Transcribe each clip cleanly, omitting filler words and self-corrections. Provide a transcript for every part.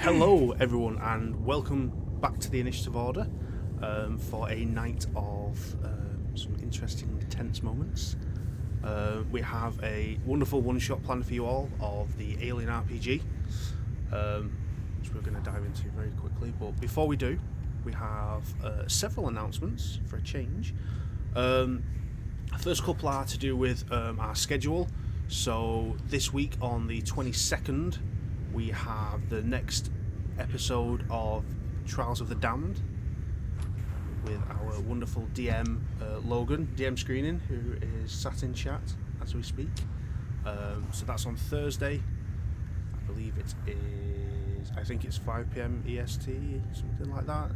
Hello everyone and welcome back to the Initiative Order for a night of some interesting tense moments. We have a wonderful one-shot planned for you all of the Alien RPG, which we're going to dive into very quickly. But before we do, we have several announcements for a change. First couple are to do with our schedule. So this week on the 22nd, we have the next episode of Trials of the Damned with our wonderful DM Logan, DM Screening, who is sat in chat as we speak. So that's on Thursday. I believe it is, I think it's 5 PM EST, something like that.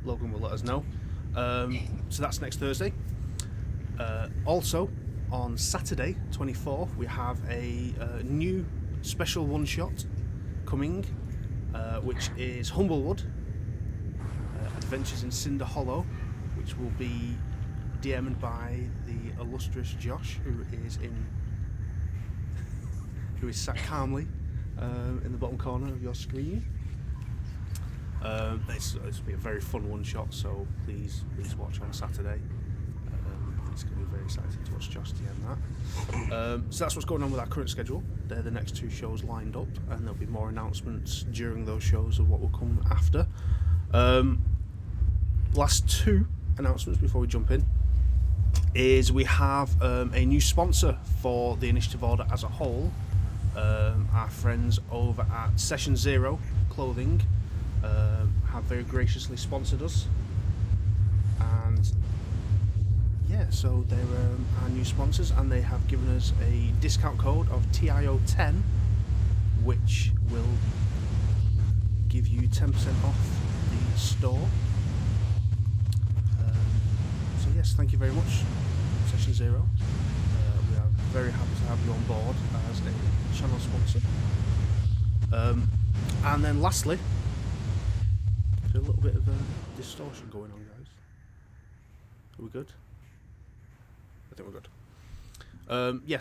Logan will let us know. So that's next Thursday. Also, on Saturday, 24th, we have a new special one-shot coming, which is Humblewood, Adventures in Cinder Hollow, which will be DM'd by the illustrious Josh, who is sat calmly in the bottom corner of your screen. It's will be a very fun one-shot, so please watch on Saturday. It's going to be very exciting to watch Josh DM that. So that's what's going on with our current schedule. They're the next two shows lined up, and there'll be more announcements during those shows of what will come after. Last two announcements before we jump in is we have a new sponsor for the Initiative Order as a whole. Our friends over at Session Zero Clothing have very graciously sponsored us, and so they're our new sponsors, and they have given us a discount code of TIO10, which will give you 10% off the store. So yes, thank you very much, Session Zero. We are very happy to have you on board as a channel sponsor. And then lastly, there's a little bit of a distortion going on, guys. Are we good? I think we're good.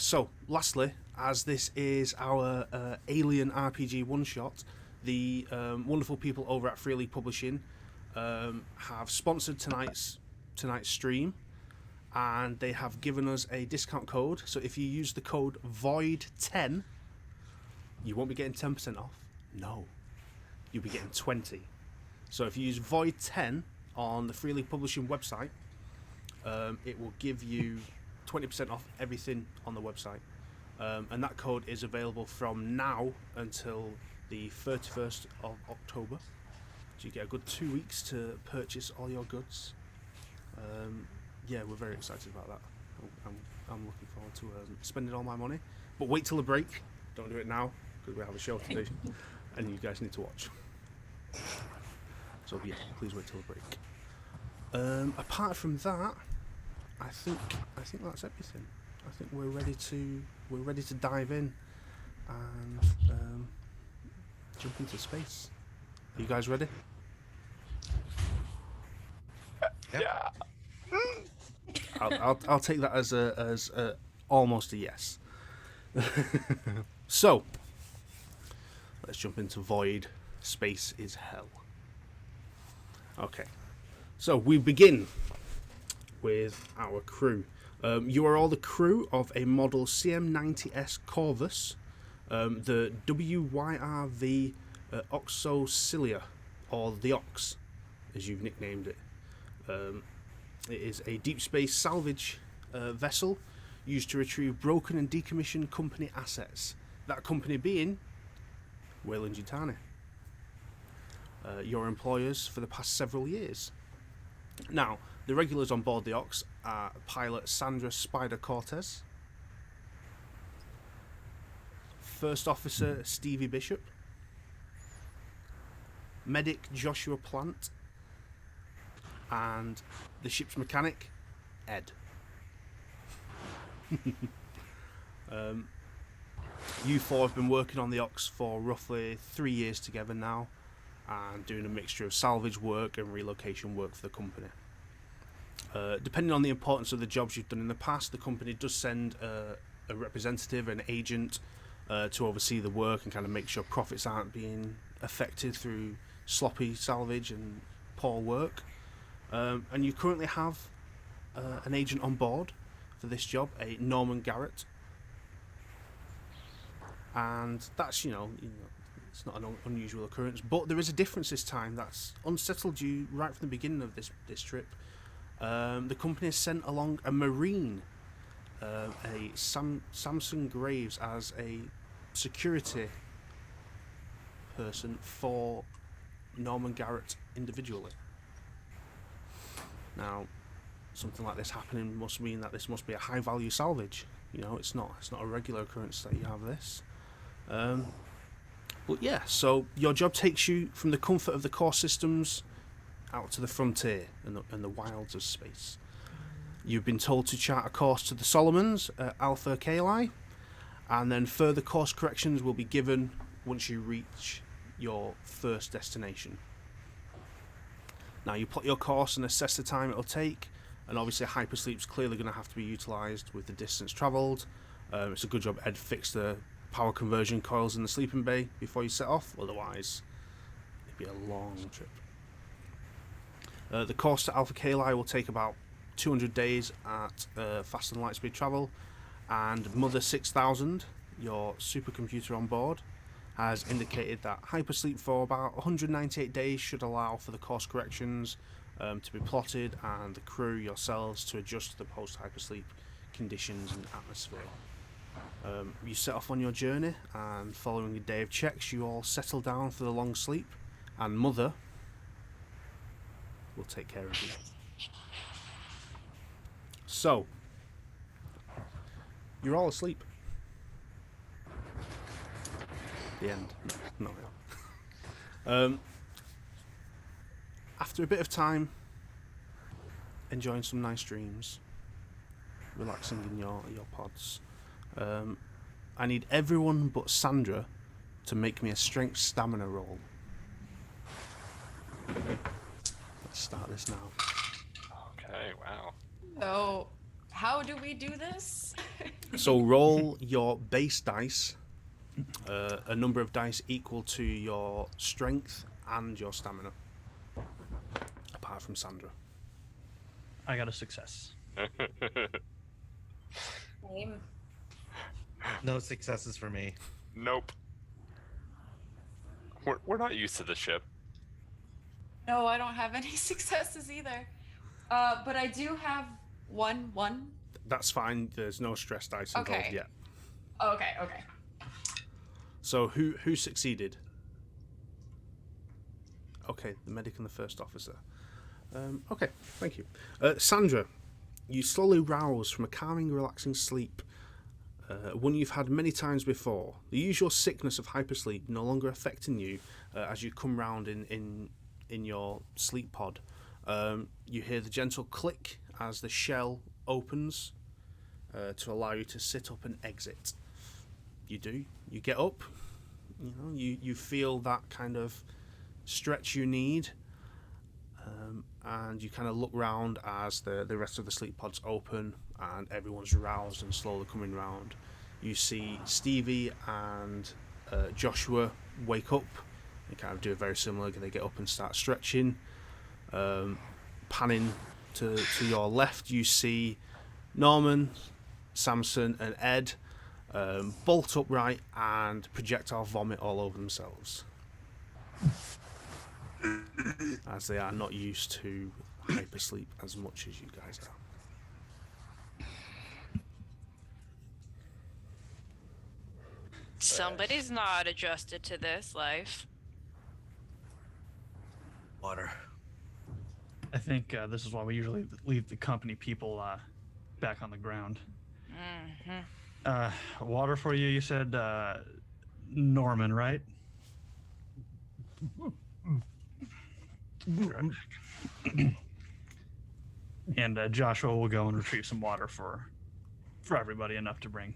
So lastly, as this is our Alien RPG one-shot, the wonderful people over at Free League Publishing have sponsored tonight's stream, and they have given us a discount code. So if you use the code VOID10, you won't be getting 10% off. No, you'll be getting 20. So if you use VOID10 on the Free League Publishing website, it will give you 20% off everything on the website, and that code is available from now until the 31st of October, so you get a good 2 weeks to purchase all your goods. We're very excited about that. I'm looking forward to spending all my money, but wait till the break. Don't do it now, because we have a show to do and you guys need to watch. So yeah, please wait till the break. Apart from that, I think that's everything. I think we're ready to dive in and jump into space. Are you guys ready? Yeah. I'll take that as almost a yes. So let's jump into Void. Space is hell. Okay. So we begin with our crew. You are all the crew of a model CM90S Corvus, the WYRV Oxosilla, or the Ox, as you've nicknamed it. It is a deep space salvage vessel used to retrieve broken and decommissioned company assets. That company being Weyland-Yutani, your employers for the past several years. Now, the regulars on board the Ox are pilot Sandra Spider Cortez, First Officer Stevie Bishop, Medic Joshua Plant, and the ship's mechanic, Ed. You four have been working on the Ox for roughly 3 years together now, and doing a mixture of salvage work and relocation work for the company. Depending on the importance of the jobs you've done in the past, the company does send a representative, an agent, to oversee the work and kind of make sure profits aren't being affected through sloppy salvage and poor work. And you currently have an agent on board for this job, a Norman Garrett. And that's, it's not an unusual occurrence, but there is a difference this time that's unsettled you right from the beginning of this trip. The company has sent along a Marine, Samson Graves, as a security person for Norman Garrett individually. Now, something like this happening must mean that this must be a high value salvage. It's not a regular occurrence that you have this. But yeah, so your job takes you from the comfort of the core systems out to the frontier and the wilds of space. You've been told to chart a course to the Solomons at Alpha Kali, and then further course corrections will be given once you reach your first destination. Now you plot your course and assess the time it'll take, and obviously hypersleep's clearly going to have to be utilised with the distance travelled. It's a good job Ed fixed the power conversion coils in the sleeping bay before you set off, otherwise it'd be a long trip. The course to Alpha Kali will take about 200 days at fast and light speed travel, and Mother 6000, your supercomputer on board, has indicated that hypersleep for about 198 days should allow for the course corrections to be plotted, and the crew yourselves to adjust to the post-hypersleep conditions and atmosphere. You set off on your journey, and following a day of checks you all settle down for the long sleep, and Mother will take care of you. So, you're all asleep. The end. No. After a bit of time, enjoying some nice dreams, relaxing in your pods, I need everyone but Sandra to make me a strength stamina roll. Let's start this now. Okay, wow. So, how do we do this? So roll your base dice, a number of dice equal to your strength and your stamina, apart from Sandra. I got a success. Same. No successes for me. Nope. We're not used to the ship. No, I don't have any successes either. But I do have one. That's fine. There's no stress dice involved Okay. yet. Okay. So who succeeded? Okay, the medic and the first officer. Okay, thank you. Sandra, you slowly rouse from a calming, relaxing sleep, one you've had many times before. The usual sickness of hypersleep no longer affecting you as you come round in your sleep pod. You hear the gentle click as the shell opens to allow you to sit up and exit. You do. You get up. You feel that kind of stretch you need, and you kind of look round as the rest of the sleep pods open and everyone's roused and slowly coming round. You see Stevie and Joshua wake up and kind of do a very similar. They get up and start stretching. Panning to your left, you see Norman, Samson, and Ed bolt upright and projectile vomit all over themselves, as they are not used to hypersleep as much as you guys are. Somebody's not adjusted to this life. Water. I think this is why we usually leave the company people back on the ground. Water for you, you said Norman, right? And Joshua will go and retrieve some water for everybody, enough to bring.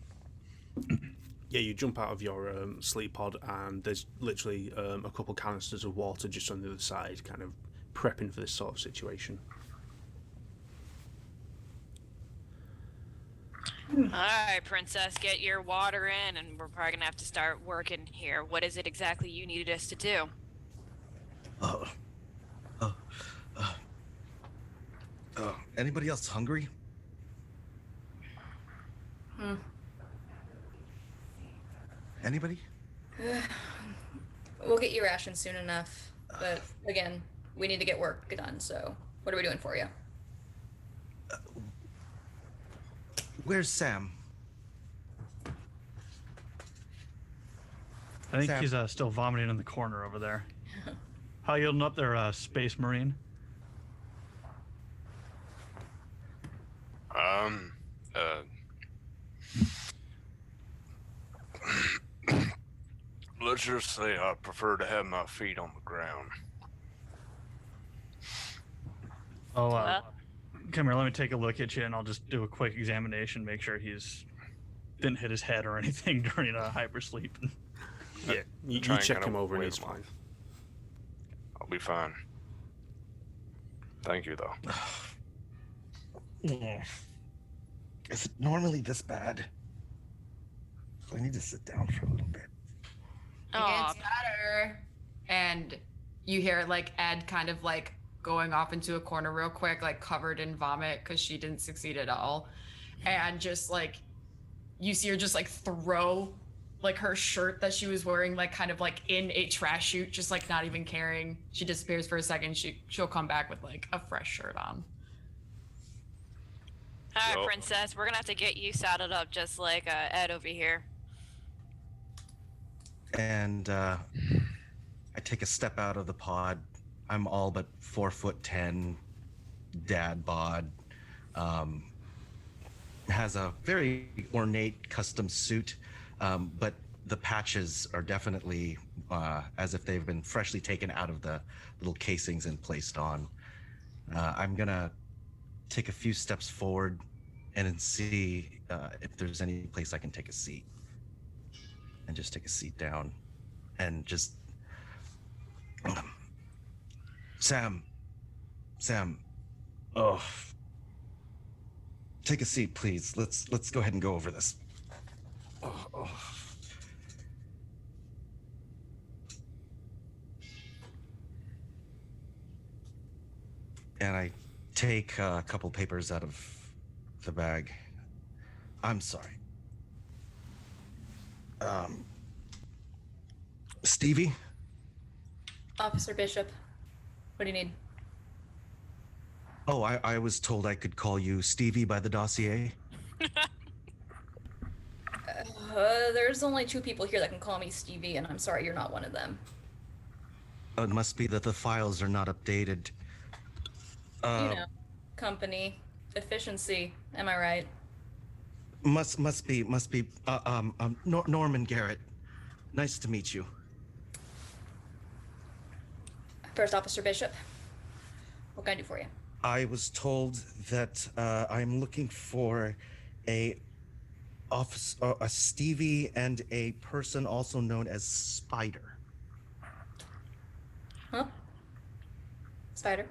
Yeah, you jump out of your sleep pod and there's literally a couple canisters of water just on the other side, kind of prepping for this sort of situation. Alright, princess, get your water in, and we're probably gonna have to start working here. What is it exactly you needed us to do? Oh, oh, anybody else hungry? Anybody? We'll get you rations soon enough. But again, we need to get work done, so what are we doing for you? Where's Sam? I think Sam. he's still vomiting in the corner over there. How you holding up there, Space Marine? Let's just say I prefer to have my feet on the ground. Oh, Well. come here. Let me take a look at you, and I'll just do a quick examination, make sure he's didn't hit his head or anything during hypersleep. Yeah, you Try and check kinda him over and wave he's him fine. off. I'll be fine. Thank you, though. Is it normally this bad? I need to sit down for a little bit. Aw, It gets better. And you hear like Ed kind of like going off into a corner real quick, like covered in vomit because she didn't succeed at all. And just like you see her just like throw like her shirt that she was wearing like kind of like in a trash chute, just like not even caring. She disappears for a second. She'll come back with like a fresh shirt on. alright, Well- princess, we're gonna have to get you saddled up just like Ed over here. And I take a step out of the pod. I'm all but 4'10", dad bod. Has a very ornate custom suit, but the patches are definitely as if they've been freshly taken out of the little casings and placed on. I'm gonna take a few steps forward and then see if there's any place I can take a seat. And just take a seat down and just Sam, oh, take a seat, please. Let's go ahead and go over this. Oh. And I take a couple papers out of the bag. I'm sorry. Stevie? Officer Bishop, what do you need? Oh, I was told I could call you Stevie by the dossier. There's only 2 people here that can call me Stevie, and I'm sorry you're not one of them. It must be that the files are not updated. You know, company, efficiency, am I right? Must be. Norman Garrett. Nice to meet you. First Officer Bishop, what can I do for you? I was told that I'm looking for a Stevie and a person also known as Spider. Huh? Spider?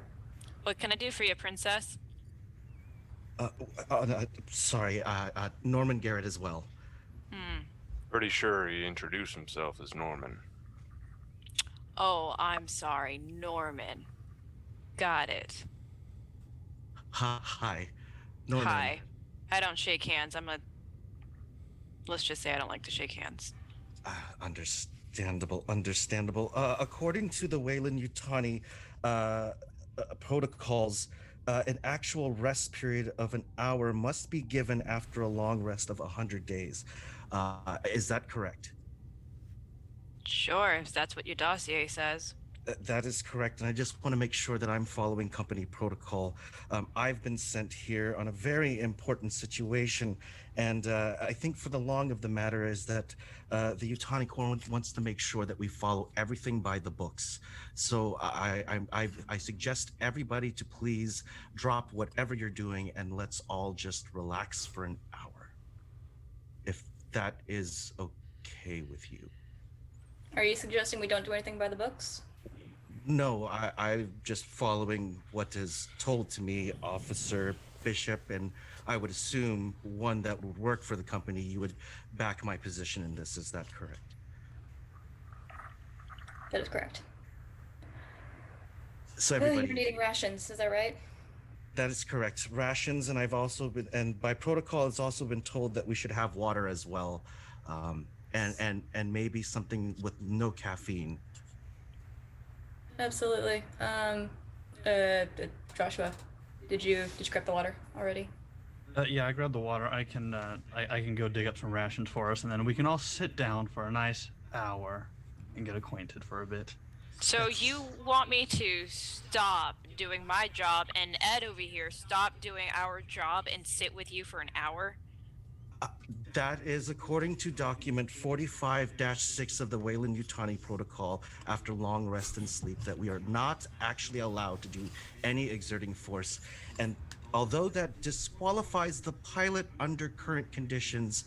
What can I do for you, princess? Sorry, Norman Garrett as well. Pretty sure he introduced himself as Norman. Oh, I'm sorry, Norman. Got it. Hi, Norman. Hi. I don't shake hands. Let's just say I don't like to shake hands. Understandable. According to the Weyland-Yutani protocols, an actual rest period of an hour must be given after a long rest of 100 days. Is that correct? Sure, if that's what your dossier says. That is correct, and I just want to make sure that I'm following company protocol. I've been sent here on a very important situation, and I think for the long of the matter is that the Yutani Corps wants to make sure that we follow everything by the books. So I suggest everybody to please drop whatever you're doing and let's all just relax for an hour, if that is okay with you. Are you suggesting we don't do anything by the books? No, I'm just following what is told to me, Officer Bishop, and I would assume one that would work for the company, you would back my position in this. Is that correct? That is correct. So You're everybody, needing rations, is that right? that is correct. Rations, and I've also been, and by protocol, it's also been told that we should have water as well, and maybe something with no caffeine. Absolutely. Joshua, did you grab the water already? Yeah, I grabbed the water. I can go dig up some rations for us, and then we can all sit down for a nice hour and get acquainted for a bit. So you want me to stop doing my job and Ed over here stop doing our job and sit with you for an hour? That is according to document 45-6 of the Weyland-Yutani Protocol. After long rest and sleep, that we are not actually allowed to do any exerting force. And although that disqualifies the pilot under current conditions,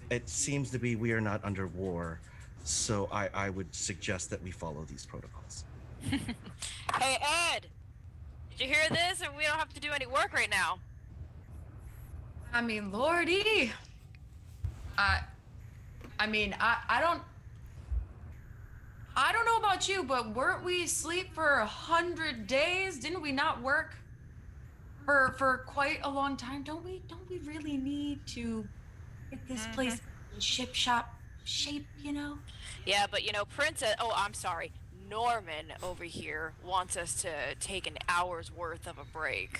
it seems to be we are not under war. So I would suggest that we follow these protocols. Hey, Ed! Did you hear this? Or we don't have to do any work right now. I mean, Lordy. I don't know about you, but weren't we asleep for 100 days? Didn't we not work for quite a long time? Don't we really need to get this place in ship shop shape, you know? Yeah, but Norman over here wants us to take an hour's worth of a break.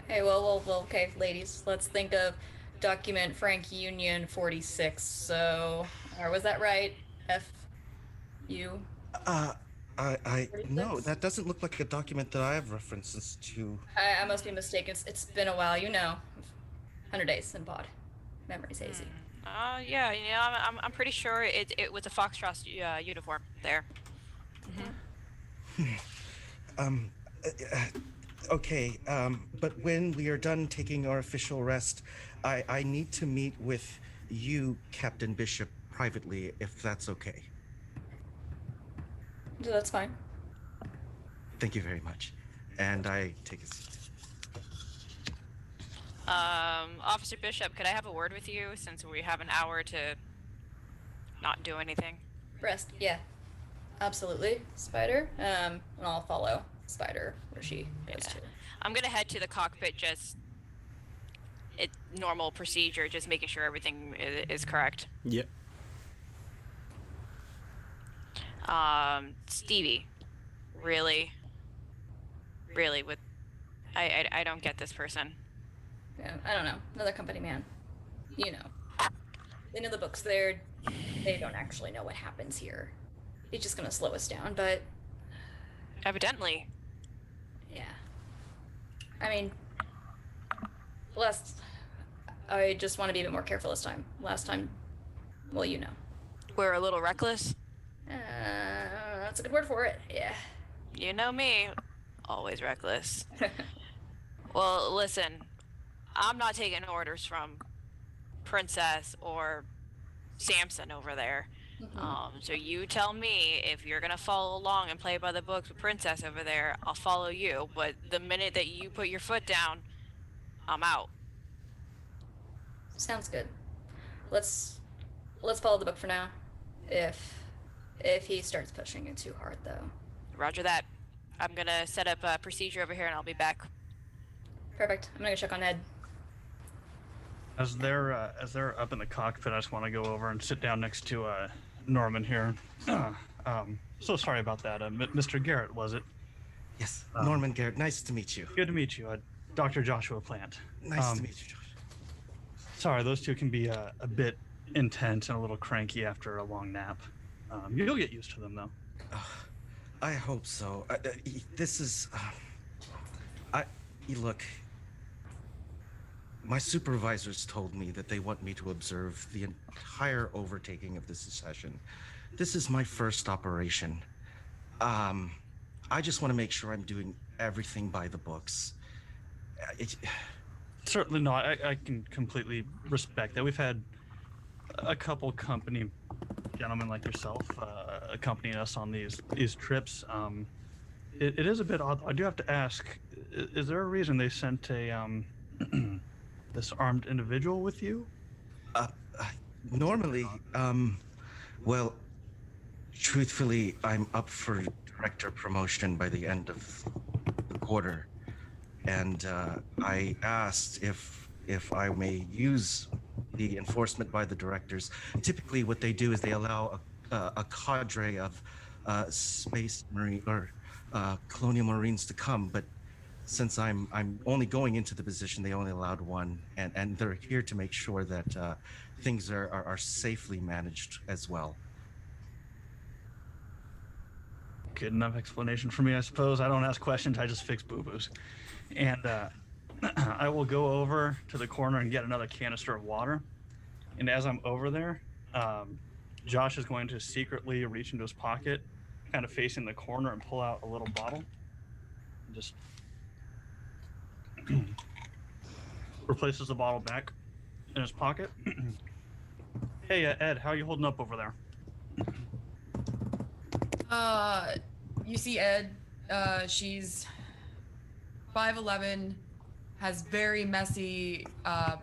Hey, well, okay, ladies, let's think of document Frank Union 46. So, or was that right? F-U? No, that doesn't look like a document that I have references to. I must be mistaken. It's been a while, you know. 100 days in pod. Memory's hazy. Yeah, I'm pretty sure it was a Foxtrot uniform there. Okay, but when we are done taking our official rest, I need to meet with you, Captain Bishop, privately, if that's okay. So that's fine. Thank you very much. And I take a seat. Officer Bishop, could I have a word with you since we have an hour to not do anything? Rest, yeah. Absolutely. Spider. And I'll follow Spider where she goes to. I'm gonna head to the cockpit, normal procedure, just making sure everything is correct. Yep. Stevie, really, I don't get this person. Yeah, I don't know. Another company man. You know. They know the books. They don't actually know what happens here. He's just gonna slow us down, but Evidently. yeah. I mean, I just want to be a bit more careful this time. Last time, well, you know. We're a little reckless. That's a good word for it. Yeah. You know me, always reckless. Well, listen, I'm not taking orders from Princess or Samson over there. So you tell me if you're gonna follow along and play by the books with Princess over there, I'll follow you. But the minute that you put your foot down, I'm out. Sounds good. Let's follow the book for now. If he starts pushing it too hard, though. Roger that. I'm gonna set up a procedure over here and I'll be back. Perfect. I'm gonna go check on Ed. As they're up in the cockpit, I just want to go over and sit down next to Norman here. So sorry about that. Mr. Garrett, was it? Yes, Norman Garrett. Nice to meet you. Good to meet you. Dr. Joshua Plant. Nice to meet you, Josh. Sorry, those two can be a bit intense and a little cranky after a long nap. You'll get used to them, though. I hope so. This is... Look, my supervisors told me that they want me to observe the entire overtaking of this session. This is my first operation. I just want to make sure I'm doing everything by the books. Certainly not. I can completely respect that. We've had a couple company gentlemen like yourself accompanying us on these trips. It is a bit odd. I do have to ask, is there a reason they sent a this armed individual with you? Normally, well, truthfully, I'm up for director promotion by the end of the quarter, and I asked if I may use the enforcement by the directors. Typically, what they do is they allow a cadre of space marine or colonial marines to come, but since I'm only going into the position, they only allowed one, and they're here to make sure that things are safely managed as well. Good enough explanation for me, I suppose. I don't ask questions, I just fix boo-boos. And I will go over to the corner and get another canister of water. And as I'm over there, Josh is going to secretly reach into his pocket, kind of facing the corner, and pull out a little bottle. And just replaces the bottle back in his pocket. Hey, Ed, how you holding up over there? You see Ed, she's 5'11", has very messy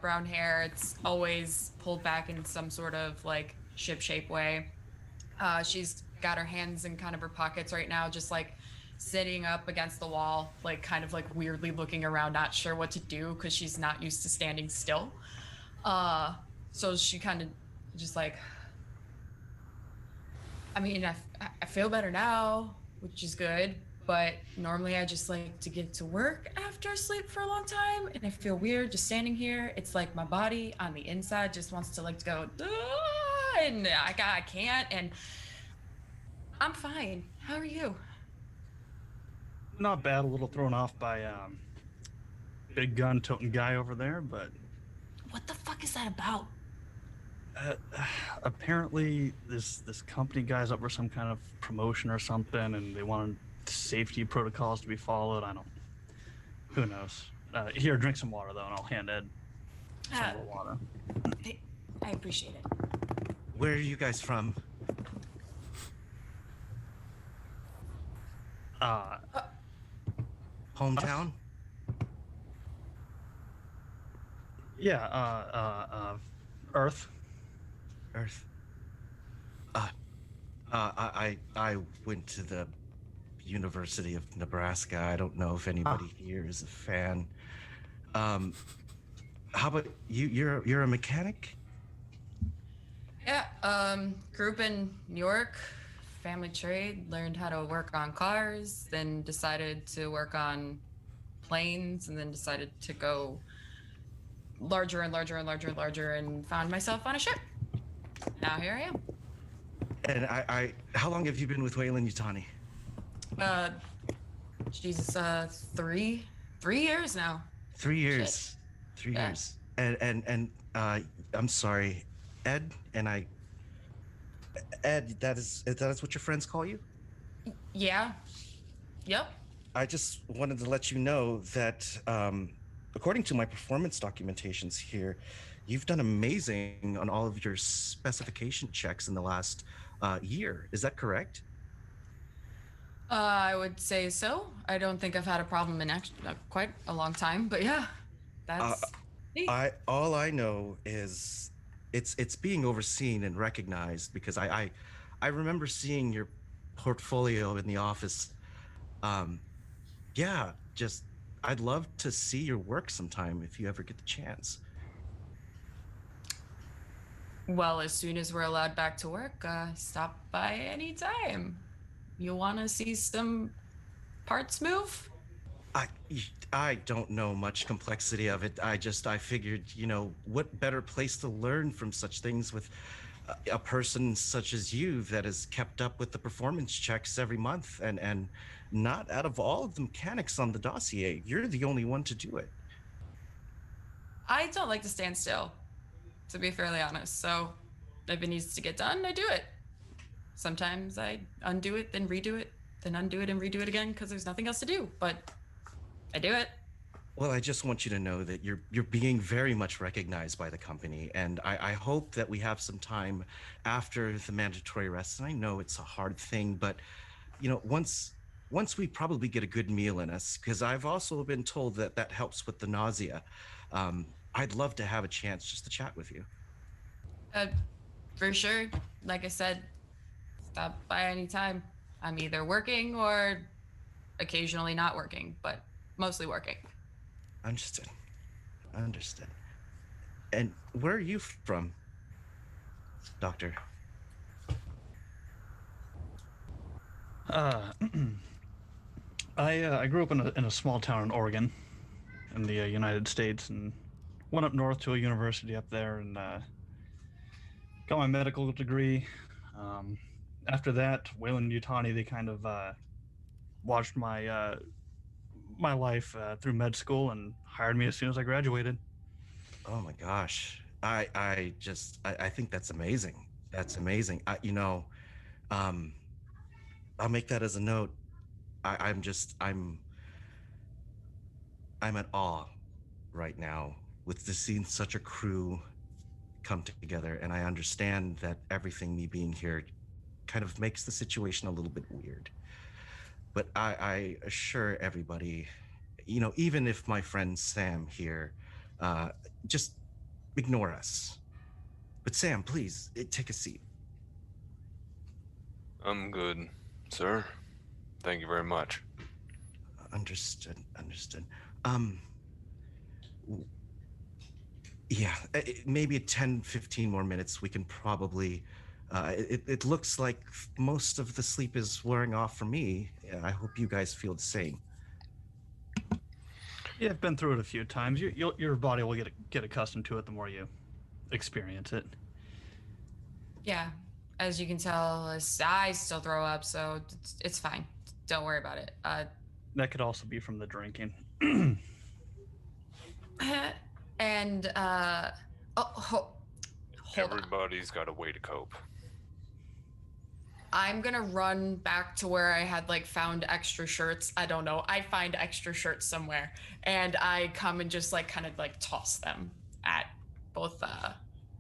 brown hair. It's always pulled back in some sort of like ship-shape way. She's got her hands in kind of her pockets right now, just like sitting up against the wall, like kind of like weirdly looking around, not sure what to do because she's not used to standing still. So she kind of just like, I mean, I feel better now, which is good, but normally I just like to get to work after sleep for a long time, and I feel weird just standing here. It's like my body on the inside just wants to like to go, and I can't, and I'm fine. How are you? Not bad, a little thrown off by big gun toting guy over there, but What the fuck is that about? apparently this company guy's up for some kind of promotion or something, and they wanted safety protocols to be followed. Who knows? Here, drink some water though, and I'll hand Ed some of the water. I appreciate it. Where are you guys from? Hometown? Yeah, Earth. Earth. I went to the University of Nebraska. I don't know if anybody here is a fan. How about you? You're a mechanic? Yeah, grew up in New York, family trade, learned how to work on cars, then decided to work on planes, and then decided to go larger and larger and larger and larger, and found myself on a ship. Now here I am. And I how long have you been with Wayland Yutani? Jesus, 3 years now. 3 years. 3 Yeah. years. And I'm sorry, Ed, Ed, that is what your friends call you? Yeah. Yep. I just wanted to let you know that according to my performance documentations here, you've done amazing on all of your specification checks in the last year. Is that correct? I would say so. I don't think I've had a problem in quite a long time, but yeah, that's neat. All I know is it's being overseen and recognized because I remember seeing your portfolio in the office. Yeah, just I'd love to see your work sometime if you ever get the chance. Well, as soon as we're allowed back to work, stop by any time. You want to see some parts move? I don't know much complexity of it. I figured, what better place to learn from such things with a person such as you that has kept up with the performance checks every month and not out of all of the mechanics on the dossier, you're the only one to do it. I don't like to stand still, to be fairly honest. So if it needs to get done, I do it. Sometimes I undo it, then redo it, then undo it and redo it again because there's nothing else to do, but I do it. Well, I just want you to know that you're being very much recognized by the company, and I hope that we have some time after the mandatory rest. And I know it's a hard thing, but once once we probably get a good meal in us, because I've also been told that that helps with the nausea. I'd love to have a chance just to chat with you. For sure. Like I said, stop by any time. I'm either working or occasionally not working, but mostly working. Understood. Understood. And where are you from, Doctor? I grew up in a small town in Oregon, in the United States, and went up north to a university up there and got my medical degree. After that, Wayland Yutani, they kind of watched my my life through med school and hired me as soon as I graduated. Oh my gosh. I think that's amazing. That's amazing. I'll make that as a note. I'm at awe right now with just seeing such a crew come together, and I understand that everything me being here kind of makes the situation a little bit weird. But I assure everybody, even if my friend Sam here, just ignore us. But Sam, please, take a seat. I'm good, sir. Thank you very much. Understood. Yeah, maybe 10, 15 more minutes. We can probably, it looks like most of the sleep is wearing off for me. I hope you guys feel the same. Yeah, I've been through it a few times. Your body will get accustomed to it the more you experience it. Yeah. As you can tell, I still throw up, so it's fine. Don't worry about it. That could also be from the drinking. And hold on. Everybody's got a way to cope. I'm gonna run back to where I had found extra shirts. I don't know. I find extra shirts somewhere, and I come and just kind of toss them at both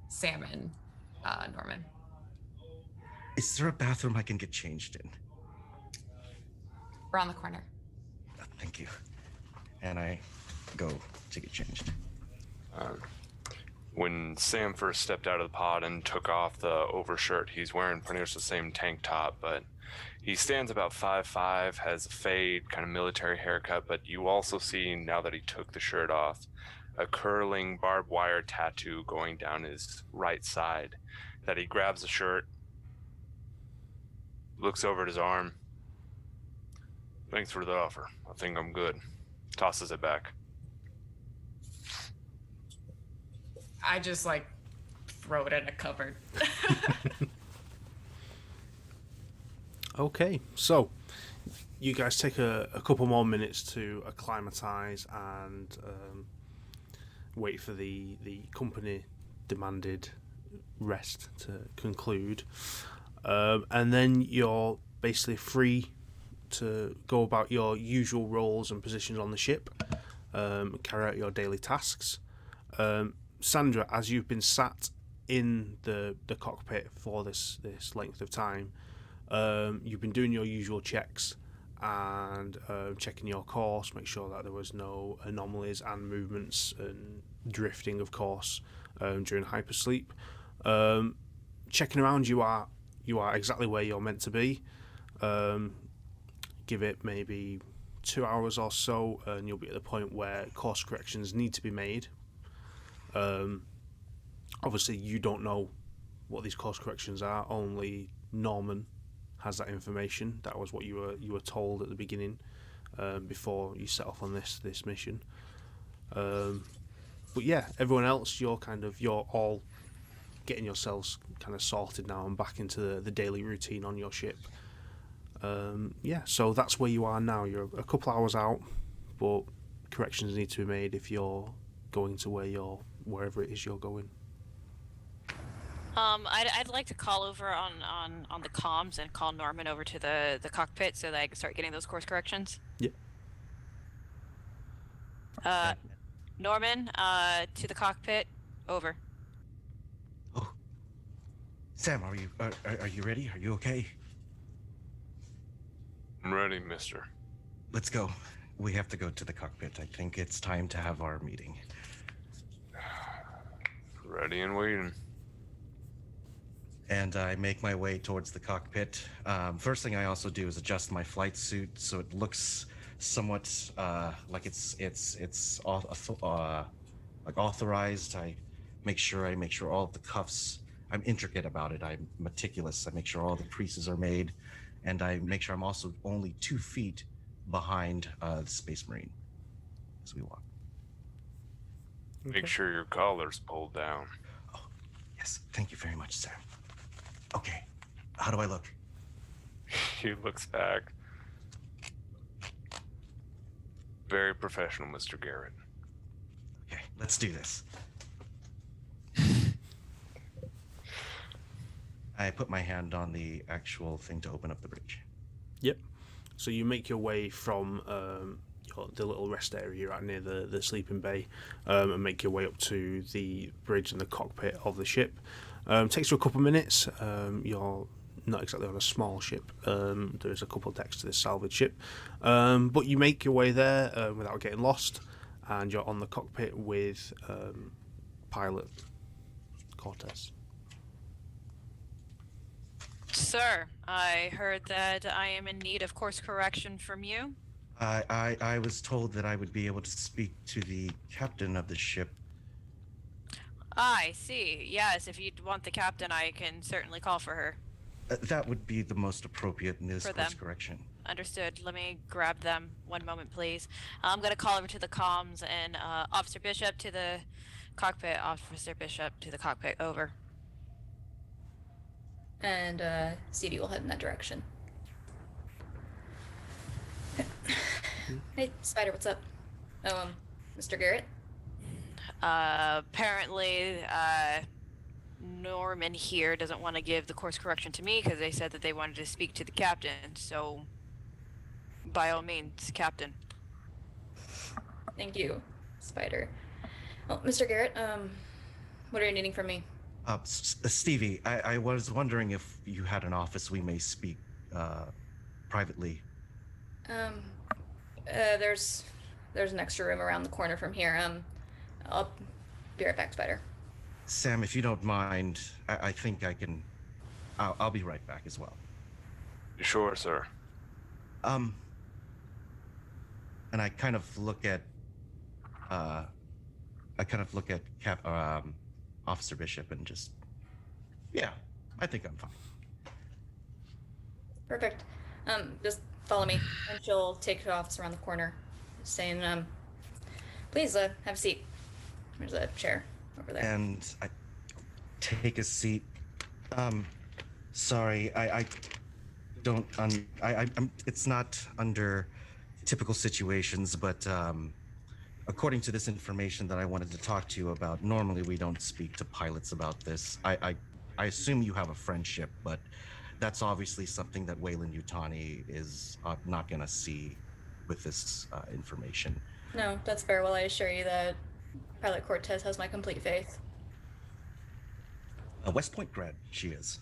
Sam and Norman. Is there a bathroom I can get changed in? Around the corner. Thank you. And I go to get changed. When Sam first stepped out of the pod and took off the overshirt, he's wearing pretty much the same tank top, but he stands about 5'5", has a fade, kind of military haircut, but you also see, now that he took the shirt off, a curling barbed wire tattoo going down his right side, that he grabs the shirt, looks over at his arm. Thanks for the offer. I think I'm good. Tosses it back. I just throw it in a cupboard. Okay, so you guys take a couple more minutes to acclimatise and wait for the company demanded rest to conclude, and then you're basically free to go about your usual roles and positions on the ship, carry out your daily tasks. Sandra, as you've been sat in the cockpit for this length of time, you've been doing your usual checks and checking your course, make sure that there was no anomalies and movements and drifting, of course, during hypersleep. Checking around, you are exactly where you're meant to be. Give it maybe 2 hours or so, and you'll be at the point where course corrections need to be made. Obviously, you don't know what these course corrections are. Only Norman has that information. That was what you were told at the beginning, before you set off on this mission. But yeah, everyone else, you're all getting yourselves kind of sorted now and back into the daily routine on your ship. Yeah, so that's where you are now. You're a couple hours out, but corrections need to be made if you're going to wherever it is you're going. I'd like to call over on the comms and call Norman over to the cockpit so that I can start getting those course corrections. Yeah. Norman, to the cockpit, over. Oh, Sam, are you ready? Are you okay? I'm ready, mister. Let's go. We have to go to the cockpit. I think it's time to have our meeting. Ready and waiting. And I make my way towards the cockpit. First thing I also do is adjust my flight suit so it looks somewhat like it's like authorized. I make sure all of the cuffs. I'm intricate about it. I'm meticulous. I make sure all the creases are made, and I make sure I'm also only 2 feet behind the Space Marine as we walk. Make sure your collar's pulled down. Oh, yes. Thank you very much, sir. Okay. How do I look? He looks back. Very professional, Mr. Garrett. Okay, let's do this. I put my hand on the actual thing to open up the bridge. Yep. So you make your way from the little rest area you're at near the sleeping bay, and make your way up to the bridge and the cockpit of the ship. Takes you a couple of minutes. You're not exactly on a small ship. There's a couple of decks to this salvage ship, but you make your way there without getting lost, and you're on the cockpit with pilot Cortez. Sir, I heard that I am in need of course correction from you. I was told that I would be able to speak to the captain of the ship. I see. Yes, if you want the captain, I can certainly call for her. That would be the most appropriate in this For course them. correction. Understood. Let me grab them. One moment, please. I'm going to call over to the comms and Officer Bishop to the cockpit. Officer Bishop to the cockpit. Over. And Stevie will head in that direction. Hey, Spider, what's up? Oh, Mr. Garrett? Apparently, Norman here doesn't want to give the course correction to me because they said that they wanted to speak to the captain. So, by all means, captain. Thank you, Spider. Well, Mr. Garrett, what are you needing from me? Stevie, I was wondering if you had an office we may speak privately. There's an extra room around the corner from here. I'll be right back, Spider. Sam, if you don't mind, I think I can. I'll be right back as well. Sure, sir. And I kind of look at. Officer Bishop and just. Yeah, I think I'm fine. Perfect. Just follow me, and she'll take her office around the corner, saying, please, have a seat. There's a chair over there. And I take a seat. Sorry, I don't. I'm. It's not under typical situations, but according to this information that I wanted to talk to you about, normally we don't speak to pilots about this. I assume you have a friendship, but that's obviously something that Weyland-Yutani is not going to see with this information. No, that's fair. Well, I assure you that Pilot Cortez has my complete faith. A West Point grad, she is.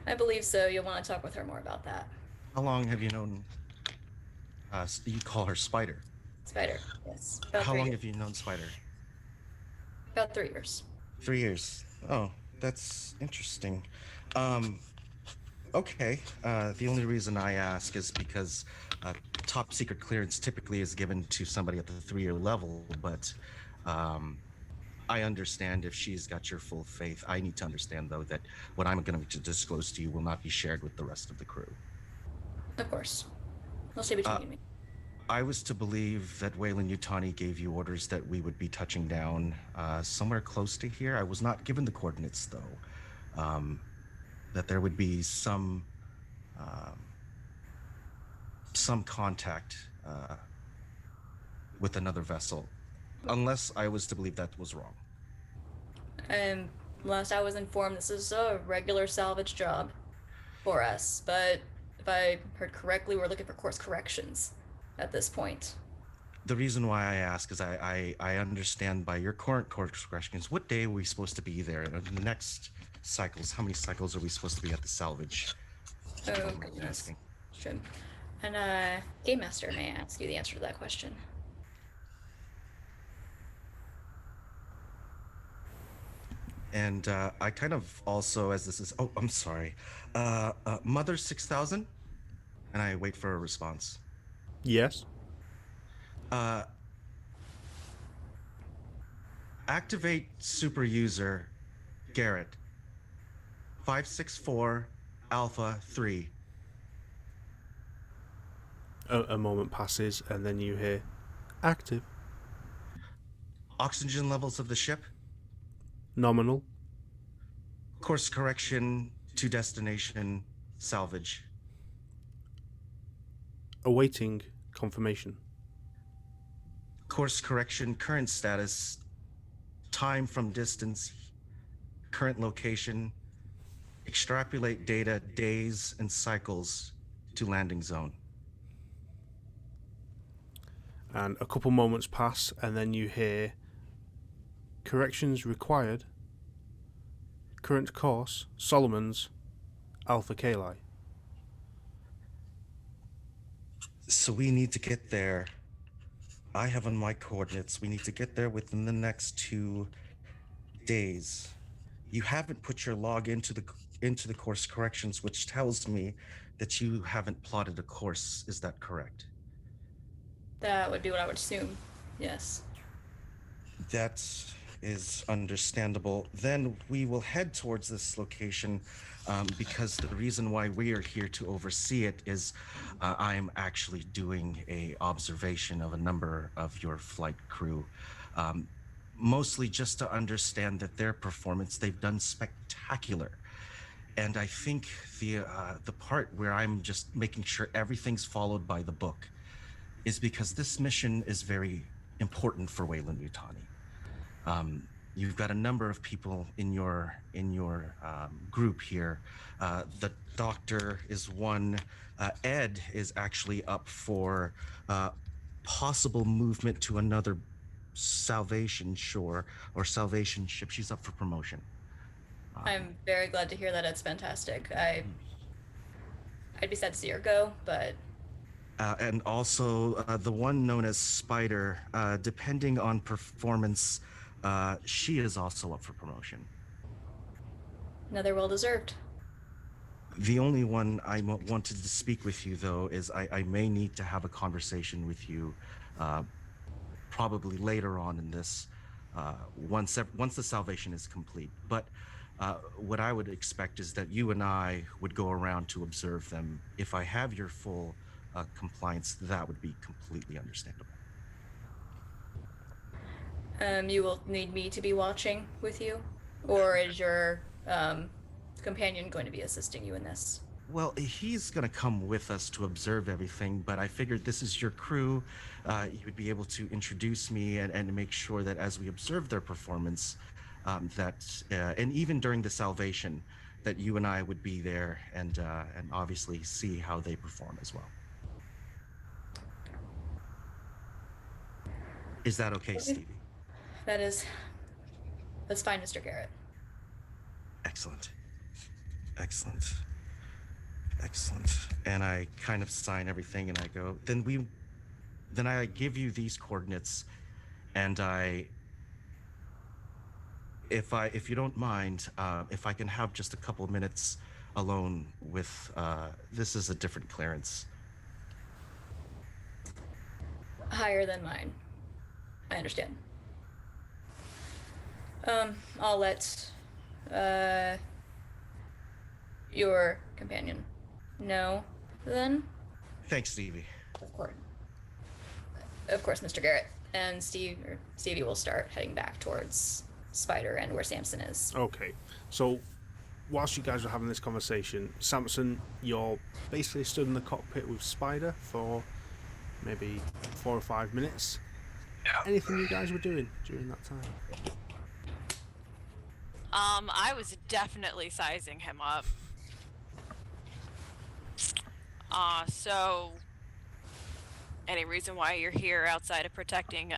I believe so. You'll want to talk with her more about that. How long have you known? You call her Spider. Spider, yes. How long have you known Spider? About 3 years. 3 years. Oh, that's interesting. Okay. The only reason I ask is because top secret clearance typically is given to somebody at the 3-year level, but I understand if she's got your full faith. I need to understand, though, that what I'm going to disclose to you will not be shared with the rest of the crew. Of course. We'll stay between you and me. I was to believe that Weyland-Yutani gave you orders that we would be touching down somewhere close to here. I was not given the coordinates, though. That there would be some contact with another vessel, unless I was to believe that was wrong. Last I was informed, this is a regular salvage job for us, but if I heard correctly, we're looking for course corrections at this point. The reason why I ask is I understand by your current course corrections, what day are we supposed to be there? And in the next cycles, how many cycles are we supposed to be at the salvage? Oh, I'm goodness. asking. Sure. And Game Master, may I ask you the answer to that question? And I kind of also, as this is, oh, I'm sorry, Mother 6000, and I wait for a response. Yes. Activate super user Garrett 564 Alpha 3. A moment passes, and then you hear active, Oxygen levels of the ship. nominal, Course correction to destination salvage. awaiting confirmation. Course correction current status. Time from distance. Current location. Extrapolate data days and cycles to landing zone. And a couple moments pass, and then you hear corrections required. Current course, Solomon's, Alpha Kali. So we need to get there. I have on my coordinates. We need to get there within the next 2 days. You haven't put your log into the course corrections, which tells me that you haven't plotted a course. Is that correct? That would be what I would assume. Yes. That is understandable. Then we will head towards this location because the reason why we are here to oversee it is I'm actually doing a observation of a number of your flight crew. Mostly just to understand that their performance, they've done spectacular. And I think the part where I'm just making sure everything's followed by the book is because this mission is very important for Weyland-Yutani. You've got a number of people in your group here. The doctor is one. Ed is actually up for possible movement to another salvation shore or salvation ship. She's up for promotion. I'm very glad to hear that. It's fantastic. I'd be sad to see her go, but and also the one known as Spider, depending on performance, she is also up for promotion. another well-deserved. The only one I wanted to speak with you, though, is I may need to have a conversation with you probably later on in this, once the salvation is complete. But what I would expect is that you and I would go around to observe them. If I have your full compliance, that would be completely understandable. You will need me to be watching with you, or is your companion going to be assisting you in this? Well, he's going to come with us to observe everything, but I figured this is your crew. You would be able to introduce me and make sure that as we observe their performance, and even during the salvation, that you and I would be there and obviously see how they perform as well. Is that okay, Stevie? That's fine, Mr. Garrett. Excellent. Excellent. Excellent. And I kind of sign everything and I go, then I give you these coordinates, and if you don't mind, if I can have just a couple of minutes alone with, this is a different clearance. Higher than mine. I understand. I'll let your companion know then. Thanks, Stevie. Of course, Mr. Garrett. And Stevie will start heading back towards Spider and where Samson is. Okay, so whilst you guys are having this conversation, Samson, you're basically stood in the cockpit with Spider for maybe 4 or 5 minutes. Yeah. Anything you guys were doing during that time? I was definitely sizing him up. So any reason why you're here outside of protecting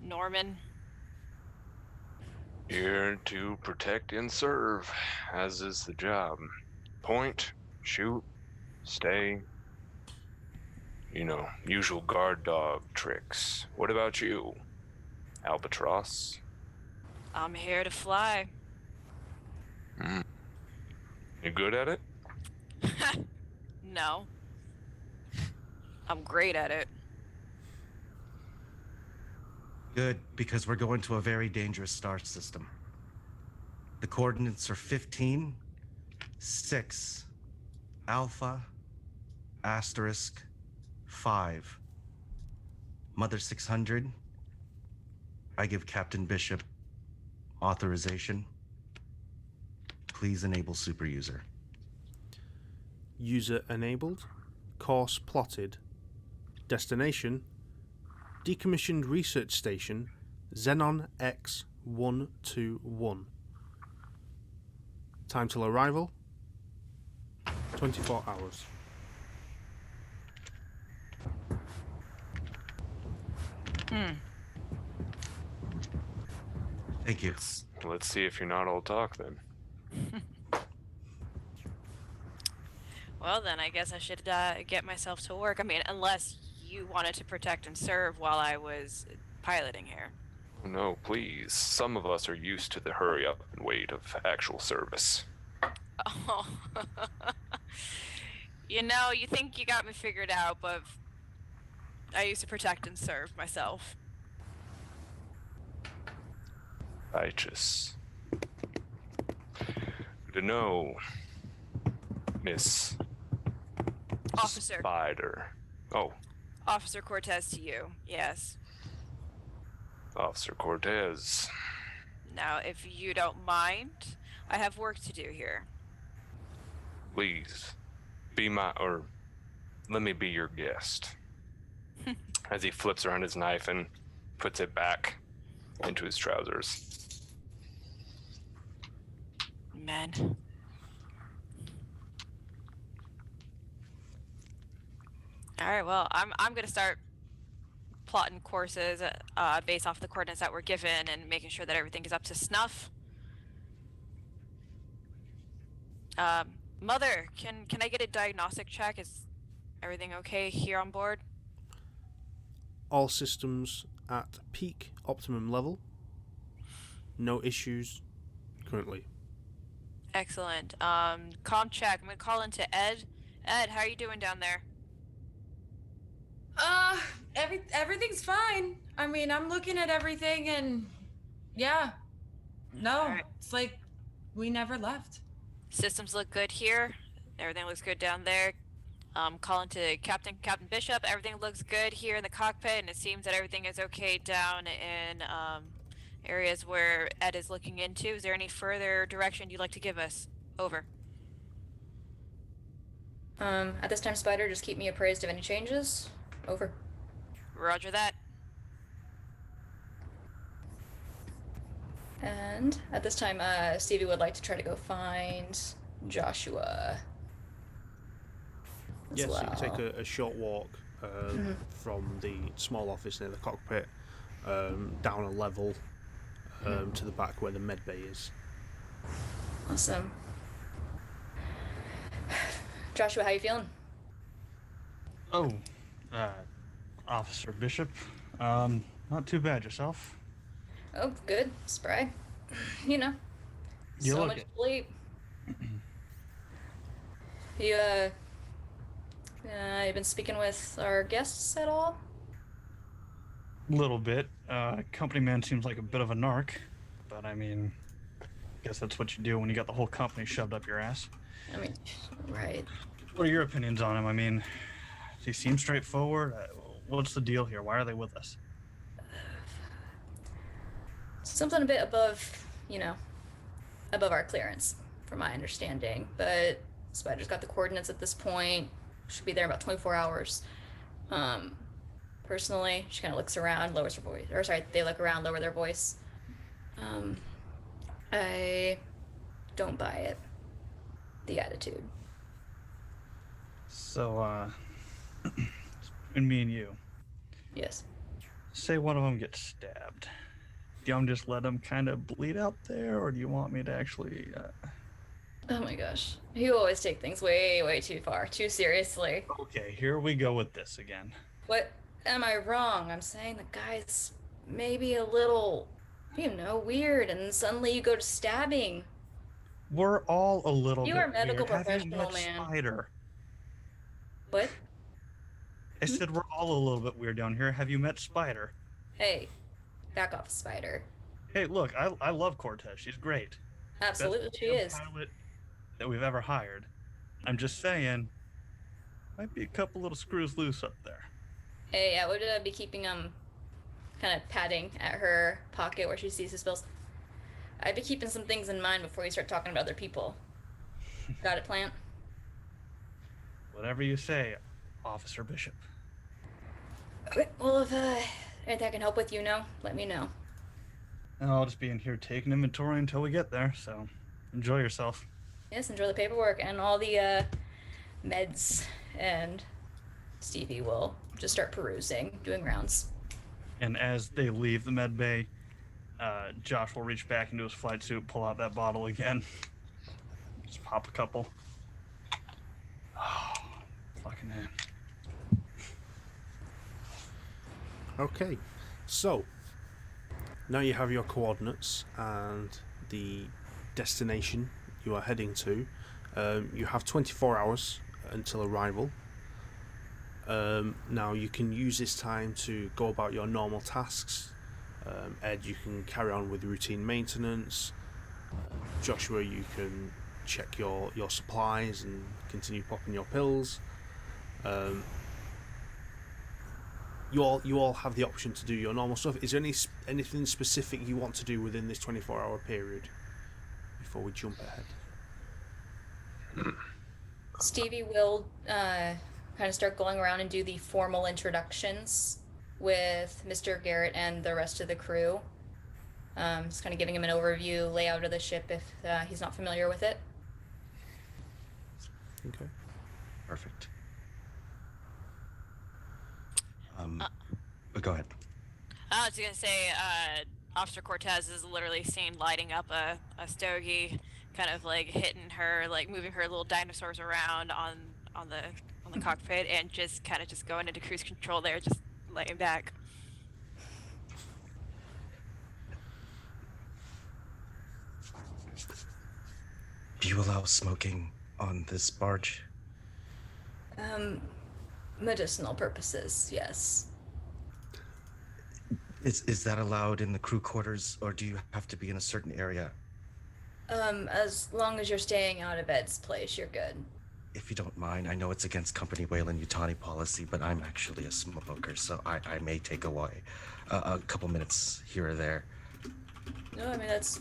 Norman? Here to protect and serve, as is the job. Point, Shoot, stay. You know, usual guard dog tricks. What about you, Albatross? I'm here to fly. You good at it? No. I'm great at it. Good, because we're going to a very dangerous star system. The coordinates are 15, 6, Alpha, asterisk, 5. Mother 600, I give Captain Bishop authorization. Please enable super user. User enabled. Course plotted. Destination: Decommissioned Research Station, Xenon X-121. Time till arrival: 24 hours. Thank you. Let's see if you're not all talk then. Well, then I guess I should get myself to work. I mean, unless you wanted to protect and serve while I was piloting here. No, please. Some of us are used to the hurry up and wait of actual service. Oh. You know, you think you got me figured out, but I used to protect and serve myself. Righteous. To know, Miss Officer. Spider. Oh, Officer Cortez to you, yes. Officer Cortez. Now, if you don't mind, I have work to do here. Please, let me be your guest. As he flips around his knife and puts it back into his trousers. Men. All right, well, I'm gonna start plotting courses based off the coordinates that were given and making sure that everything is up to snuff. Mother, can I get a diagnostic check? Is everything okay here on board? All systems at peak optimum level. No issues currently. Excellent. Comm check. I'm gonna call into Ed. Ed, how are you doing down there? Everything's fine. I mean, I'm looking at everything and yeah. No, All right. it's like we never left. Systems look good here. Everything looks good down there. Calling to Captain Bishop. Everything looks good here in the cockpit, and it seems that everything is okay down in areas where Ed is looking into. Is there any further direction you'd like to give us? Over. At this time, Spider, just keep me appraised of any changes. Over. Roger that. And at this time, Stevie would like to try to go find Joshua. as Yes, well. you can take a short walk from the small office near the cockpit down a level to the back where the med bay is. Awesome. Joshua, how you feeling? Oh, Officer Bishop. Not too bad. Yourself? Oh, good. Spry. You know. You so look much it. sleep. You been speaking with our guests at all? Little bit. Company man seems like a bit of a narc, but I mean, guess that's what you do when you got the whole company shoved up your ass. I mean, right. What are your opinions on him? I mean, does he seem straightforward? What's the deal here? Why are they with us? Something a bit above, above our clearance, from my understanding. But Spider's got the coordinates at this point. Should be there in about 24 hours. Personally, she kind of looks around, lowers her voice. Or sorry, they look around, lower their voice. I don't buy it. The attitude. So, and me and you. Yes. Say one of them gets stabbed. Do you want me to just let them kind of bleed out there, or do you want me to actually... Oh my gosh. You always take things way, way too far, too seriously. Okay, here we go with this again. What am I wrong? I'm saying the guy's maybe a little, weird, and suddenly you go to stabbing. We're all a little You bit are a medical weird. Have you professional, met man. Spider? What? I said we're all a little bit weird down here. Have you met Spider? Hey, back off, Spider. Hey, look, I love Cortez. She's great. Absolutely, Best she damn is. pilot that we've ever hired. I'm just saying, might be a couple little screws loose up there. Hey, I would be keeping kind of patting at her pocket where she sees his bills. I'd be keeping some things in mind before you start talking about other people. Got it, Plant? Whatever you say, Officer Bishop. Okay, well, if anything I can help with, let me know. And I'll just be in here taking inventory until we get there, so enjoy yourself. Yes, enjoy the paperwork and all the meds, and Stevie will just start perusing, doing rounds. And as they leave the med bay, Josh will reach back into his flight suit, pull out that bottle again. Just pop a couple. Oh, fucking hell. Okay, so now you have your coordinates and the destination you are heading to. You have 24 hours until arrival. Now you can use this time to go about your normal tasks. Ed, you can carry on with routine maintenance. Joshua, you can check your supplies and continue popping your pills. You all have the option to do your normal stuff. Is there anything specific you want to do within this 24-hour period before we jump ahead? Stevie will kind of start going around and do the formal introductions with Mr. Garrett and the rest of the crew. Just kind of giving him an overview, layout of the ship if he's not familiar with it. Okay. Perfect. But go ahead. I was gonna say, Officer Cortez is literally seen lighting up a stogie, kind of like hitting her, like moving her little dinosaurs around on the cockpit, and just kind of just going into cruise control there, just laying back. Do you allow smoking on this barge? Medicinal purposes, yes. Is that allowed in the crew quarters, or do you have to be in a certain area? As long as you're staying out of Ed's place, you're good. If you don't mind, I know it's against Company Weyland-Yutani policy, but I'm actually a smoker, so I may take away a couple minutes here or there. No, I mean that's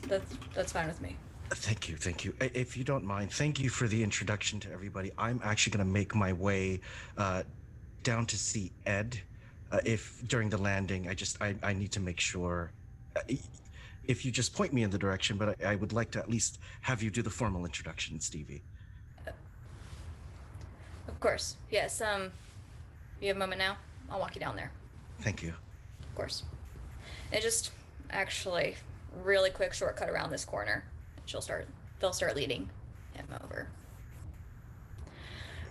fine with me. Thank you. If you don't mind, thank you for the introduction to everybody. I'm actually going to make my way down to see Ed. If during the landing, I need to make sure. If you just point me in the direction, but I would like to at least have you do the formal introduction, Stevie. Of course, yes. You have a moment now? I'll walk you down there. Thank you. Of course. It just actually really quick shortcut around this corner. They'll start leading him over.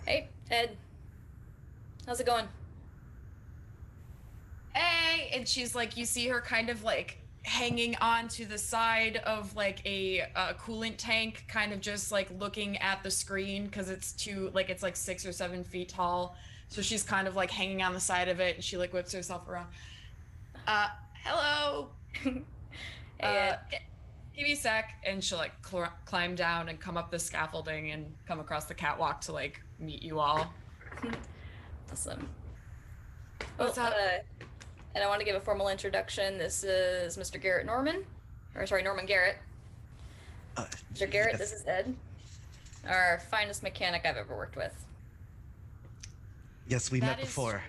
Hey, Ed. How's it going? Hey, and she's like, you see her kind of like hanging on to the side of like a coolant tank, kind of just like looking at the screen because it's like 6 or 7 feet tall. So she's kind of like hanging on the side of it, and she like whips herself around. Hello. Give me a sec, and she'll like climb down and come up the scaffolding and come across the catwalk to like meet you all. Awesome. What's up? And I want to give a formal introduction. This is Mr. Garrett Norman Garrett. Mr. Garrett, yes. This is Ed, our finest mechanic I've ever worked with. Yes, we met before.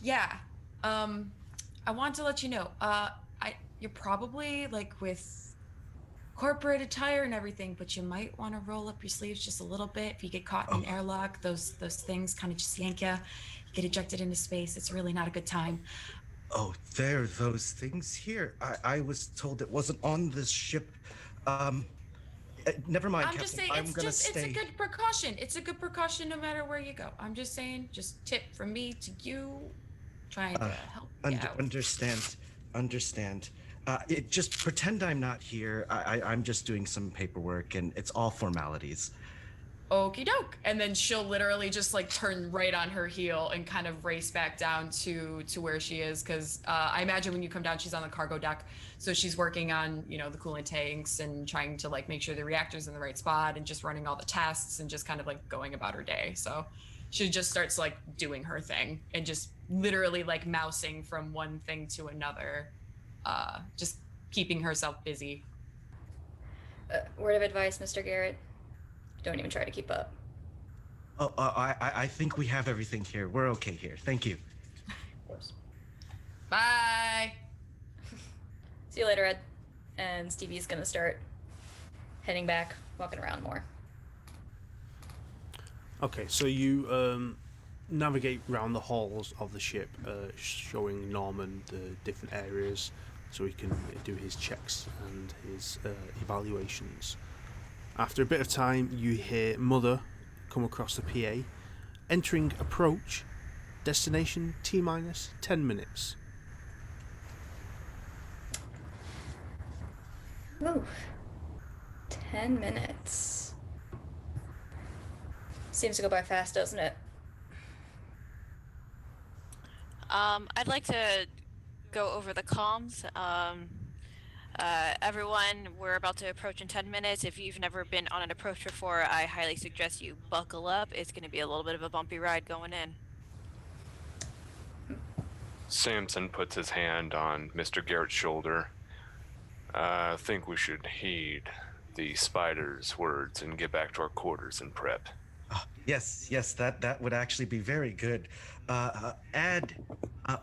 Yeah. I want to let you know, you're probably like with corporate attire and everything, but you might want to roll up your sleeves just a little bit. If you get caught in an airlock, those things kind of just yank you. You get ejected into space. It's really not a good time. Oh, there are those things here. I was told it wasn't on this ship. Never mind, I'm Captain. just saying, I'm it's gonna just stay. it's a good precaution. It's a good precaution no matter where you go. I'm just saying, just tip from me to you, trying to help you out. Understand. Just pretend I'm not here. I'm just doing some paperwork, and it's all formalities. Okie doke. And then she'll literally just like turn right on her heel and kind of race back down to where she is. Cause I imagine when you come down, she's on the cargo deck. So she's working on, you know, the coolant tanks and trying to like make sure the reactor's in the right spot and just running all the tests and just kind of like going about her day. So she just starts like doing her thing and just literally like mousing from one thing to another, just keeping herself busy. Word of advice, Mr. Garrett. Don't even try to keep up. I think we have everything here. We're okay here. Thank you. Of course. Bye. See you later, Ed. And Stevie's gonna start heading back, walking around more. Okay, so you navigate around the halls of the ship, showing Norman the different areas so he can do his checks and his evaluations. After a bit of time, you hear Mother come across the PA, entering approach, destination T-minus 10 minutes. Ooh. 10 minutes. Seems to go by fast, doesn't it? I'd like to go over the comms. Everyone, we're about to approach in 10 minutes. If you've never been on an approach before, I highly suggest you buckle up. It's going to be a little bit of a bumpy ride going in. Samson puts his hand on Mr. Garrett's shoulder. I think we should heed the spider's words and get back to our quarters and prep. Yes, that would actually be very good. Add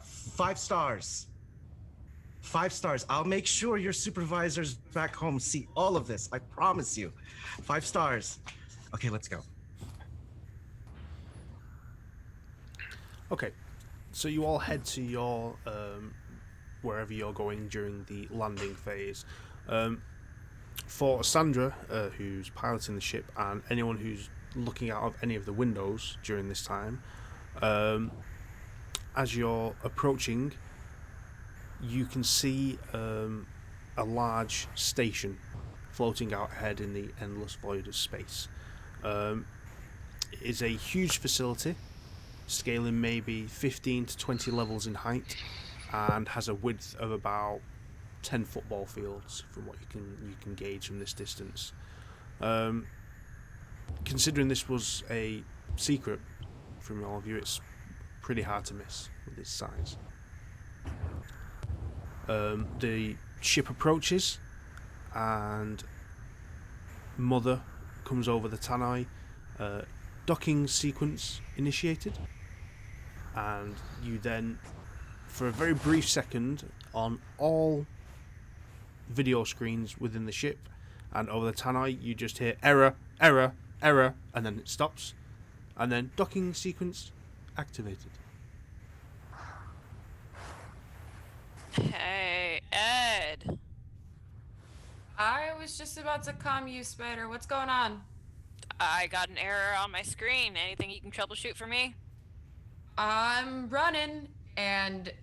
5 stars. 5 stars. I'll make sure your supervisors back home see all of this. I promise you. 5 stars. Okay, let's go. Okay, so you all head to your wherever you're going during the landing phase. For Sandra, who's piloting the ship, and anyone who's looking out of any of the windows during this time, as you're approaching, you can see a large station floating out ahead in the endless void of space. It is a huge facility, scaling maybe 15 to 20 levels in height, and has a width of about 10 football fields from what you can gauge from this distance. Considering this was a secret from all of you, it's pretty hard to miss with its size. The ship approaches, and Mother comes over the tannoy. Docking sequence initiated, and you then, for a very brief second, on all video screens within the ship and over the tannoy, you just hear error, error, error, and then it stops, and then docking sequence activated. Hey, Ed. I was just about to calm you, Spider. What's going on? I got an error on my screen. Anything you can troubleshoot for me? I'm running, and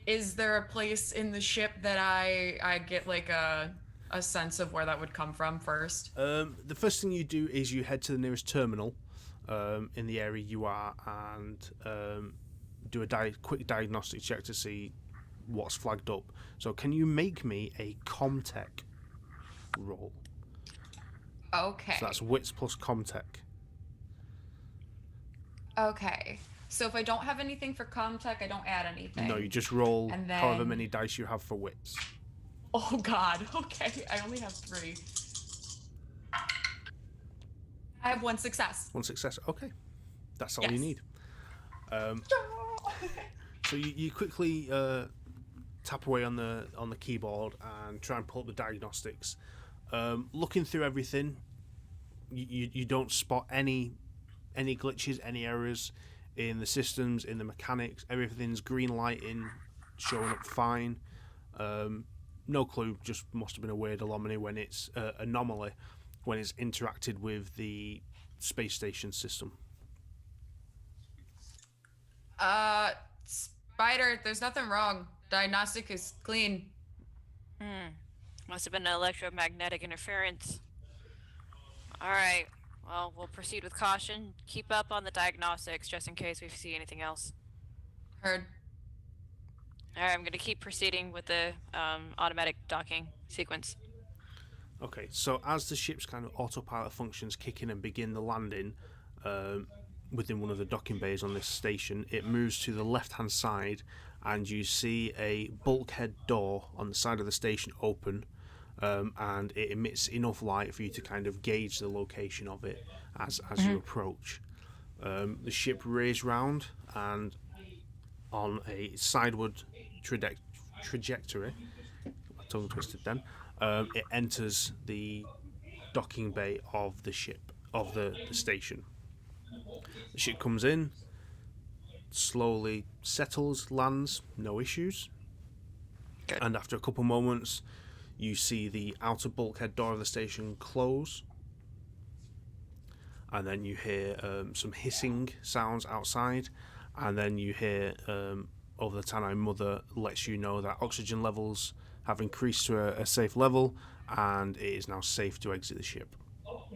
is there a place in the ship that I get like a sense of where that would come from first? The first thing you do is you head to the nearest terminal in the area you are, and do a quick diagnostic check to see what's flagged up. So can you make me a Comtech roll? Okay. So that's wits plus Comtech. Okay. So if I don't have anything for Comtech, I don't add anything. No, you just roll And however then- many dice you have for wits. Oh God. Okay. I only have 3. I have 1 success. 1 success. Okay, that's all you Yes. need. So you quickly tap away on the keyboard and try and pull up the diagnostics. Looking through everything, you don't spot any glitches, any errors in the systems, in the mechanics. Everything's green lighting, showing up fine. No clue, just must have been a weird anomaly when it's anomaly. when it's interacted with the space station system. Spider, there's nothing wrong. Diagnostic is clean. Must have been an electromagnetic interference. All right. Well, we'll proceed with caution. Keep up on the diagnostics just in case we see anything else. Heard. All right, I'm going to keep proceeding with the automatic docking sequence. Okay, so as the ship's kind of autopilot functions kick in and begin the landing within one of the docking bays on this station, it moves to the left-hand side, and you see a bulkhead door on the side of the station open, and it emits enough light for you to kind of gauge the location of it as you approach. The ship rears round, and on a sideward trajectory, my tongue twisted then, it enters the docking bay of the ship, of the station. The ship comes in, slowly settles, lands, no issues. Good. And after a couple moments, you see the outer bulkhead door of the station close. And then you hear some hissing sounds outside. And then you hear over the Tanai Mother lets you know that oxygen levels have increased to a safe level, and it is now safe to exit the ship. All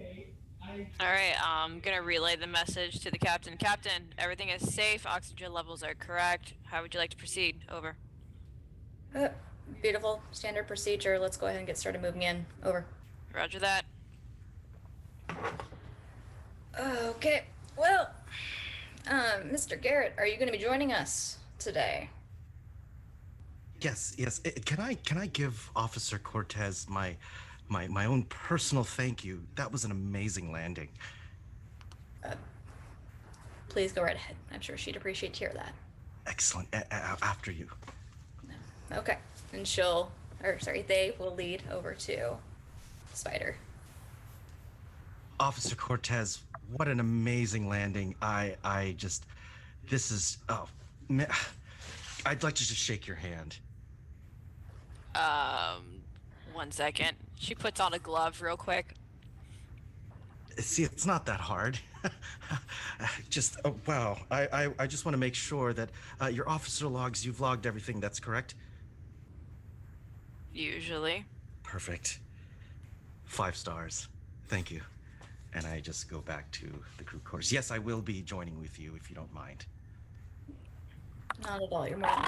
right, I'm going to relay the message to the captain. Captain, everything is safe. Oxygen levels are correct. How would you like to proceed? Over. Beautiful. Standard procedure. Let's go ahead and get started moving in. Over. Roger that. Okay. Well, Mr. Garrett, are you going to be joining us today? Yes. Can I give Officer Cortez my own personal thank you? That was an amazing landing. Please go right ahead. I'm sure she'd appreciate to hear that. Excellent. After you. Okay. And they will lead over to Spider. Officer Cortez, what an amazing landing. This is, man, I'd like to just shake your hand. 1 second. She puts on a glove real quick. See, it's not that hard. Wow. I just want to make sure that your officer logs, you've logged everything, that's correct? Usually. Perfect. 5 stars. Thank you. And I just go back to the crew quarters. Yes, I will be joining with you if you don't mind. Not at all. You're more than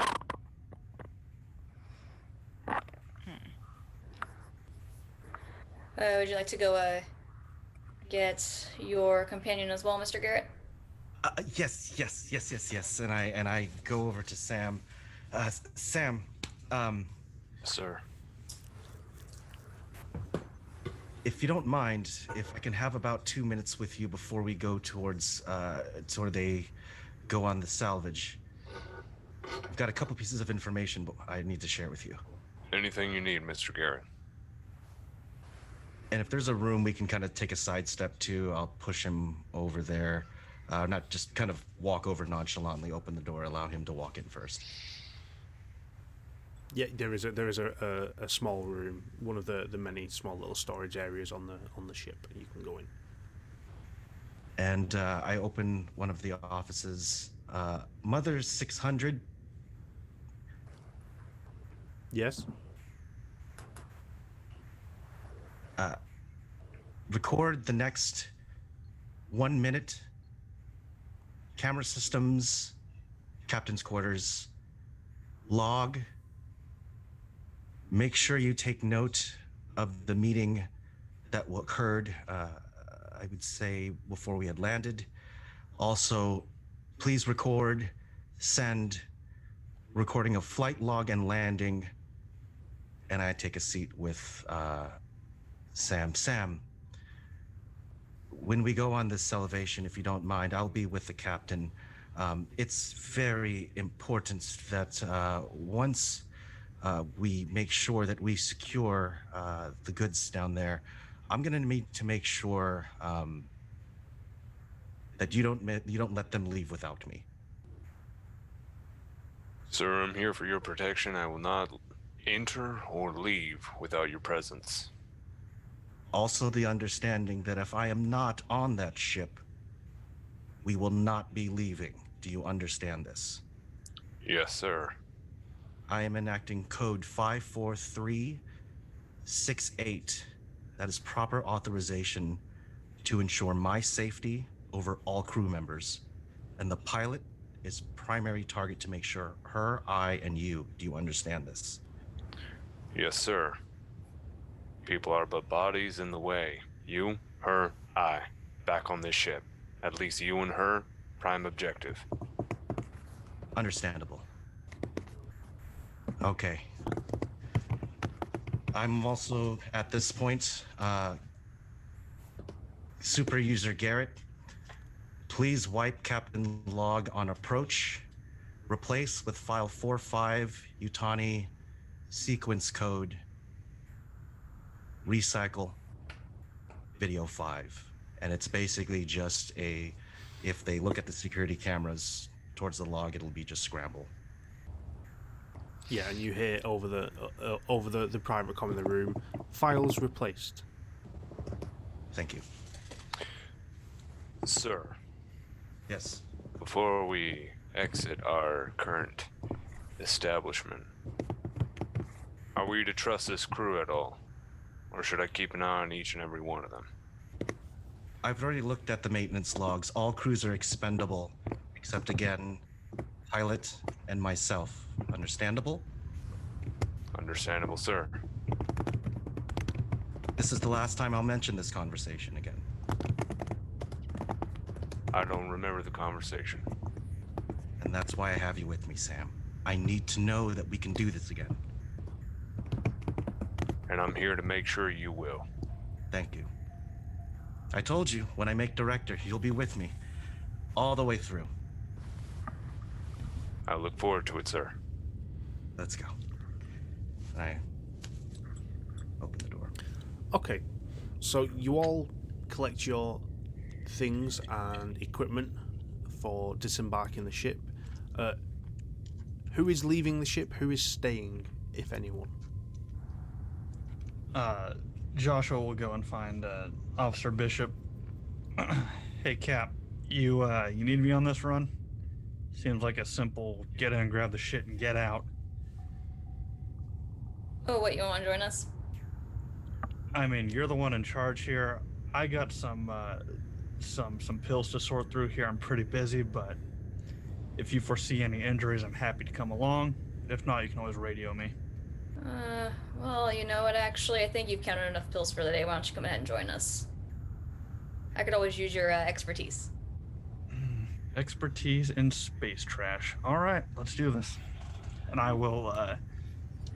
would you like to go get your companion as well, Mr. Garrett? Yes. And I go over to Sam. Sam, Sir. if you don't mind, if I can have about 2 minutes with you before we go towards they go on the salvage. I've got a couple pieces of information but I need to share with you. Anything you need, Mr. Garrett. And if there's a room we can kind of take a sidestep to, I'll push him over there. Not just kind of walk over nonchalantly, open the door, allow him to walk in first. Yeah, there is a small room, one of the many small little storage areas on the ship, and you can go in. And I open one of the offices. Mother 600. Yes. Record the next 1 minute. Camera systems, captain's quarters, log. Make sure you take note of the meeting that occurred, I would say, before we had landed. Also, please send recording of flight log and landing. And I take a seat with Sam. Sam, when we go on this salvation, if you don't mind, I'll be with the captain. It's very important that once we make sure that we secure the goods down there, I'm going to need to make sure that you don't let them leave without me. Sir, I'm here for your protection. I will not enter or leave without your presence. Also the understanding that if I am not on that ship, we will not be leaving. Do you understand this? Yes, sir. I am enacting code 54368. That is proper authorization to ensure my safety over all crew members. And the pilot is primary target to make sure her, I, and you. Do you understand this? Yes, sir. People are but bodies in the way. You, her, I. Back on this ship. At least you and her, prime objective. Understandable. Okay. I'm also, at this point, super user Garrett, please wipe Captain Log on approach. Replace with file 45 Utani sequence code. Recycle video 5. And it's basically just if they look at the security cameras towards the log, it'll be just scramble. Yeah, and you hear over the private comm in the room, files replaced. Thank you. Sir, Yes. before we exit our current establishment, are we to trust this crew at all? Or should I keep an eye on each and every one of them? I've already looked at the maintenance logs. All crews are expendable, except again, pilot and myself. Understandable? Understandable, sir. This is the last time I'll mention this conversation again. I don't remember the conversation. And that's why I have you with me, Sam. I need to know that we can do this again. And I'm here to make sure you will. Thank you. I told you, when I make director, you'll be with me. All the way through. I look forward to it, sir. Let's go. I open the door. Okay, so you all collect your things and equipment for disembarking the ship. Who is leaving the ship? Who is staying, if anyone? Joshua will go and find Officer Bishop. Hey, Cap, you need me on this run? Seems like a simple get in, grab the shit, and get out. Oh, what, you want to join us? I mean, you're the one in charge here. I got some pills to sort through here. I'm pretty busy, but if you foresee any injuries, I'm happy to come along. If not, you can always radio me. Well, you know what, actually, I think you've counted enough pills for the day. Why don't you come ahead and join us? I could always use your expertise. Expertise in space trash. All right, let's do this. And I will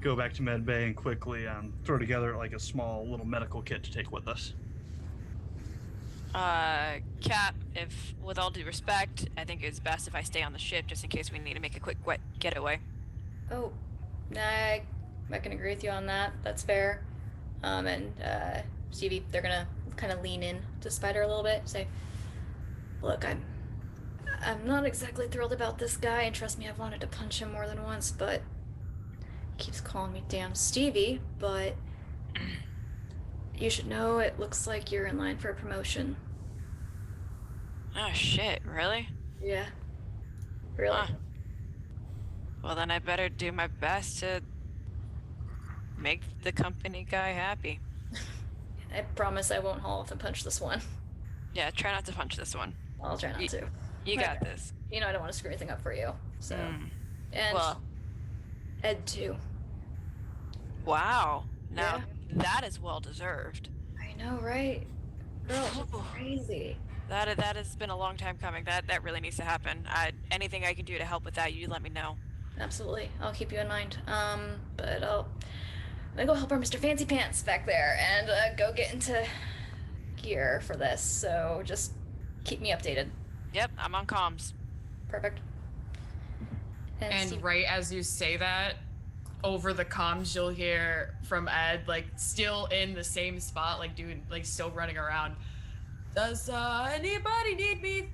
go back to Med Bay and quickly throw together like a small little medical kit to take with us. Cap, if, with all due respect, I think it's best if I stay on the ship just in case we need to make a quick getaway. Oh, nah, I can agree with you on that. That's fair. And Stevie, they're gonna kind of lean in to Spider a little bit. Say, look, I'm not exactly thrilled about this guy, and trust me, I've wanted to punch him more than once, but he keeps calling me damn Stevie. But you should know, it looks like you're in line for a promotion. Oh shit, really? Yeah. Really? Huh. Well, then I better do my best to make the company guy happy. I promise I won't haul off and punch this one. Yeah, try not to punch this one. I'll try not to. You got this. You know I don't want to screw anything up for you. So. And Well, Ed too. wow. Now Yeah. that is well deserved. I know, right? Girl, it's crazy. That has been a long time coming. That really needs to happen. Anything I can do to help with that, you let me know. Absolutely. I'll keep you in mind. But I'm gonna go help our Mr. Fancy Pants back there and go get into gear for this. So just keep me updated. Yep, I'm on comms. Perfect. And Steve- right as you say that, over the comms, you'll hear from Ed, like still in the same spot, like doing, like still running around. Does anybody need me?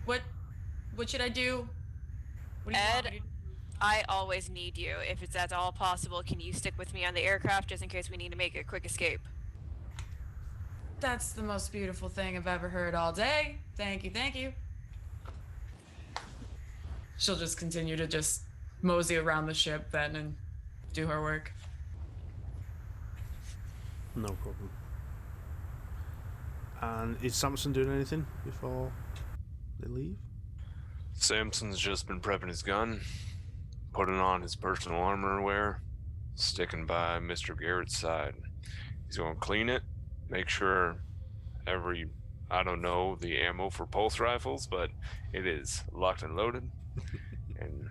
What should I do? What do you want Ed, me to do? I always need you. If it's at all possible, can you stick with me on the aircraft just in case we need to make a quick escape? That's the most beautiful thing I've ever heard all day. Thank you, thank you. She'll just continue to just mosey around the ship then and do her work. No problem. And is Samson doing anything before they leave? Samson's just been prepping his gun, putting on his personal armor wear, sticking by Mr. Garrett's side. He's going to clean it, make sure I don't know the ammo for pulse rifles, but it is locked and loaded, and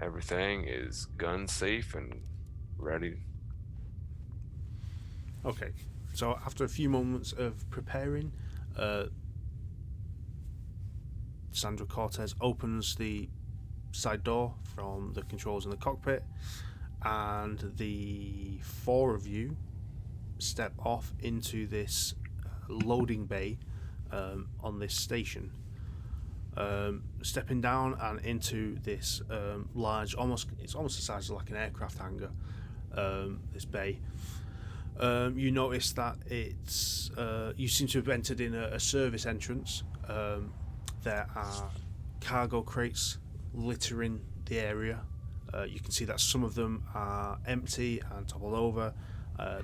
everything is gun safe and ready. Okay, so after a few moments of preparing, Sandra Cortez opens the side door from the controls in the cockpit, and the four of you step off into this loading bay on this station. Stepping down and into this large, it's almost the size of like an aircraft hangar, this bay. You notice that it's you seem to have entered in a service entrance. There are cargo crates littering the area. You can see that some of them are empty and toppled over.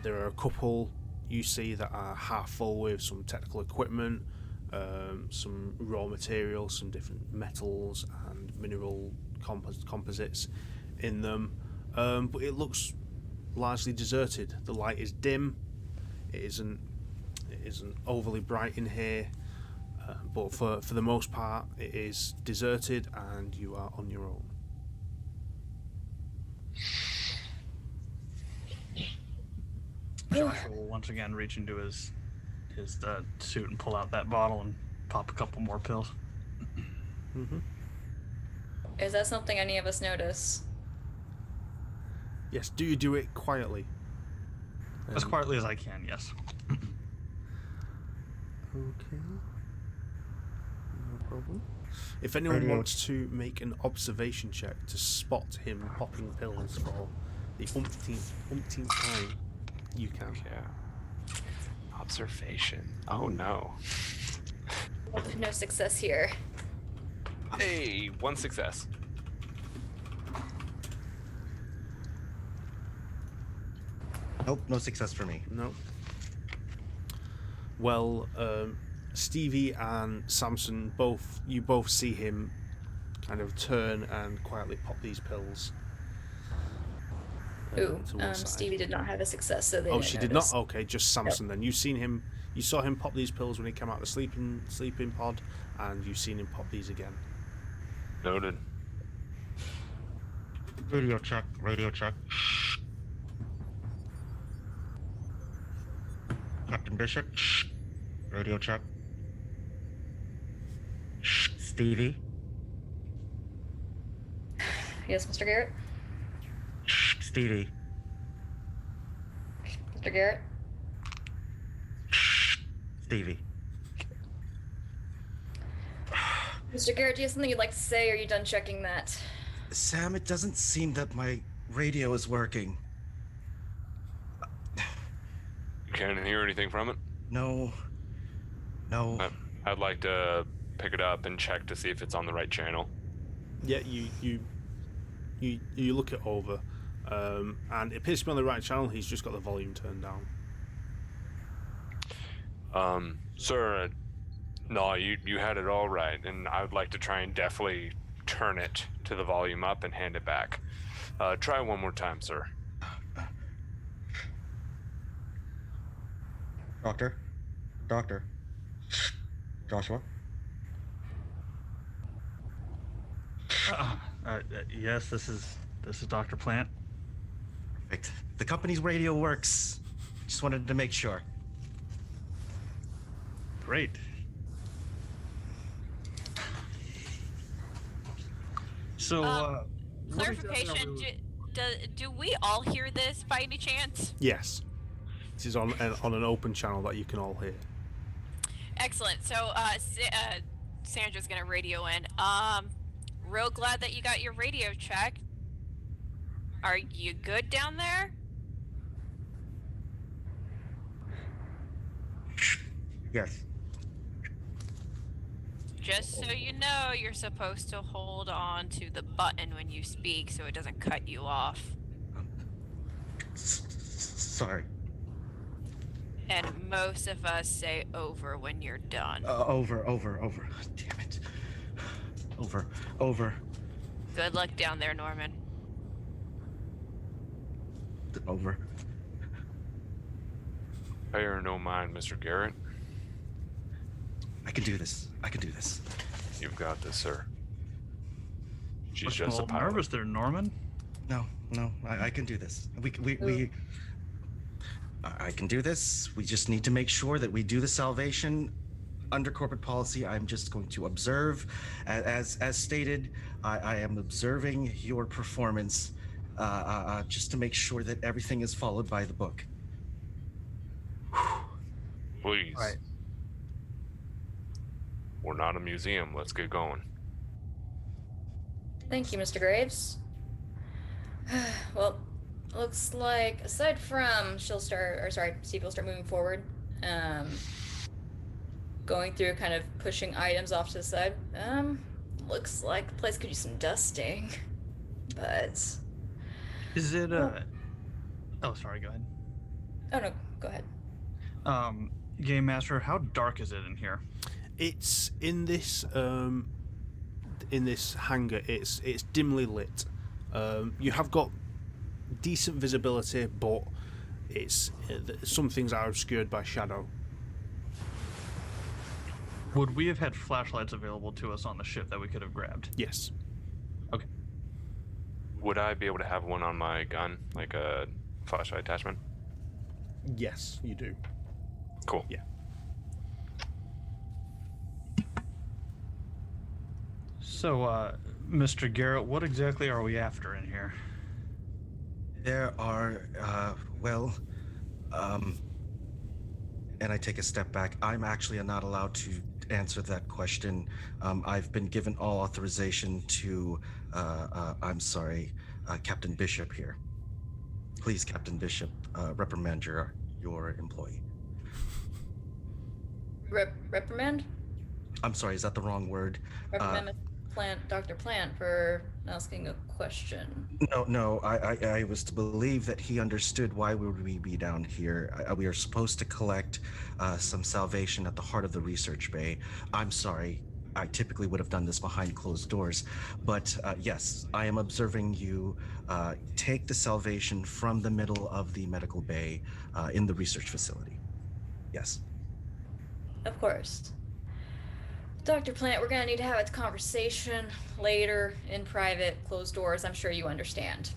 There are a couple you see that are half full with some technical equipment, some raw materials, some different metals and mineral composites in them. But it looks largely deserted. The light is dim. It isn't overly bright in here, but for the most part it is deserted and you are on your own. Joshua will once again reach into his suit and pull out that bottle and pop a couple more pills. Mm-hmm. Is that something any of us Yes, do you do it quietly? As quietly as I can, yes. Okay. No problem. If anyone wants to make an observation check to spot him popping pills for the umpteenth time, you can. Yeah. Observation. Oh no. No success here. Hey, one success. Nope, no success for me. No. Well, Stevie and Samson both see him kind of turn and quietly pop these pills. Ooh, to one side. Stevie did not have a success, so they Oh, didn't she did notice. not. Okay, just Samson then. You saw him pop these pills when he came out of the sleeping pod, and you've seen him pop these again. Noted. Radio check, radio check. Captain Bishop, radio check. Stevie. Yes, Mr. Garrett? Stevie. Mr. Garrett? Stevie. Mr. Garrett, do you have something you'd like to say, or are you done checking that? Sam, it doesn't seem that my radio is working. You can't hear anything from it? No. I'd like to pick it up and check to see if it's on the right channel. Yeah, you look it over, and it appears to be on the right channel. He's just got the volume turned down. Sir, no, you had it all right, and I would like to try and definitely turn it to the volume up and hand it back. Try one more time, sir. Doctor. Joshua? Yes, this is Dr. Plant. Perfect. The company's radio works. Just wanted to make sure. Great. So, what exactly Clarification, are we- do we all hear this by any chance? Yes, this is on an open channel that you can all hear. Excellent. So, Sandra's gonna radio in. Real glad that you got your radio checked. Are you good down there? Yes. Just so you know, you're supposed to hold on to the button when you speak so it doesn't cut you off. Sorry. And most of us say over when you're done. Over. Damn it. Over. Good luck down there, Norman. Over. Pay her no mind, Mr. Garrett. I can do this. You've got this, sir. She's Looking just a a little pilot. nervous there, Norman. No, I can do this. I can do this. We just need to make sure that we do the salvation under corporate policy. I'm just going to observe, as stated. I am observing your performance, just to make sure that everything is followed by the book. Please. All right. We're not a museum. Let's get going. Thank you, Mr. Graves. Well, looks like aside from Steve will start moving forward, going through, kind of pushing items off to the side. Looks like the place could use some dusting, but Is it Well- Oh, sorry, go ahead. oh no, go ahead. Game Master, how dark is it in here? It's in this hangar. It's dimly lit. You have got decent visibility, but it's some things are obscured by shadow. Would we have had flashlights available to us on the ship that we could have grabbed? Yes. Okay. Would I be able to have one on my gun, like a flashlight attachment? Yes, you do. Cool. Yeah. So, Mr. Garrett, what exactly are we after in here? There are, and I take a step back. I'm actually not allowed to answer that question. I've been given all authorization to, Captain Bishop here. Please, Captain Bishop, reprimand your employee. Reprimand? I'm sorry, is that the wrong word? Reprimand Dr. Plant for asking a question. No, I was to believe that he understood why would we be down here. We are supposed to collect some salvation at the heart of the research bay. I'm sorry, I typically would have done this behind closed doors, but yes, I am observing you take the salvation from the middle of the medical bay in the research facility. Yes. Of course. Dr. Plant, we're gonna need to have a conversation later in private, closed doors. I'm sure you understand.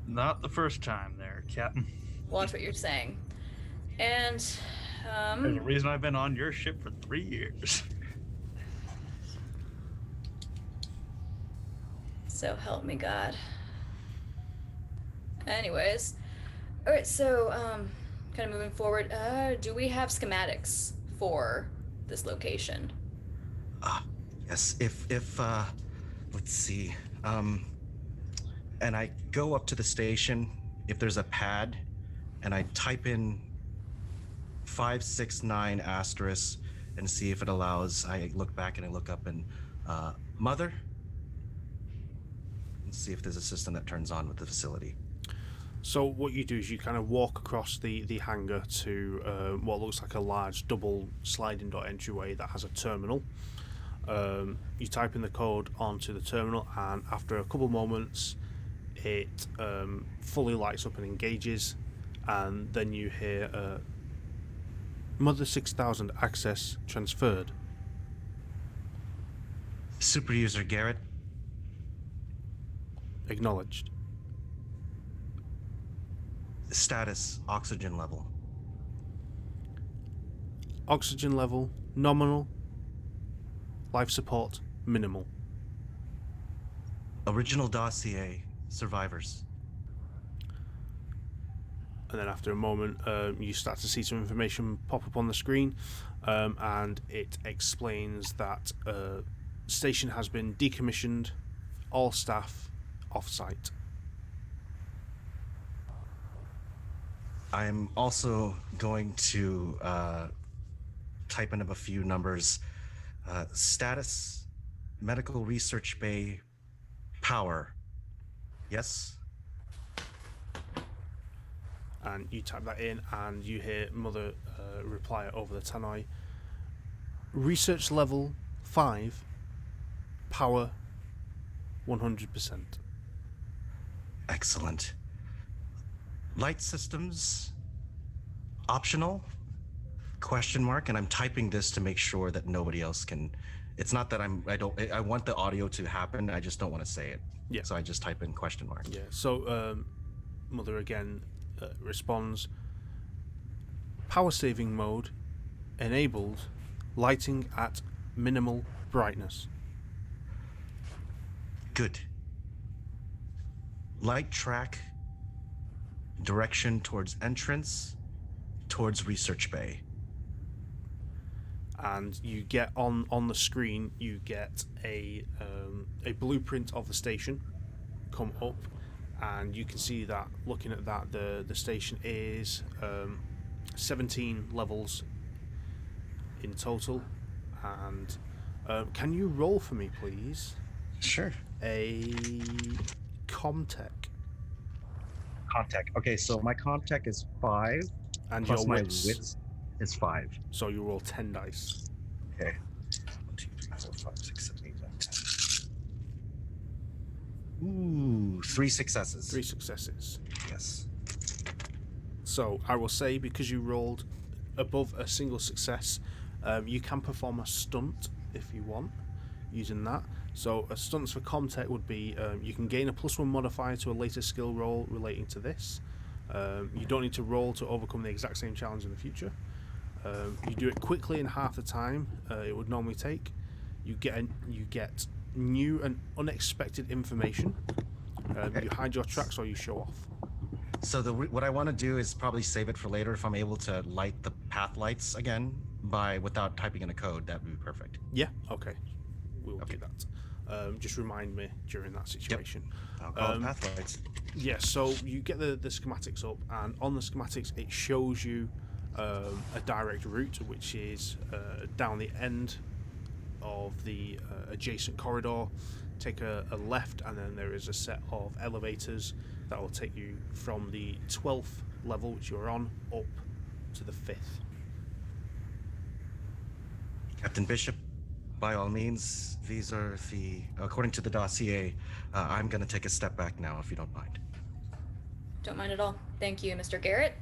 Not the first time there, Captain. Watch what you're saying. And, There's a reason I've been on your ship for 3 years. so help me God. Anyways, all right, so, kind of moving forward, do we have schematics for this location? Yes, if let's see, and I go up to the station, if there's a pad, and I type in 569 asterisk and see if it allows. I look back and I look up and mother, and see if there's a system that turns on with the facility. So what you do is you kind of walk across the hangar to what looks like a large double sliding door entryway that has a terminal. You type in the code onto the terminal, and after a couple moments it fully lights up and engages, and then you hear Mother 6000 access transferred. Super user Garrett. Acknowledged. Status oxygen level. Oxygen level nominal. Life support minimal. Original dossier survivors. And then after a moment you start to see some information pop up on the screen, and it explains that station has been decommissioned, all staff off-site. I'm also going to type in a few numbers. Status, medical research bay, power. Yes? And you type that in, and you hear Mother reply over the tannoy. Research level 5, power 100%. Excellent. Light systems, optional? Question mark. And I'm typing this to make sure that nobody else can. It's not that I want the audio to happen. I just don't want to say it. Yeah. So I just type in question mark. Yeah. So Mother again responds. Power saving mode enabled. Lighting at minimal brightness. Good. Light track, direction towards entrance, towards research bay. And you get on the screen, you get a blueprint of the station come up, and you can see that, looking at that, the station is 17 levels in total. And can you roll for me, please? Sure. A Comtech. Contact. Okay, so my contact is 5, And plus your my wits. wits is 5. So you roll 10 dice. Okay. 1, 2, 3, 4, 5, 6, 7, 8, 9, 10. Ooh, 3 successes. 3 successes. Yes. So I will say, because you rolled above a single success, you can perform a stunt if you want, using that. So a stunts for Comtech would be you can gain a +1 modifier to a later skill roll relating to this. You don't need to roll to overcome the exact same challenge in the future. You do it quickly in half the time it would normally take. You get new and unexpected information. You hide your tracks or you show off. So what I want to do is probably save it for later. If I'm able to light the path lights again without typing in a code, that would be perfect. Yeah, okay. We'll Okay. do that. Just remind me during that situation. I'll call it path lights. Yeah, so you get the schematics up, and on the schematics it shows you a direct route, which is down the end of the adjacent corridor. Take a left, and then there is a set of elevators that will take you from the 12th level, which you're on, up to the 5th. Captain Bishop, by all means, these are according to the dossier, I'm going to take a step back now, if you don't mind. Don't mind at all. Thank you, Mr. Garrett.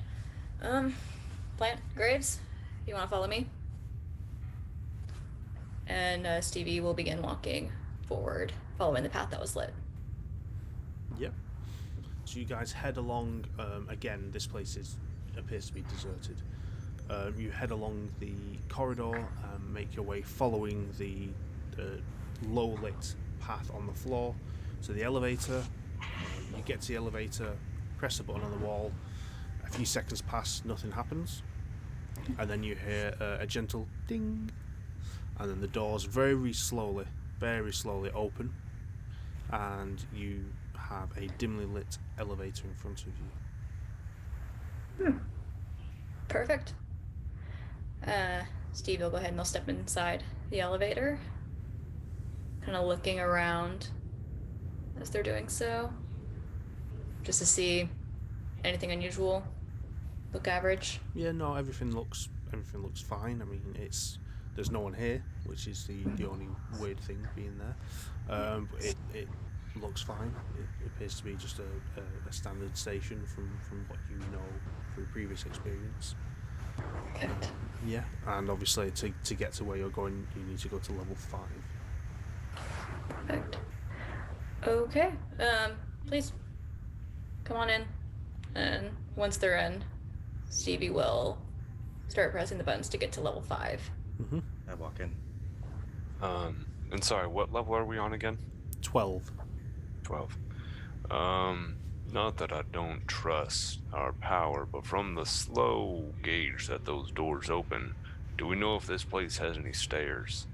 Plant, Graves, you want to follow me? And Stevie will begin walking forward, following the path that was lit. Yep. So you guys head along. Again, this place appears to be deserted. You head along the corridor and make your way following the low-lit path on the floor to the elevator. You get to the elevator, press a button on the wall. A few seconds pass, nothing happens. And then you hear a gentle ding. And then the doors very slowly open. And you have a dimly lit elevator in front of you. Perfect. Steve will go ahead and they'll step inside the elevator, kind of looking around as they're doing so, just to see anything unusual. Look average. Yeah, no, everything looks fine. I mean, there's no one here, which is the only weird thing being there. But it looks fine. It appears to be just a standard station from what you know through previous experience. Good. Yeah, and obviously to get to where you're going, you need to go to level 5. Perfect. Okay. Please come on in. And once they're in, Stevie will start pressing the buttons to get to level 5. Mm-hmm. I walk in. And sorry, what level are we on again? 12. 12. Not that I don't trust our power, but from the slow gauge that those doors open, do we know if this place has any stairs?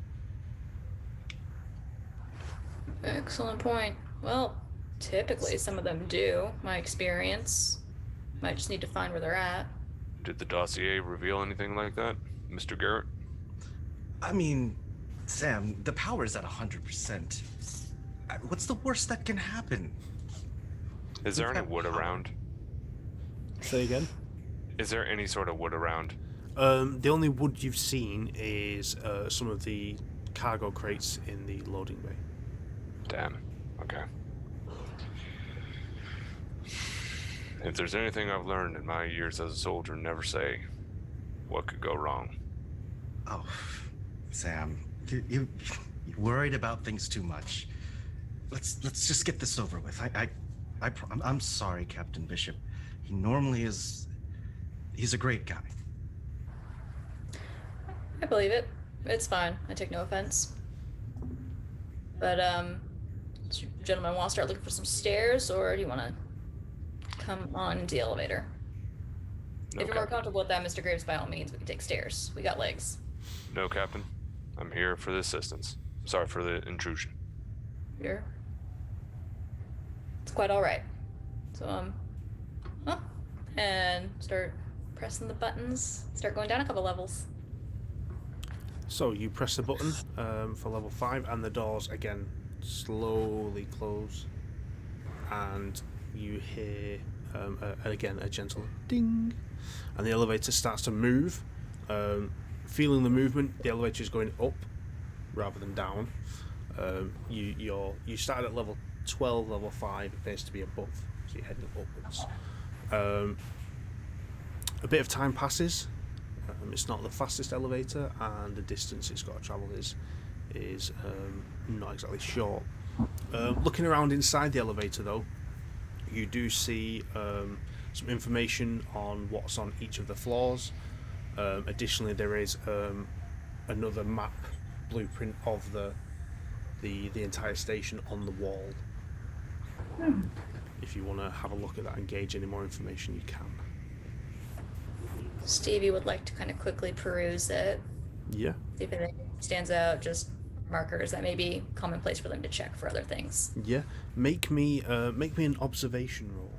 Excellent point. Well, typically some of them do, my experience. Might just need to find where they're at. Did the dossier reveal anything like that, Mr. Garrett? I mean, Sam, the power's at 100%. What's the worst that can happen? Is there We've any got wood power. around? Say again. Is there any sort of wood around? The only wood you've seen is some of the cargo crates in the loading bay. Damn. Okay. If there's anything I've learned in my years as a soldier, never say what could go wrong. Oh, Sam, you worried about things too much. Let's just get this over with. I'm sorry, Captain Bishop. He normally is. He's a great guy. I believe it. It's fine. I take no offense. But, do you gentlemen want to start looking for some stairs, or do you want to come on into the elevator? No, If you're more Captain. comfortable with that, Mr. Graves, by all means, we can take stairs. We got legs. No, Captain. I'm here for the assistance. Sorry for the intrusion. Here. It's quite all right. So, and start pressing the buttons. Start going down a couple levels. So you press the button for level 5, and the doors again slowly close, and you hear again a gentle ding, and the elevator starts to move. Feeling the movement, the elevator is going up rather than down. You started at level 12, level 5 appears to be above, so you're heading upwards. A bit of time passes. It's not the fastest elevator, and the distance it's got to travel is not exactly short. Looking around inside the elevator, though, you do see some information on what's on each of the floors. Additionally, there is another map blueprint of the entire station on the wall. If you want to have a look at that and gauge any more information, you can. Stevie would like to kind of quickly peruse it. Yeah. See if anything stands out, just markers that may be commonplace for them to check for other things. Yeah. Make me an observation roll.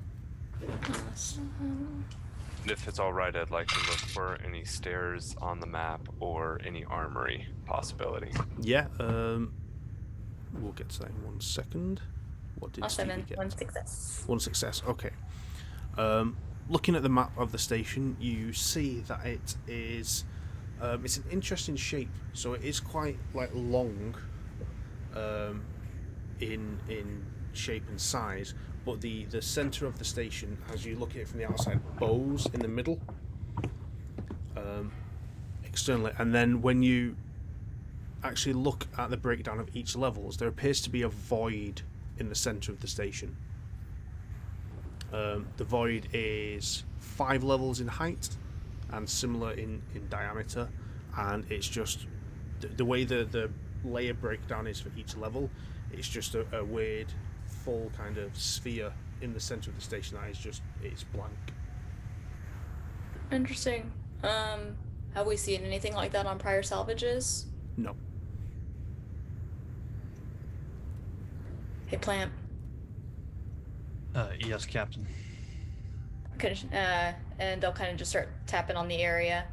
If it's alright, I'd like to look for any stairs on the map or any armory possibility. Yeah. We'll get to that in 1 second. What did Awesome, Stevie and get? 1 success. 1 success. Okay. Looking at the map of the station, you see that it is it's an interesting shape. So it is quite like long in shape and size, but the center of the station, as you look at it from the outside, bows in the middle externally, and then when you actually look at the breakdown of each levels, there appears to be a void in the center of the station. The void is 5 levels in height and similar in diameter, and it's just the way the layer breakdown is for each level. It's just a weird full kind of sphere in the center of the station that is just, it's blank. Interesting. Have we seen anything like that on prior salvages? No. Hey, Plant. Yes, Captain. And they'll kind of just start tapping on the area.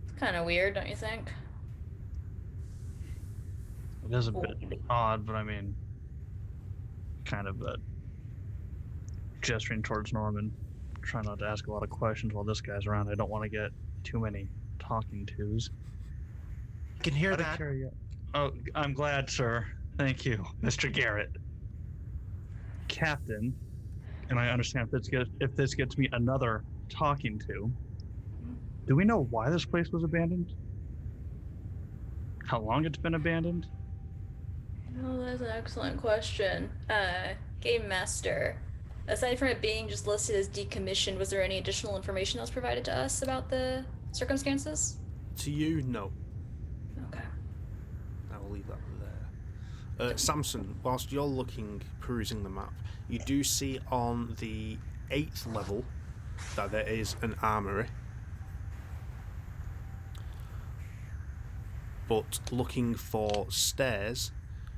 It's kind of weird, don't you think? It is a bit odd, but I mean, kind of gesturing towards Norman, trying not to ask a lot of questions while this guy's around. I don't want to get too many talking tos. I can hear Out of that. Oh, I'm glad, sir. Thank you, Mr. Garrett. Captain, and I understand if this gets me another talking to, do we know why this place was abandoned? How long it's been abandoned? Oh, that's an excellent question. Game Master, aside from it being just listed as decommissioned, was there any additional information that was provided to us about the circumstances? To you, no. Okay. I will leave that there. Samson, whilst you're perusing the map, you do see on the 8th level that there is an armory. But looking for stairs,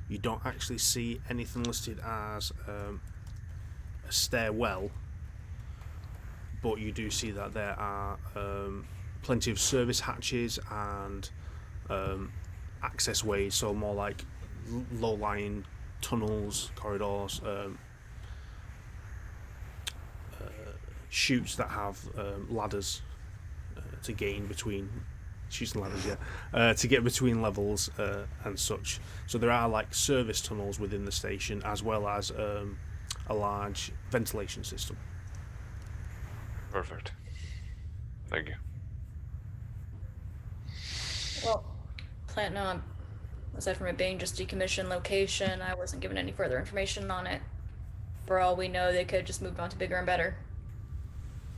you don't actually see anything listed as a stairwell. but you do see that there are plenty of service hatches and access ways, so more like low-lying tunnels, corridors, chutes that have ladders to gain between chutes and ladders, to get between levels and such. So there are like service tunnels within the station, as well as a large ventilation system. Perfect. Thank you. Well, plant aside from it being just decommissioned location, I wasn't given any further information on it. For all we know, they could have just moved on to bigger and better.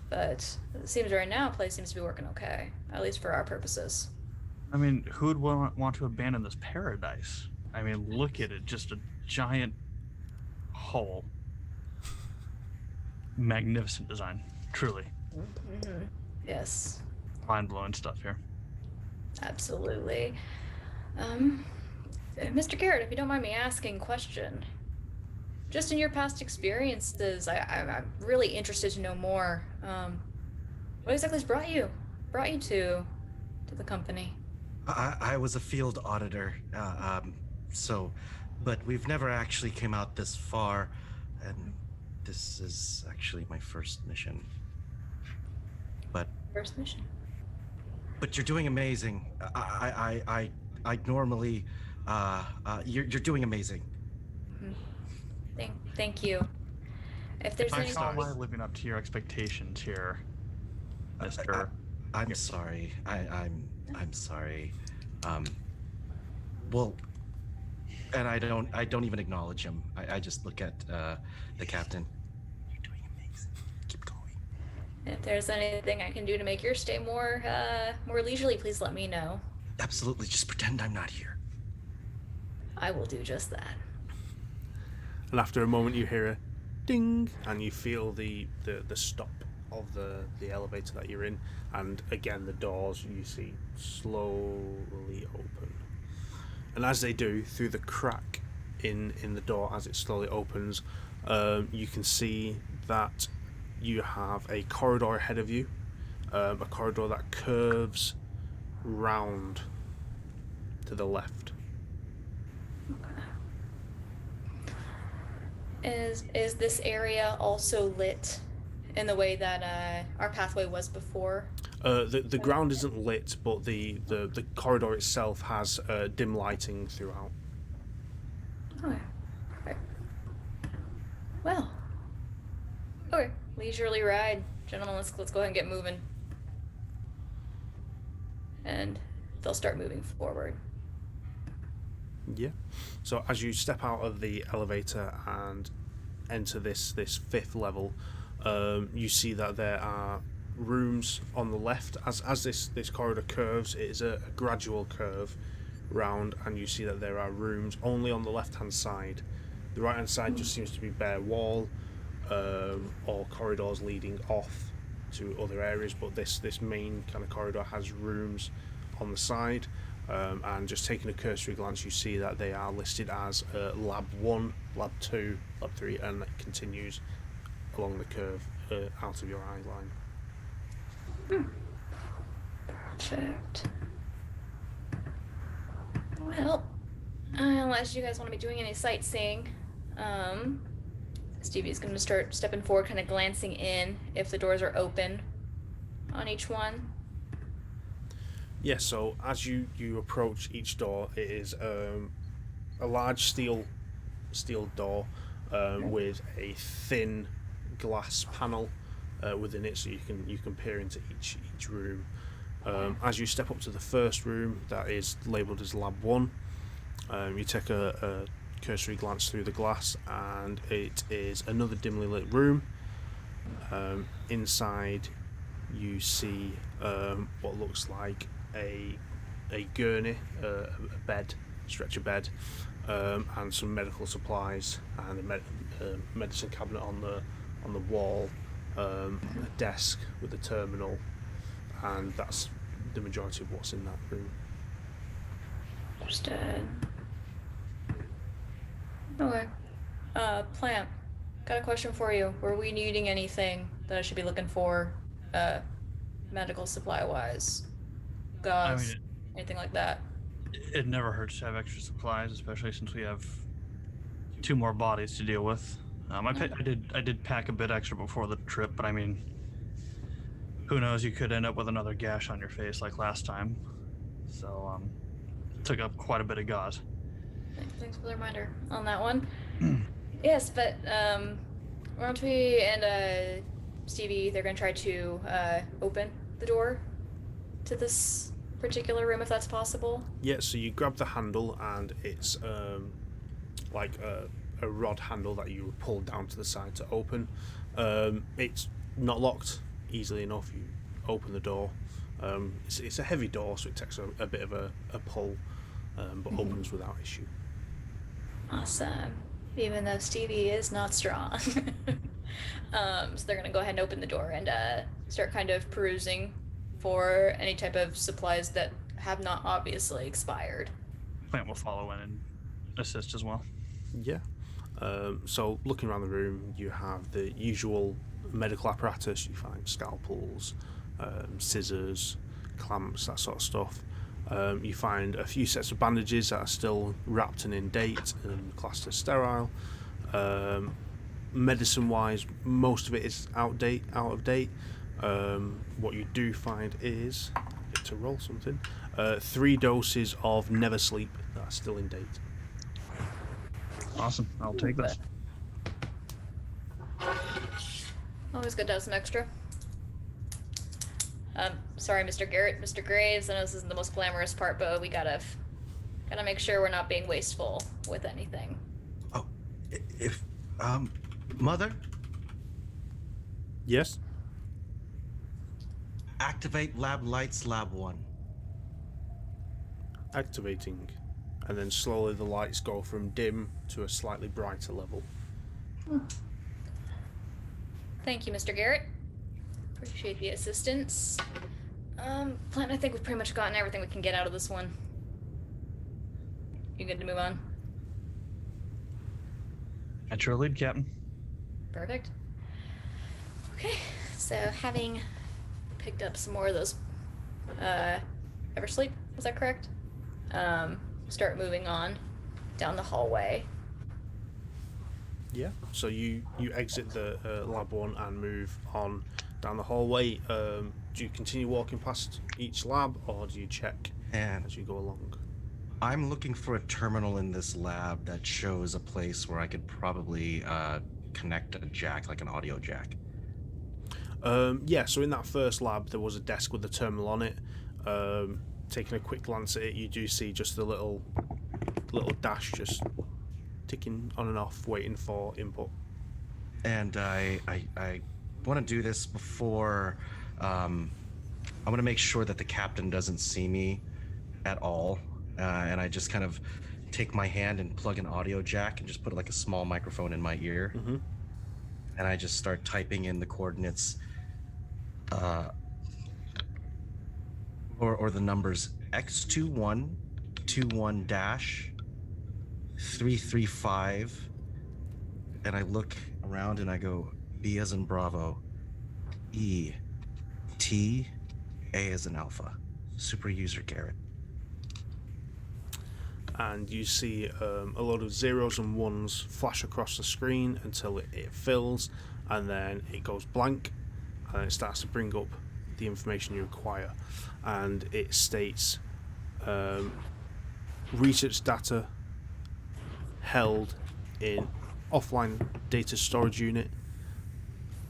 But it seems right now, place seems to be working okay, at least for our purposes. I mean, who'd want to abandon this paradise? I mean, look at it, just a giant hole. Magnificent design, truly. Mm-hmm. Yes, Mind-blowing stuff here. absolutely. Mr. Garrett, if you don't mind me asking, question. Just in your past experiences, I'm really interested to know more. What exactly has brought you to the company? I was a field auditor, but we've never actually came out this far, and this is actually my first mission. First mission. But you're doing amazing. I normally, you're doing amazing. Thank you. If there's I any, saw my living up to your expectations here, Mr. I'm sorry. I'm sorry. Well, and I don't even acknowledge him. I just look at the captain. You're doing amazing. Keep going. if there's anything I can do to make your stay more leisurely, please let me know. Absolutely. Just pretend I'm not here. I will do just that. And after a moment, you hear a ding, and you feel the stop of the elevator that you're in, and again the doors you see slowly open. And as they do, through the crack in the door as it slowly opens, you can see that you have a corridor ahead of you, a corridor that curves round to the left. Is this area also lit in the way that our pathway was before? The ground isn't lit, but the corridor itself has dim lighting throughout. Okay. Perfect. Well. Okay. Leisurely ride. Gentlemen, let's go ahead and get moving. And they'll start moving forward. Yeah. So as you step out of the elevator and enter this fifth level, you see that there are rooms on the left. As this corridor curves, it is a gradual curve round, and you see that there are rooms only on the left hand side. The right hand side just seems to be bare wall, or corridors leading off to other areas, but this main kind of corridor has rooms on the side. And just taking a cursory glance, you see that they are listed as Lab 1, Lab 2, Lab 3, and that continues along the curve out of your eye line. Perfect. Well, unless you guys want to be doing any sightseeing, Stevie's going to start stepping forward, kind of glancing in if the doors are open on each one. Yeah, so as you approach each door, it is a large steel door with a thin glass panel within it, so you can peer into each room. As you step up to the first room, that is labelled as Lab 1, you take a cursory glance through the glass, and it is another dimly lit room. Inside, you see what looks like a gurney, a bed, stretcher bed, and some medical supplies, and a medicine cabinet on the wall, a desk with a terminal, and that's the majority of what's in that room. Understood. Okay. Plant, got a question for you. Were we needing anything that I should be looking for, medical supply-wise? I Gauze, mean, anything like that? it never hurts to have extra supplies, especially since we have 2 more bodies to deal with. I did pack a bit extra before the trip, but I mean, who knows? You could end up with another gash on your face like last time. So, took up quite a bit of gauze. Thanks for the reminder on that one. Yes, but why don't we and Stevie, they're gonna try to open the door to this particular room if that's possible. Yeah, so you grab the handle, and it's like a rod handle that you pull down to the side to open. It's not locked easily enough. You open the door. It's a heavy door, so it takes a bit of a pull, but opens without issue. Awesome. Even though Stevie is not strong. So they're gonna go ahead and open the door and start kind of perusing for any type of supplies that have not obviously expired. Plant will follow in and assist as well. Yeah. So looking around the room, you have the usual medical apparatus. You find scalpels, scissors, clamps, that sort of stuff. You find a few sets of bandages that are still wrapped and in date and classed as sterile. Medicine-wise, most of it is out of date. What you do find is, get to roll something, 3 doses of Never Sleep that are still in date. Awesome. I'll take this. Always good to have some extra. Sorry, Mr. Garrett, Mr. Graves. I know this isn't the most glamorous part, but we gotta make sure we're not being wasteful with anything. Oh, if Mother, Yes? activate lab lights, lab 1. Activating. And then slowly the lights go from dim to a slightly brighter level. Thank you, Mr. Garrett. Appreciate the assistance. Plant, I think we've pretty much gotten everything we can get out of this one. You good to move on? At your lead, Captain. Perfect. Okay, so having picked up some more of those, Eversleep, was that correct? Start moving on down the hallway. Yeah. So you exit the lab 1 and move on down the hallway. Do you continue walking past each lab, or do you check And as you go along? I'm looking for a terminal in this lab that shows a place where I could probably connect a jack, like an audio jack. Yeah, so in that first lab there was a desk with a terminal on it. Taking a quick glance at it, you do see just the little dash just ticking on and off, waiting for input. And I want to do this before. I want to make sure that the captain doesn't see me at all, and I just kind of take my hand and plug an audio jack and just put like a small microphone in my ear, and I just start typing in the coordinates, or the numbers X2121-335, and I look around and I go B as in Bravo, E, T, A as in Alpha. Super user Garrett. And you see a load of zeros and ones flash across the screen until it fills, and then it goes blank, and it starts to bring up the information you require, and it states research data held in offline data storage unit,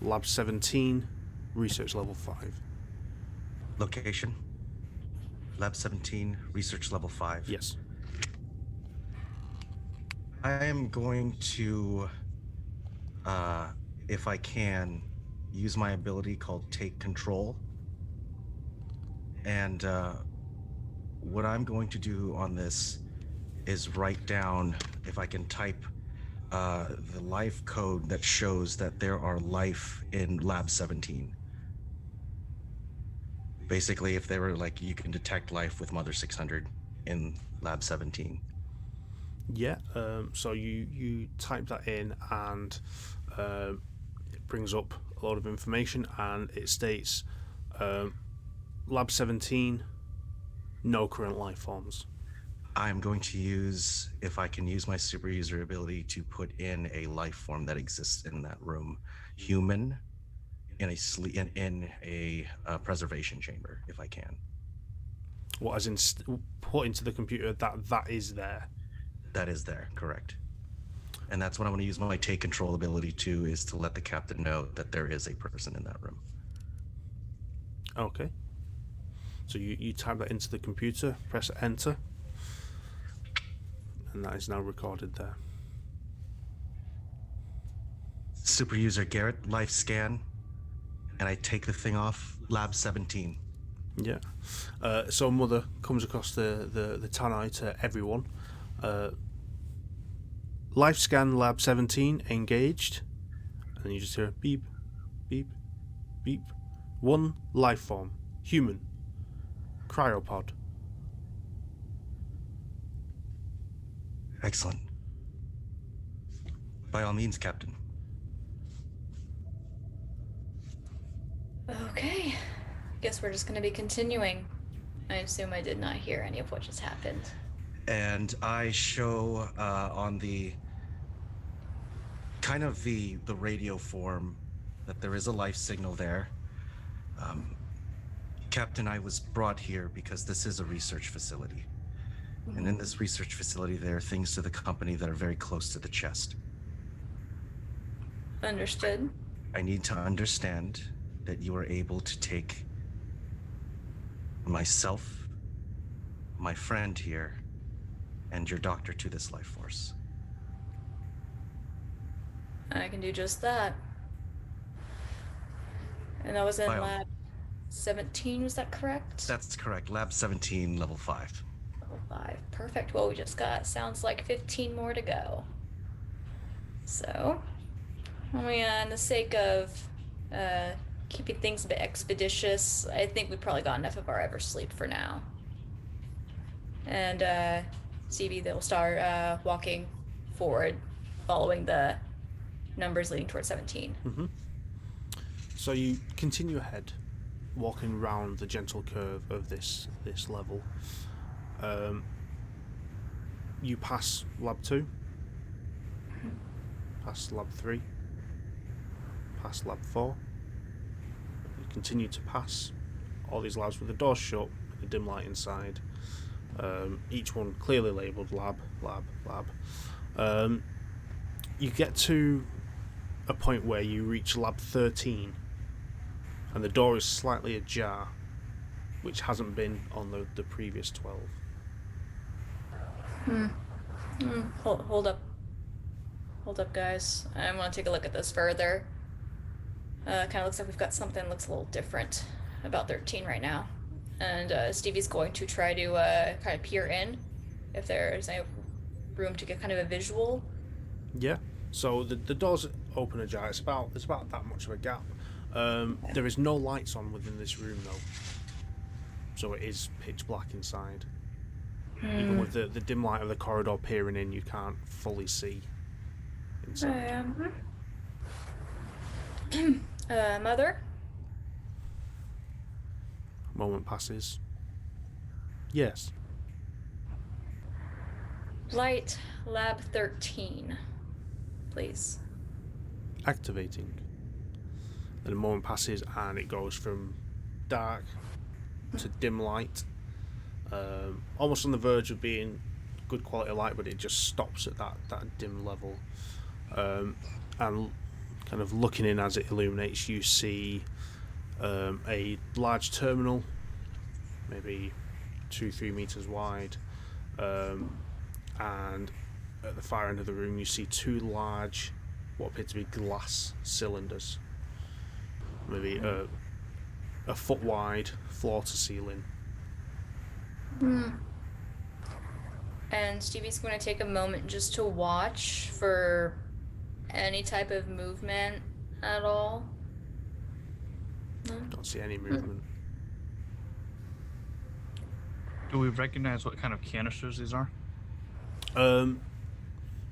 lab 17, research level 5. Location? Lab 17, research level 5. Yes. I am going to, if I can, use my ability called Take Control. And what I'm going to do on this is write down, if I can type the life code that shows that there are life in Lab 17. Basically, if they were like, you can detect life with Mother 600 in Lab 17. Yeah. So you type that in, and it brings up a lot of information, and it states Lab 17, no current life forms. I'm going to use, if I can use my super user ability, to put in a life form that exists in that room, human, in a preservation chamber, if I can. What, as in put into the computer that is there? That is there, correct. And that's what I want to use my take control ability to, is to let the captain know that there is a person in that room. Okay. So you type that into the computer, press enter, and that is now recorded there. Super user Garrett, life scan, and I take the thing off Lab 17. Yeah. So Mother comes across the tannoy to everyone. Life scan Lab 17 engaged, and you just hear beep, beep, beep. One life form, human, cryopod. Excellent. By all means, Captain. Okay. Guess we're just going to be continuing. I assume I did not hear any of what just happened. And I show on the kind of the radio form that there is a life signal there. Captain, I was brought here because this is a research facility. And in this research facility, there are things to the company that are very close to the chest. Understood. I need to understand that you are able to take myself, my friend here, and your doctor to this life force. I can do just that. And that was in By all- Lab 17, was that correct? That's correct. Lab 17, level 5. Level 5. Perfect. Well, we just got, sounds like 15 more to go. So, in the sake of keeping things a bit expeditious, I think we probably got enough of our ever sleep for now. And Stevie, they'll start walking forward, following the numbers leading towards 17. Mm-hmm. So you continue ahead, walking round the gentle curve of this level. You pass Lab 2, pass Lab 3, pass Lab 4. You continue to pass all these labs with the doors shut, with a dim light inside. Each one clearly labelled lab, lab, lab. You get to a point where you reach Lab 13, and the door is slightly ajar, which hasn't been on the previous 12. Hold up, guys. I want to take a look at this further. Kind of looks like we've got something that looks a little different about 13 right now. And Stevie's going to try to kind of peer in, if there's any room to get kind of a visual. Yeah. So the doors open ajar. There's about that much of a gap. There is no lights on within this room though, so it is pitch black inside. Even with the dim light of the corridor peering in, you can't fully see inside. Mother? Moment passes. Yes. Light Lab 13, please. Activating. Then a moment passes and it goes from dark to dim light. Almost on the verge of being good quality light, but it just stops at that dim level. And kind of looking in as it illuminates, you see a large terminal, maybe 2-3 meters wide, and at the far end of the room you see two large, what appear to be glass cylinders, maybe a foot wide, floor to ceiling. And Stevie's going to take a moment just to watch for any type of movement at all. No? Don't see any movement. Do we recognize what kind of canisters these are?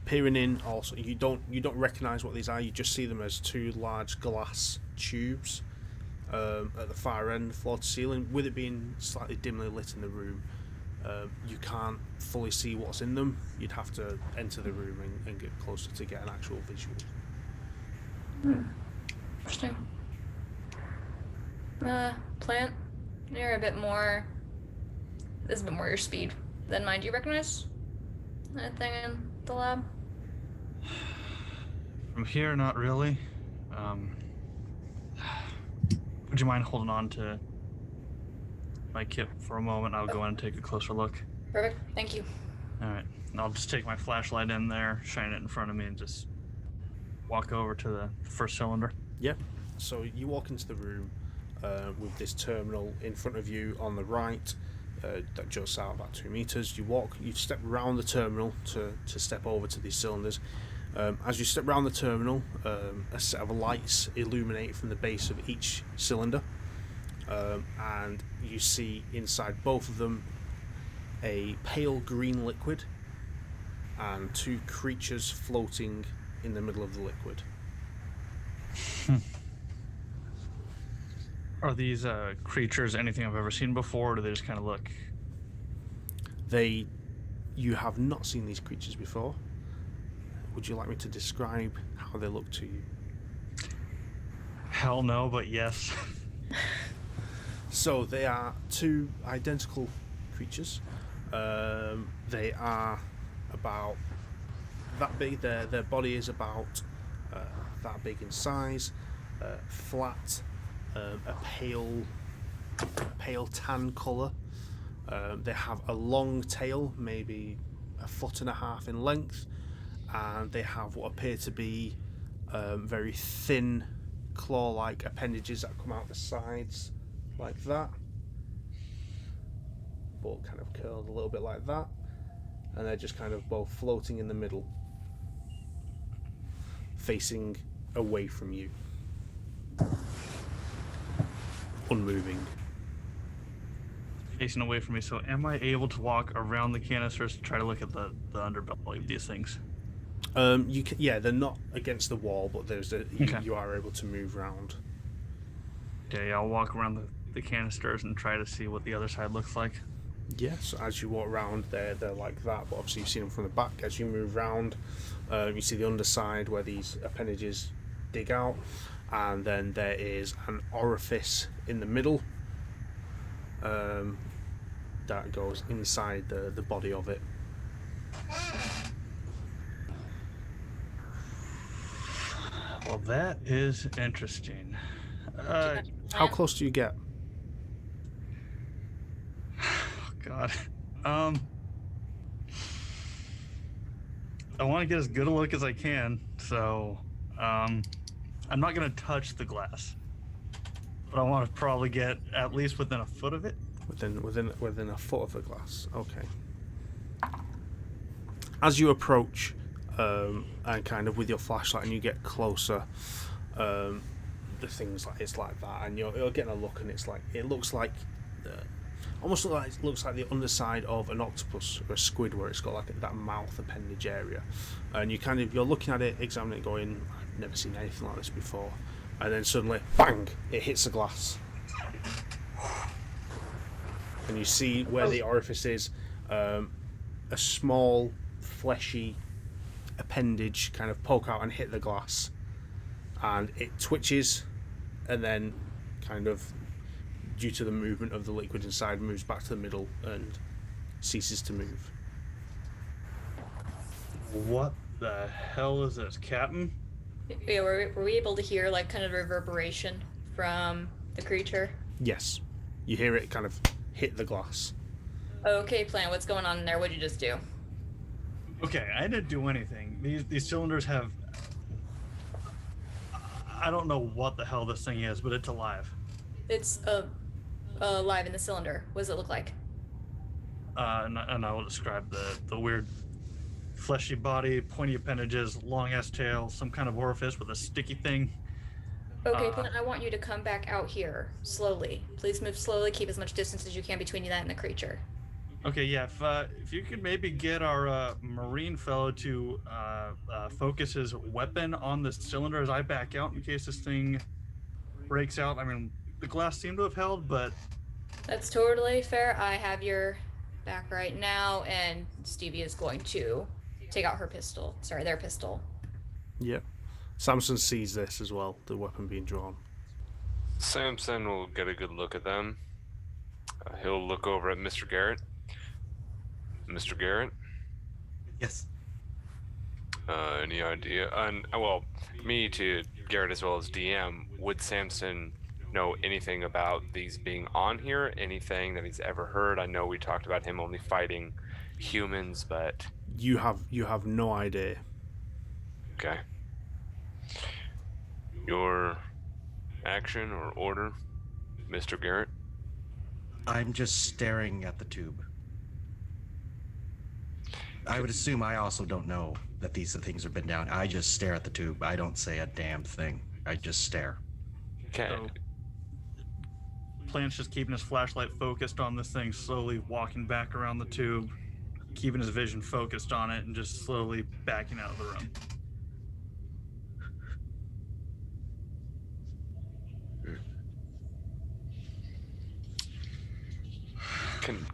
peering in, also you don't recognize what these are. You just see them as two large glass tubes at the far end, floor to ceiling. With it being slightly dimly lit in the room, you can't fully see what's in them. You'd have to enter the room and get closer to get an actual visual. Interesting. Plant, you're a bit more. This is a bit more your speed than mine. Do you recognize anything in the lab? From here, not really. Would you mind holding on to my kit for a moment? I'll go in and take a closer look. Perfect. Thank you. All right. And I'll just take my flashlight in there, shine it in front of me, and just walk over to the first cylinder. Yeah. So you walk into the room with this terminal in front of you on the right that juts out about 2 meters. You step around the terminal to step over to these cylinders. As you step around the terminal, a set of lights illuminate from the base of each cylinder, and you see inside both of them a pale green liquid and 2 creatures floating in the middle of the liquid. Are these creatures anything I've ever seen before, or do they just kind of look? You have not seen these creatures before. Would you like me to describe how they look to you? Hell no, but yes. So they are 2 identical creatures. They are about that big. Their body is about that big in size. Flat, a pale tan colour. They have a long tail, maybe 1.5 foot in length, and they have what appear to be very thin claw-like appendages that come out the sides like that, but kind of curled a little bit like that, and they're just kind of both floating in the middle, facing away from you, unmoving. Facing away from me, so am I able to walk around the canisters to try to look at the underbelly of these things? You can, yeah, they're not against the wall, but Okay. you are able to move around. Okay, I'll walk around the canisters and try to see what the other side looks like. Yes, so as you walk around, they're like that, but obviously you've seen them from the back. As you move around, you see the underside where these appendages dig out, and then there is an orifice in the middle that goes inside the body of it. Well, that is interesting. How close do you get? Oh God. I want to get as good a look as I can, so I'm not gonna touch the glass, but I want to probably get at least within 1 foot of it. Within 1 foot of the glass. Okay. As you approach, and kind of with your flashlight, and you get closer, the thing's like it's like that, and you're getting a look, and it looks like almost looks like the underside of an octopus or a squid, where it's got like that mouth appendage area, and you're looking at it, examining it, going, I've never seen anything like this before, and then suddenly, bang! It hits the glass. And you see where the orifice is, a small, fleshy appendage kind of poke out and hit the glass, and it twitches, and then kind of, due to the movement of the liquid inside, moves back to the middle and ceases to move. What the hell is this, Captain? Yeah, were we able to hear like kind of reverberation from the creature? Yes, you hear it kind of hit the glass. Okay, Plant, what's going on in there? What'd you just do? Okay, I didn't do anything. These cylinders have... I don't know what the hell this thing is, but it's alive. It's alive in the cylinder. What does it look like? And I will describe the weird fleshy body, pointy appendages, long-ass tail, some kind of orifice with a sticky thing. Okay, Plant, I want you to come back out here, slowly. Please move slowly, keep as much distance as you can between you and the creature. Okay, yeah. If you could maybe get our marine fellow to focus his weapon on the cylinder as I back out in case this thing breaks out. I mean, the glass seemed to have held, but That's totally fair. I have your back right now, and Stevie is going to take out her pistol. Sorry, their pistol. Yeah. Samson sees this as well, the weapon being drawn. Samson will get a good look at them. He'll look over at Mr. Garrett. Mr. Garrett, Yes. any idea? Well, me to Garrett as well as DM, would Samson know anything about these being on here? Anything that he's ever heard? I know we talked about him only fighting humans, but You have no idea. okay. Your action or order, Mr. Garrett? I'm just staring at the tube. I would assume I also don't know that these things have been down. I just stare at the tube. I don't say a damn thing. I just stare. Okay. so Plant's just keeping his flashlight focused on this thing, slowly walking back around the tube, keeping his vision focused on it, and just slowly backing out of the room.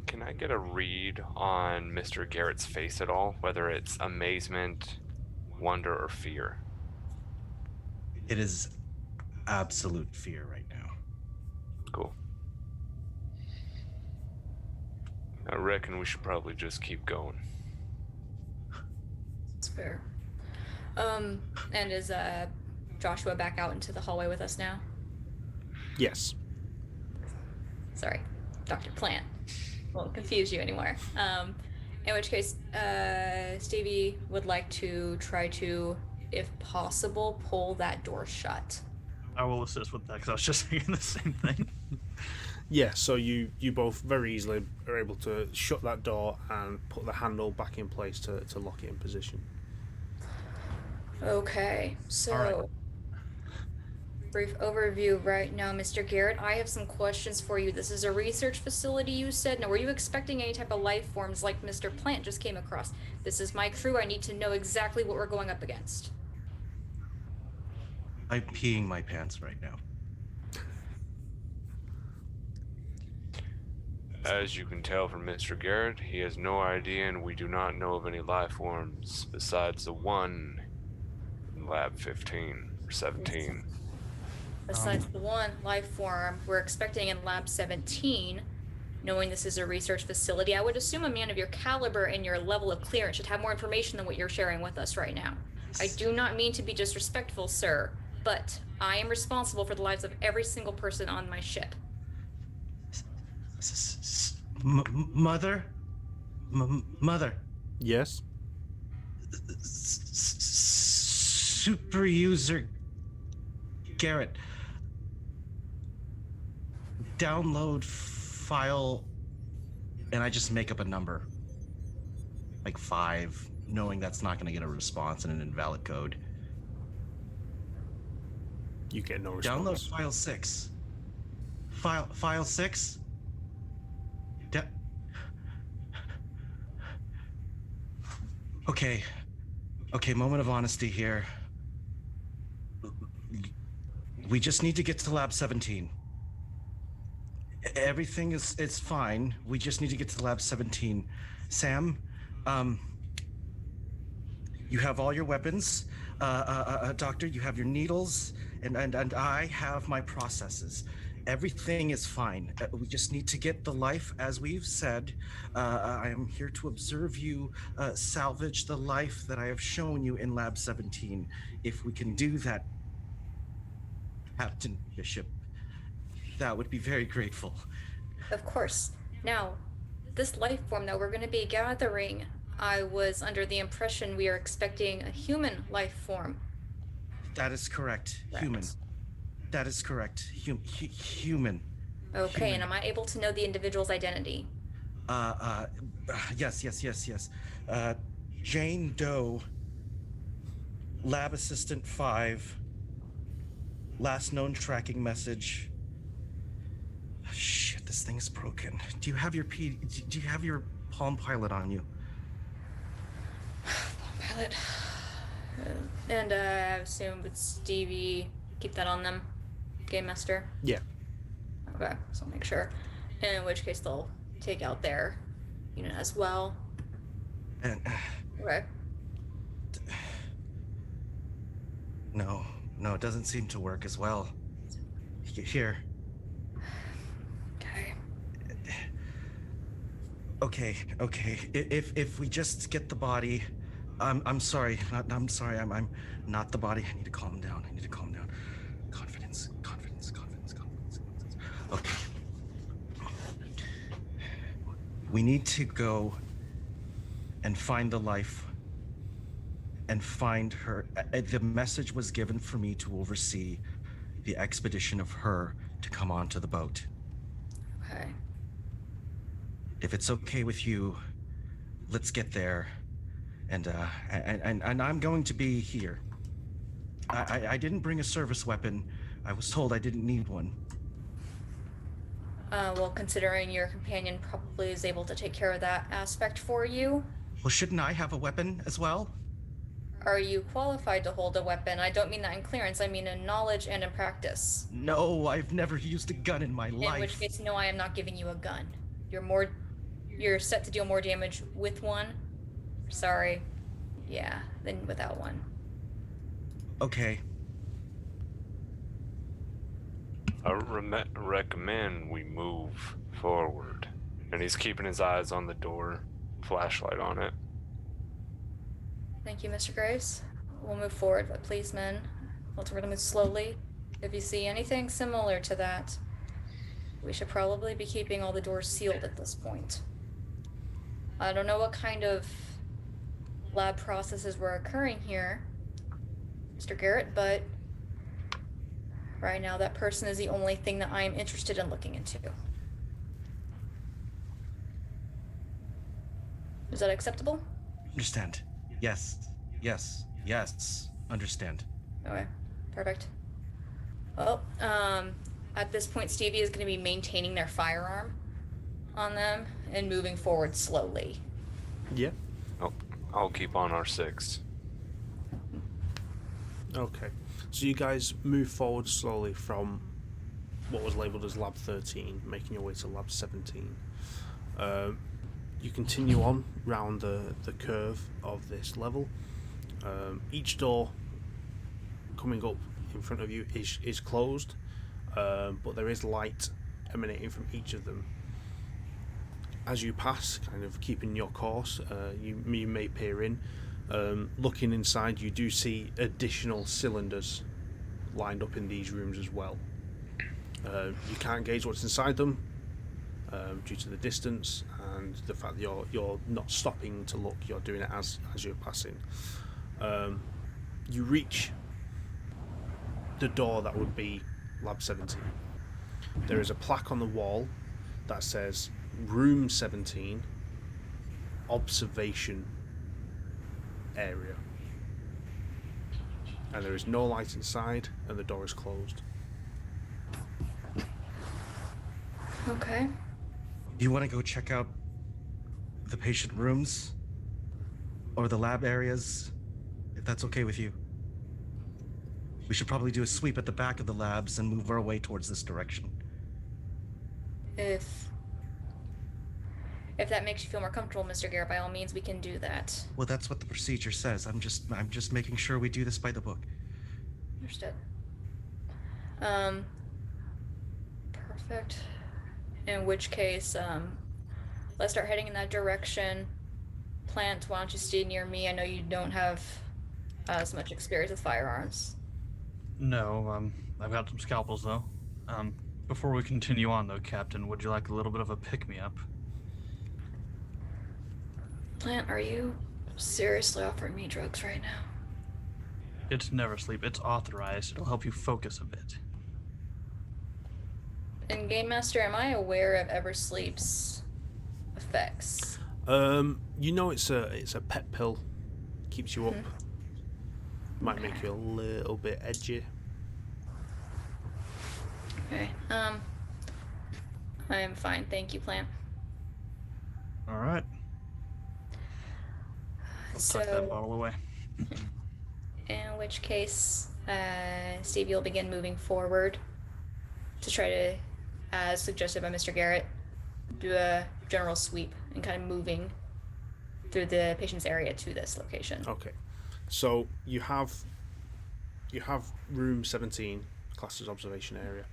Can I get a read on Mr. Garrett's face at all? Whether it's amazement, wonder, or fear? It is absolute fear right now. Cool. I reckon we should probably just keep going. It's fair. And is Joshua back out into the hallway with us now? Yes. Sorry, Dr. Plant. Won't confuse you anymore. In which case, Stevie would like to try to, if possible, pull that door shut. I will assist with that because I was just thinking the same thing. Yeah, so you both very easily are able to shut that door and put the handle back in place to lock it in position. Okay, so Alright. brief overview right now, Mr. Garrett. I have some questions for you. This is a research facility, you said. Now, were you expecting any type of life forms like Mr. Plant just came across? This is my crew. I need to know exactly what we're going up against. I'm peeing my pants right now. As you can tell from Mr. Garrett, he has no idea, and we do not know of any life forms besides the one in Lab 15 or 17. Besides the one life form we're expecting in Lab 17, knowing this is a research facility, I would assume a man of your caliber and your level of clearance should have more information than what you're sharing with us right now. I do not mean to be disrespectful, sir, but I am responsible for the lives of every single person on my ship. Mother? Mother? Yes? Super user Garrett. Download file, and I just make up a number. Like 5, knowing that's not going to get a response and an invalid code. You get no response. Download file 6. File 6? Okay, moment of honesty here. We just need to get to Lab 17. Everything is fine. We just need to get to Lab 17. Sam, you have all your weapons. Doctor, you have your needles, and I have my processes. Everything is fine. We just need to get the life, as we've said. I am here to observe you salvage the life that I have shown you in Lab 17. If we can do that, Captain Bishop, that would be very grateful. Of course. Now, this life form that we're going to be gathering, I was under the impression we are expecting a human life form. That is correct. Correct. Human. That is correct. Human. Okay, Human. and am I able to know the individual's identity? Yes. Jane Doe, Lab Assistant 5, last known tracking message. Shit, this thing is broken. Do you have your Palm Pilot on you. Pilot. And I assume with Stevie, keep that on them, Game Master. Yeah. Okay, so I'll make sure. In which case they'll take out their unit as well. And Okay. no, it doesn't seem to work as well. Here. Okay. Okay. If we just get the body, I'm sorry. I'm sorry. I'm not the body. I need to calm down. Confidence. Okay. We need to go and find the life and find her. The message was given for me to oversee the expedition of her to come onto the boat. Okay. If it's okay with you, let's get there. And I'm going to be here. I didn't bring a service weapon. I was told I didn't need one. Well, considering your companion probably is able to take care of that aspect for you, Well, shouldn't I have a weapon as well? are you qualified to hold a weapon? I don't mean that in clearance, I mean in knowledge and in practice. No, I've never used a gun in my life. In which case, no, I am not giving you a gun. You're set to deal more damage with one. Sorry. Yeah, than without one. Okay. I recommend we move forward. And he's keeping his eyes on the door, flashlight on it. Thank you, Mr. Graves. We'll move forward, but please, men, we're gonna move slowly. If you see anything similar to that, we should probably be keeping all the doors sealed at this point. I don't know what kind of lab processes were occurring here, Mr. Garrett, but right now that person is the only thing that I am interested in looking into. Is that acceptable? Understand. Yes. Understand. Okay, perfect. Well, at this point, Stevie is going to be maintaining their firearm on them and moving forward slowly. Yeah. I'll keep on our 6. Okay. So you guys move forward slowly from what was labelled as Lab 13, making your way to Lab 17. You continue on round the curve of this level. Each door coming up in front of you is closed, but there is light emanating from each of them. As you pass, kind of keeping your course, you may peer in. Looking inside, you do see additional cylinders lined up in these rooms as well. You can't gauge what's inside them due to the distance and the fact that you're not stopping to look, you're doing it as you're passing. You reach the door that would be Lab 17. There is a plaque on the wall that says Room 17, Observation Area. And there is no light inside, and the door is closed. Okay. Do you want to go check out the patient rooms? Or the lab areas? If that's okay with you. We should probably do a sweep at the back of the labs and move our way towards this direction. If that makes you feel more comfortable, Mr. Garrett, by all means, we can do that. Well, that's what the procedure says. I'm just making sure we do this by the book. Understood. Perfect. In which case, let's start heading in that direction. Plant, why don't you stay near me? I know you don't have as much experience with firearms. No, I've got some scalpels though. Before we continue on though, Captain, would you like a little bit of a pick-me-up? Plant, are you seriously offering me drugs right now? It's never sleep. It's authorized. It'll help you focus a bit. And Game Master, am I aware of Eversleep's effects? You know it's a pet pill. Keeps you up. Might make you a little bit edgy. Okay. I am fine, thank you, Plant. All right. Tuck that bottle away. In which case, Stevie will begin moving forward to try to, as suggested by Mr. Garrett, do a general sweep and kind of moving through the patient's area to this location. Okay, so you have room 17 classed as observation area,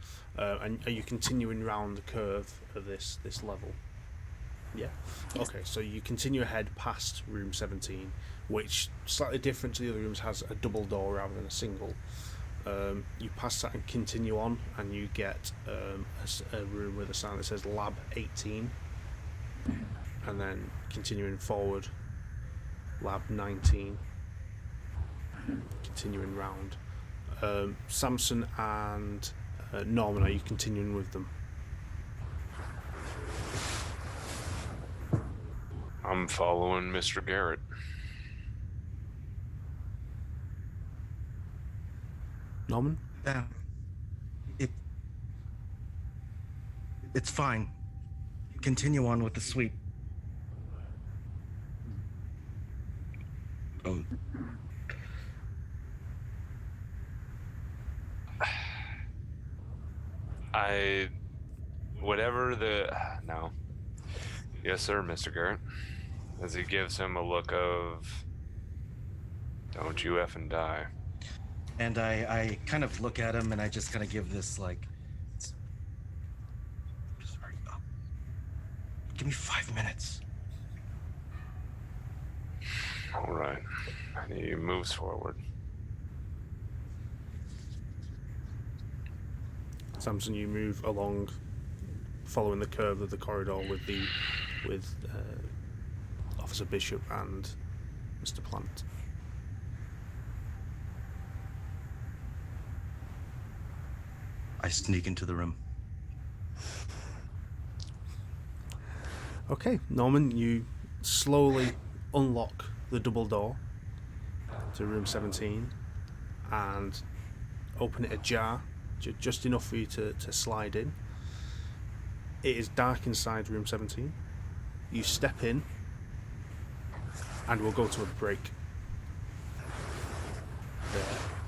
and are you continuing round the curve of this level? Yeah. Yes. Okay, so you continue ahead past room 17, which, slightly different to the other rooms, has a double door rather than a single. You pass that and continue on, and you get a room with a sign that says Lab 18, and then continuing forward, Lab 19, continuing round. Samson and Norman, are you continuing with them? I'm following Mr. Garrett. Norman? Yeah. It's fine. Continue on with the sweep. Whatever the. No. Yes, sir, Mr. Garrett. As he gives him a look of, don't you effing die. And I kind of look at him and I just kind of give this like, give me 5 minutes. All right. And he moves forward. Samson, you move along, following the curve of the corridor with Officer Bishop and Mr. Plant. I sneak into the room. Okay, Norman, you slowly unlock the double door to room 17 and open it ajar, just enough for you to slide in. It is dark inside room 17. You step in, and we'll go to a break.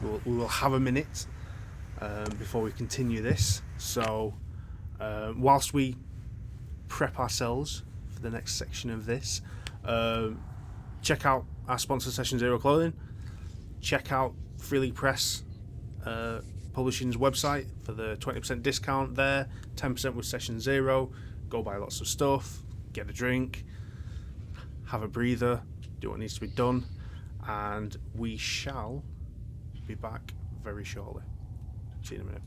We will have a minute before we continue this. So, whilst we prep ourselves for the next section of this, check out our sponsor, Session Zero Clothing. Check out Freely Press Publishing's website for the 20% discount there, 10% with Session Zero. Go buy lots of stuff, get a drink, have a breather, do what needs to be done, and we shall be back very shortly. See you in a minute.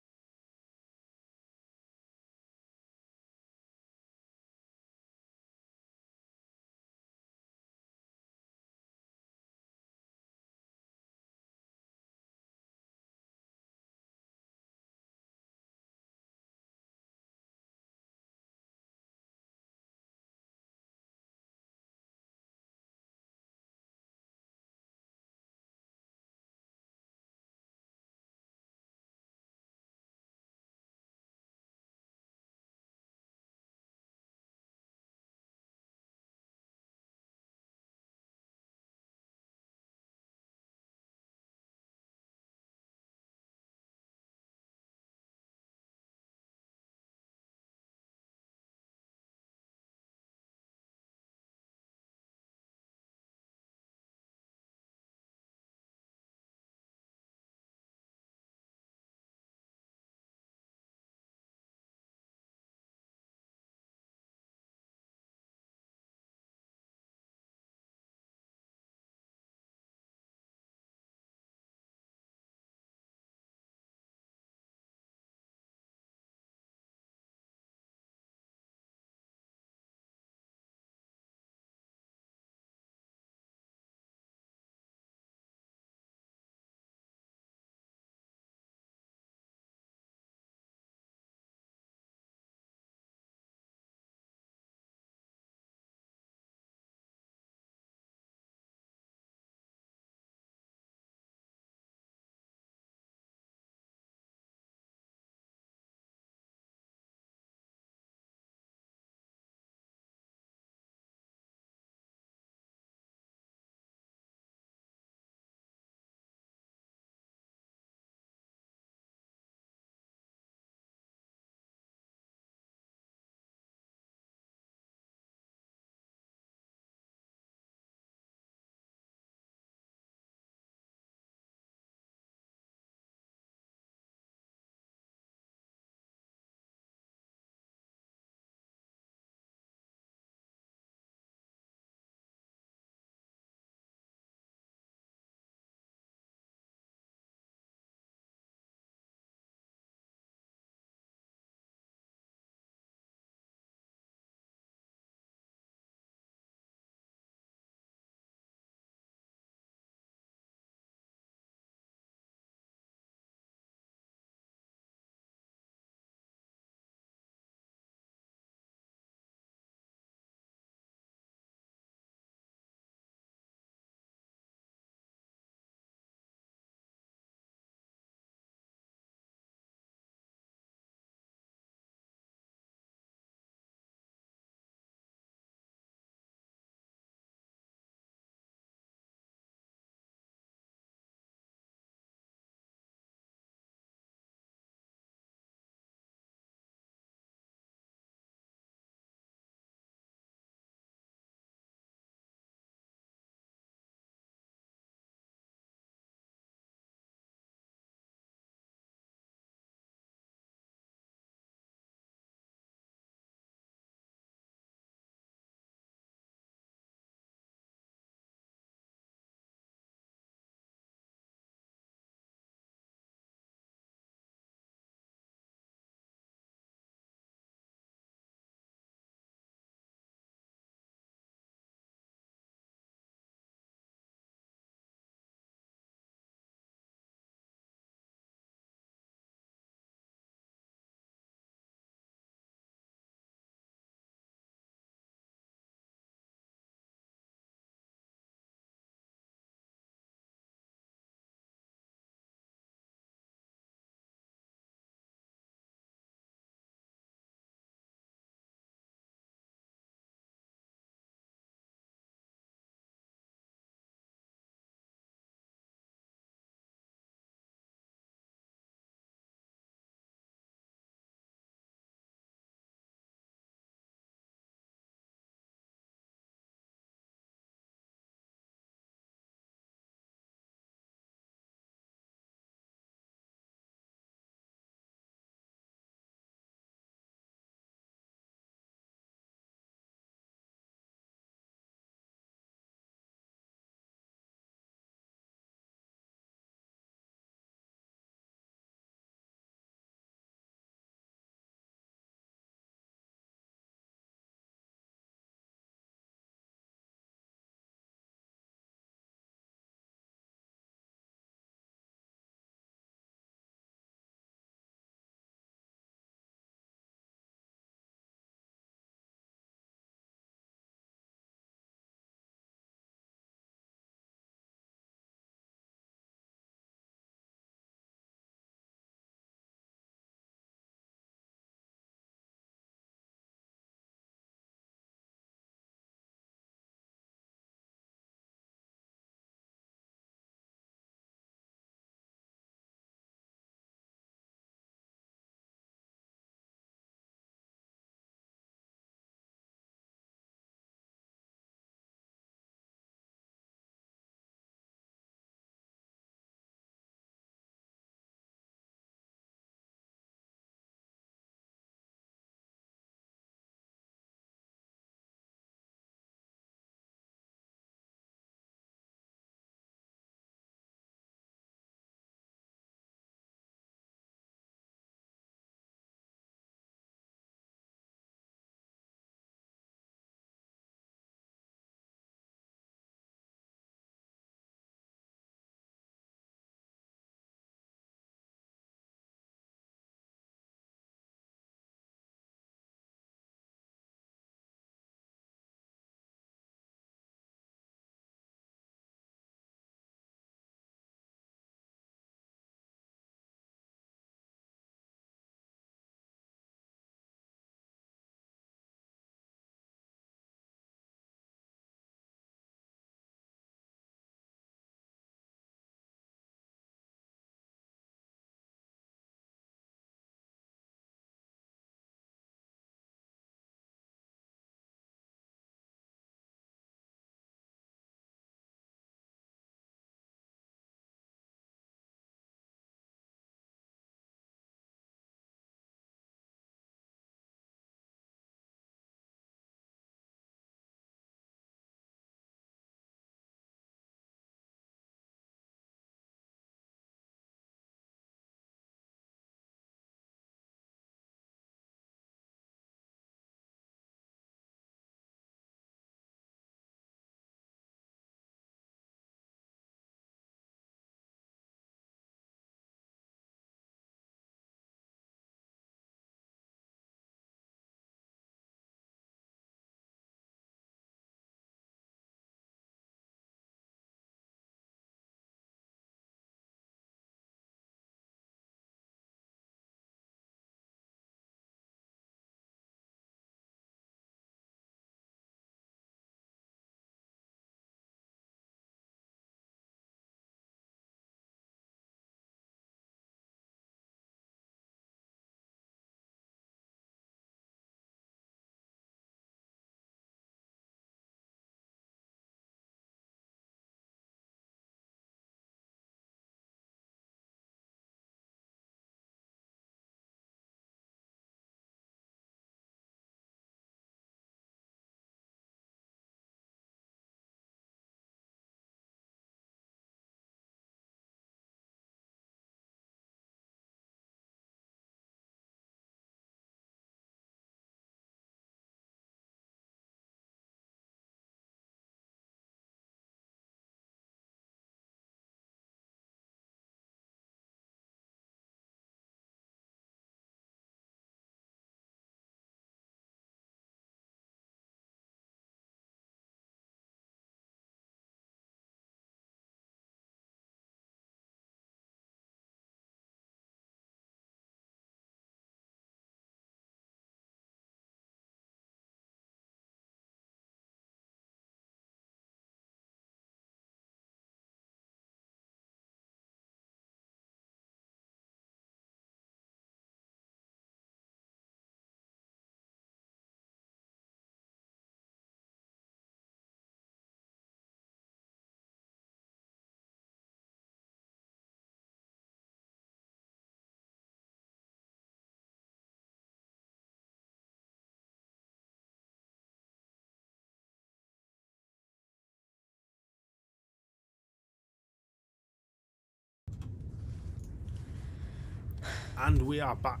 And we are back.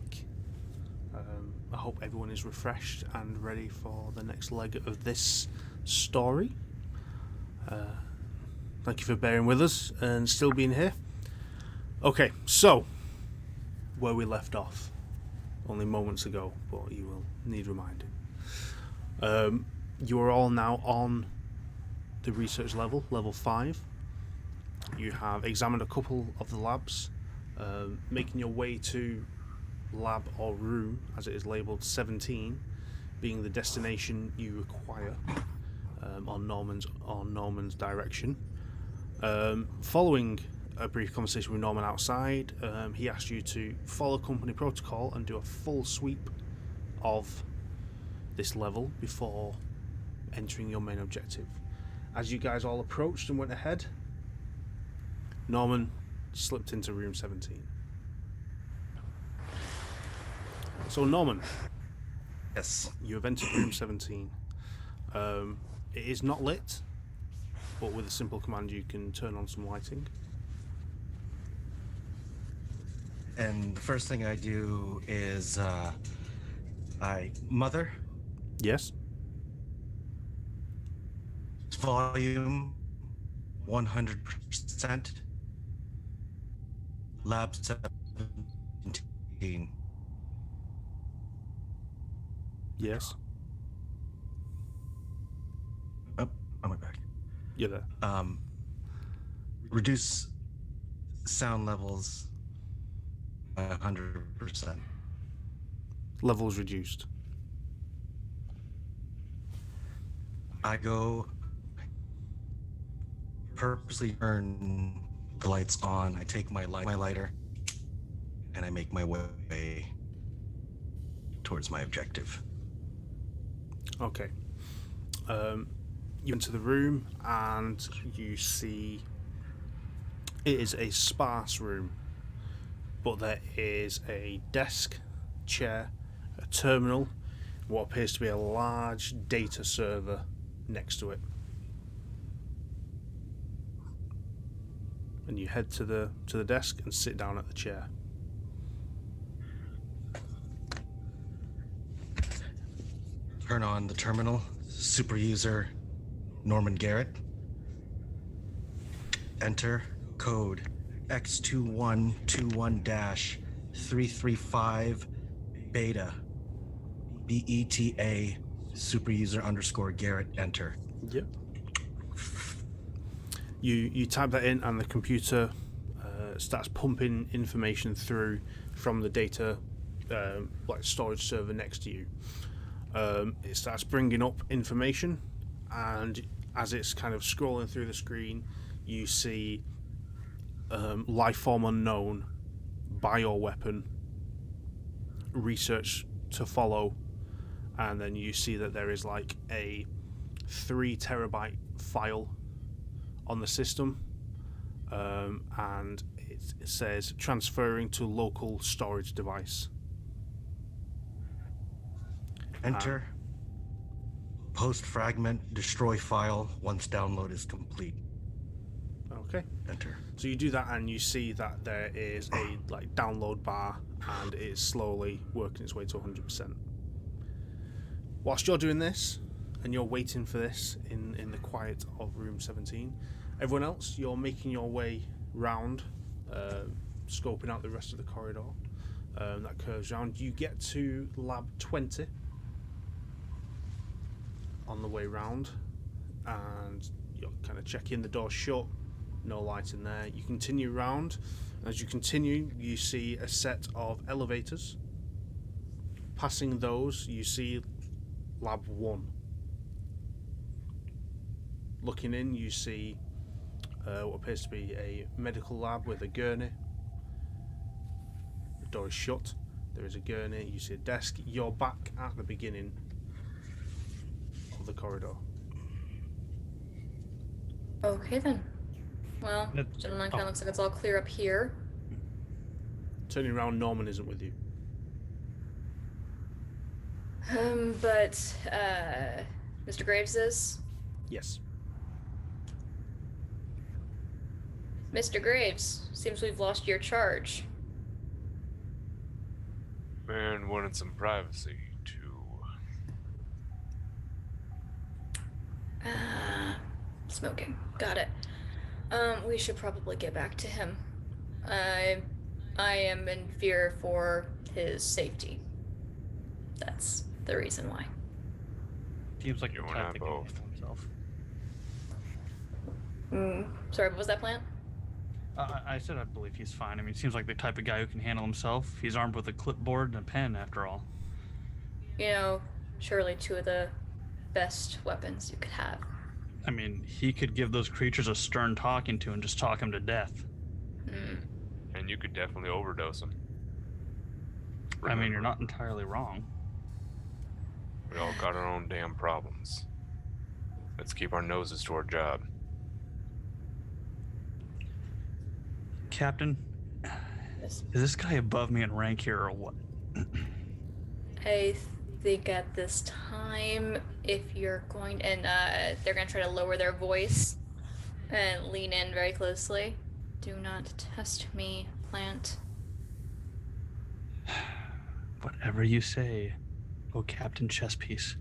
I hope everyone is refreshed and ready for the next leg of this story. Thank you for bearing with us and still being here. Okay, so where we left off only moments ago, but you will need reminding. You are all now on the research level, level 5. You have examined a couple of the labs, making your way to lab or room, as it is labelled 17, being the destination you require on Norman's direction. Following a brief conversation with Norman outside, he asked you to follow company protocol and do a full sweep of this level before entering your main objective. As you guys all approached and went ahead, Norman slipped into room 17. So Norman, Yes. you have entered room 17. It is not lit, but with a simple command you can turn on some lighting. And the first thing I do is Mother, Yes? volume 100%, lab 17. Yes? Oh, I'm back. You're there. Reduce sound levels by 100%. Levels reduced. I go purposely turn the lights on. I take my lighter, and I make my way towards my objective. Okay. You enter the room and you see it is a sparse room, but there is a desk, chair, a terminal, what appears to be a large data server next to it. And you head to the desk and sit down at the chair. Turn on the terminal. Super user Norman Garrett. Enter code X2121-335 beta BETA super user _ Garrett. Enter. Yep. You type that in and the computer starts pumping information through from the data like storage server next to you. It starts bringing up information, and as it's kind of scrolling through the screen, you see life form unknown, bioweapon, research to follow, and then you see that there is like a 3 terabyte file on the system, and it says transferring to local storage device. Enter. Post fragment destroy file once download is complete. Okay. Enter. So you do that and you see that there is a like download bar and it is slowly working its way to 100%. Whilst you're doing this and you're waiting for this in the quiet of room 17, everyone else, you're making your way round, scoping out the rest of the corridor that curves round. You get to lab 20 on the way round, and you're kind of checking the door shut, no light in there. You continue round, and as you continue you see a set of elevators. Passing those you see lab 1. Looking in you see what appears to be a medical lab with a gurney. The door is shut, there is a gurney, you see a desk. You're back at the beginning of the corridor. Okay then. Well, gentlemen, kind of looks like it's all clear up here. Turning around, Norman isn't with you. But Mr. Graves is? Yes. Mr. Graves, seems we've lost your charge. And wanted some privacy, too. Smoking. Got it. We should probably get back to him. I am in fear for his safety. That's the reason why. Seems like You the and type I that can both. handle himself. Sorry, what was that plan? I said I believe he's fine. I mean, seems like the type of guy who can handle himself. He's armed with a clipboard and a pen, after all. You know, surely two of the best weapons you could have. I mean, he could give those creatures a stern talking to and just talk them to death. And you could definitely overdose him. I mean, you're not entirely wrong. We all got our own damn problems. Let's keep our noses to our job. Captain, Yes. is this guy above me in rank here or what? I think at this time, if you're going, and they're gonna try to lower their voice and lean in very closely. Do not test me, plant. Whatever you say, oh Captain Chesspiece.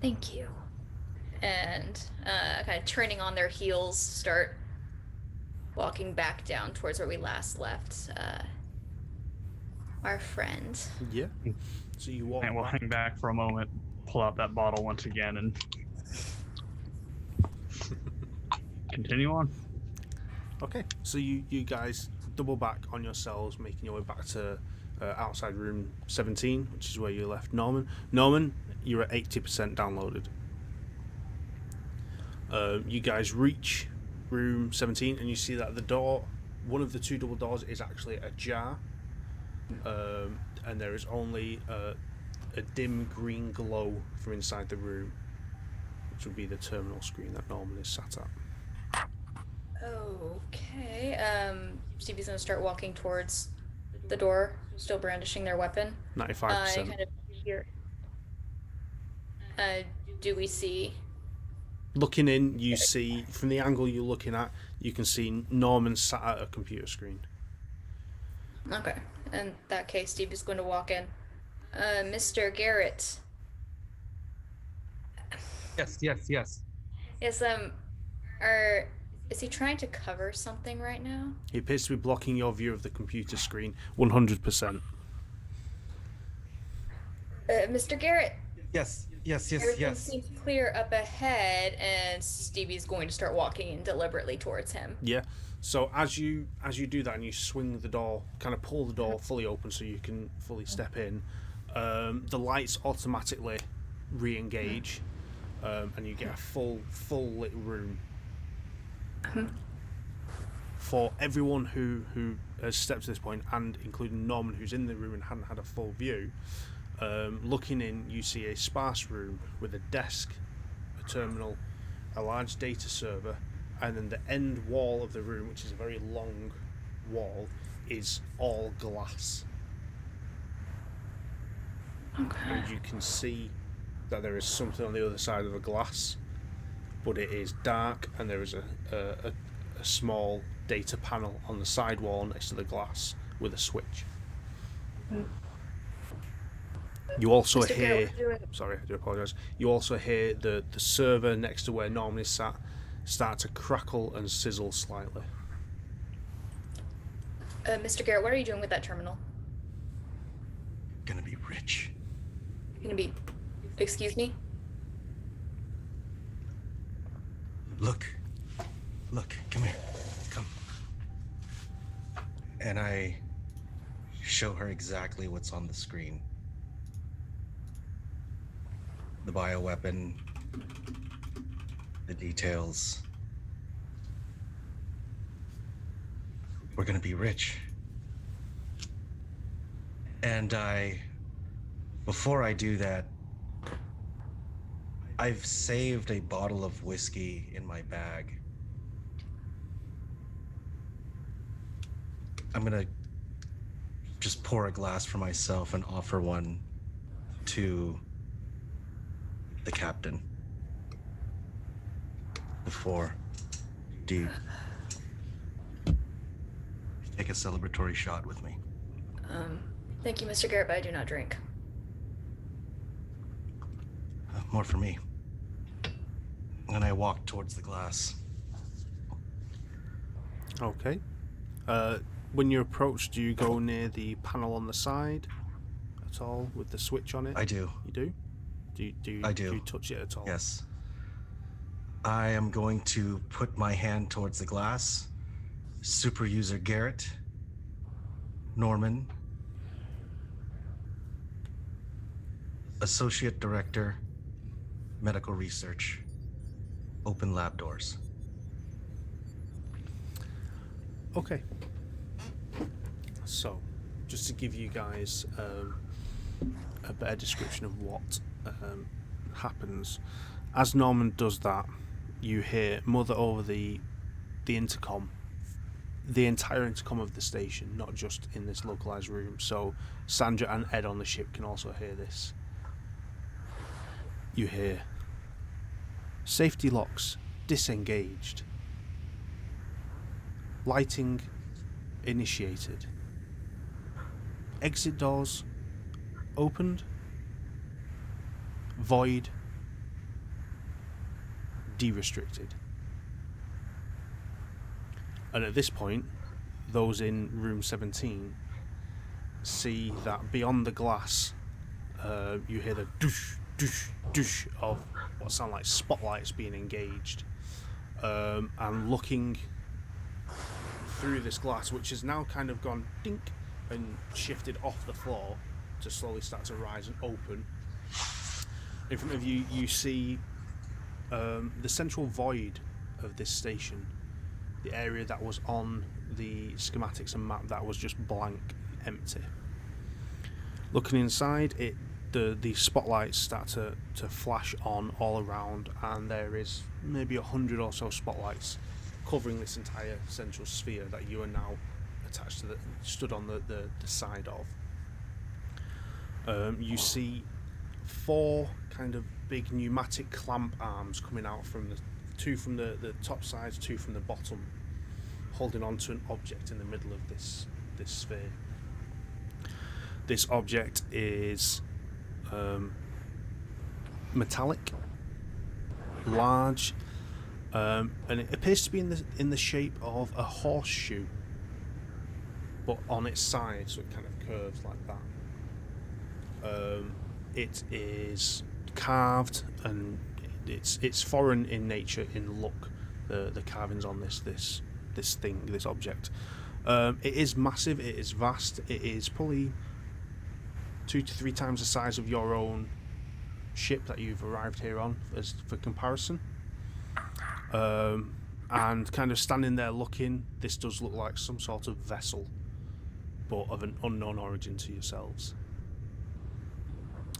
Thank you. And kind of turning on their heels, start walking back down towards where we last left our friend. Yeah. So you walk And we'll back. hang back for a moment, pull out that bottle once again, and continue on. Okay, so you guys double back on yourselves, making your way back to outside room 17, which is where you left Norman. Norman, you're at 80% downloaded. You guys reach room 17, and you see that the door, one of the two double doors, is actually ajar, and there is only a dim green glow from inside the room, which would be the terminal screen that Norman is sat at. Okay. Stevie's gonna start walking towards the door, still brandishing their weapon. 95%. Kind of hear. Do we see? Looking in, you see, from the angle you're looking at, you can see Norman sat at a computer screen. Okay. In that case, Stevie's going to walk in. Mr. Garrett. Yes. Yes. Is he trying to cover something right now? He appears to be blocking your view of the computer screen 100%. Mr. Garrett. Yes. Everything seems clear up ahead, and Stevie's going to start walking in deliberately towards him. Yeah. So as you do that and you swing the door, kind of pull the door fully open so you can fully step in, the lights automatically re-engage, and you get a full lit room. For everyone who has stepped to this point, and including Norman, who's in the room and hadn't had a full view, looking in, you see a sparse room with a desk, a terminal, a large data server, and then the end wall of the room, which is a very long wall, is all glass. Okay. And you can see that there is something on the other side of the glass, but it is dark, and there is a small data panel on the side wall next to the glass with a switch. You also Mr. hear... Garrett, what are you doing? Sorry, I do apologise. You also hear the server next to where Norman is sat start to crackle and sizzle slightly. Mr. Garrett, what are you doing with that terminal? Gonna be rich. You're gonna be... Excuse me? Look, come here, come. And I show her exactly what's on the screen. The bioweapon, the details. We're gonna be rich. And before I do that, I've saved a bottle of whiskey in my bag. I'm gonna just pour a glass for myself and offer one to the captain. Before, do you take a a celebratory shot with me. Thank you, Mr. Garrett, but I do not drink. More for me. And I walk towards the glass. Okay. When you approach, do you go near the panel on the side at all with the switch on it? I do. You do? I do. Do you touch it at all? Yes. I am going to put my hand towards the glass. Super user Garrett, Norman, Associate Director, Medical Research, open lab doors. Okay. So, just to give you guys a better description of what happens, as Norman does that, you hear Mother over the intercom, the entire intercom of the station, not just in this localized room. So Sandra and Ed on the ship can also hear this. You hear safety locks disengaged, lighting initiated, exit doors opened, void de-restricted. And at this point, those in room 17 see that beyond the glass, you hear the doosh, doosh, doosh of what sound like spotlights being engaged. And looking through this glass, which has now kind of gone dink and shifted off the floor to slowly start to rise and open. In front of you, you see the central void of this station, the area that was on the schematics and map that was just blank, empty. Looking inside, the spotlights start to flash on all around, and there is maybe 100 or so spotlights covering this entire central sphere that you are now attached to, stood on the side of. You see 4 kind of big pneumatic clamp arms coming out from the 2 from the top sides, 2 from the bottom, holding on to an object in the middle of this sphere. This object is metallic, large, and it appears to be in the shape of a horseshoe, but on its side, so it kind of curves like that. It is carved, and it's foreign in nature in look. The carvings on this object. It is massive. It is vast. It is probably 2 to 3 times the size of your own ship that you've arrived here on, as for comparison. And kind of standing there looking, this does look like some sort of vessel, but of an unknown origin to yourselves.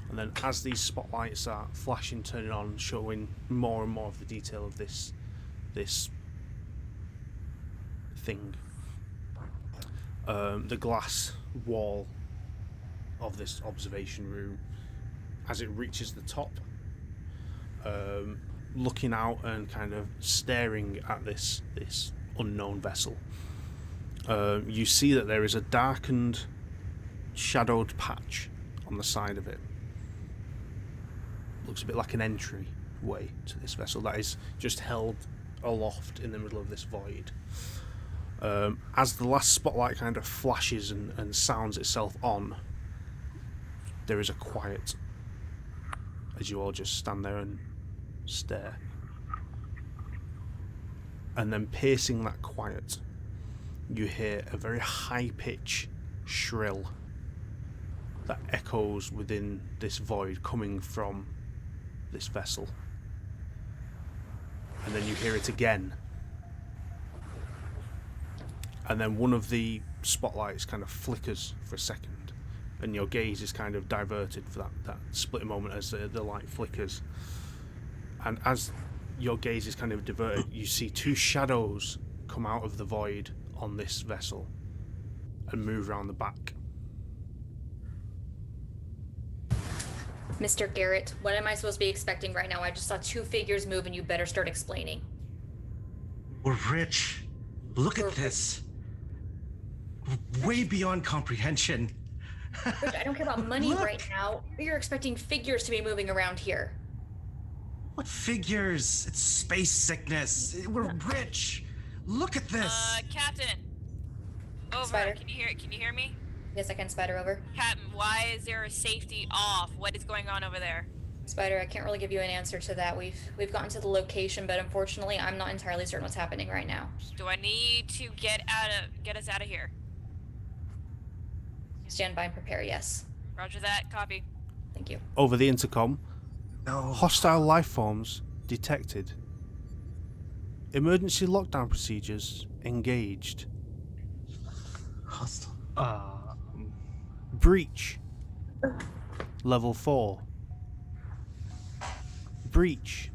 And then as these spotlights are flashing, turning on, showing more and more of the detail of this thing, the glass wall of this observation room, as it reaches the top, looking out and kind of staring at this unknown vessel, you see that there is a darkened, shadowed patch on the side of it. Looks a bit like an entryway to this vessel that is just held aloft in the middle of this void. As the last spotlight kind of flashes and sounds itself on, there is a quiet as you all just stand there and stare. And then piercing that quiet, you hear a very high-pitched shrill that echoes within this void coming from this vessel. And then you hear it again. And then one of the spotlights kind of flickers for a second, and your gaze is kind of diverted for that split moment as the light flickers. And as your gaze is kind of diverted, you see 2 shadows come out of the void on this vessel and move around the back. Mr. Garrett, what am I supposed to be expecting right now? I just saw 2 figures move, and you better start explaining. We're rich. Look at this. way beyond comprehension. Rich, I don't care about money Look. right now. You're expecting figures to be moving around here. What figures? It's space sickness. We're rich. Look at this. Captain. Over. Spider. Can you hear me? Yes, I can. Spider, over. Captain, why is there a safety off? What is going on over there? Spider, I can't really give you an answer to that. We've gotten to the location, but unfortunately, I'm not entirely certain what's happening right now. Do I need to get us out of here? Stand by and prepare, yes. Roger that. Copy. Thank you. Over the intercom. No. Hostile life forms detected. Emergency lockdown procedures engaged. Hostile. Breach. Level 4. Breach.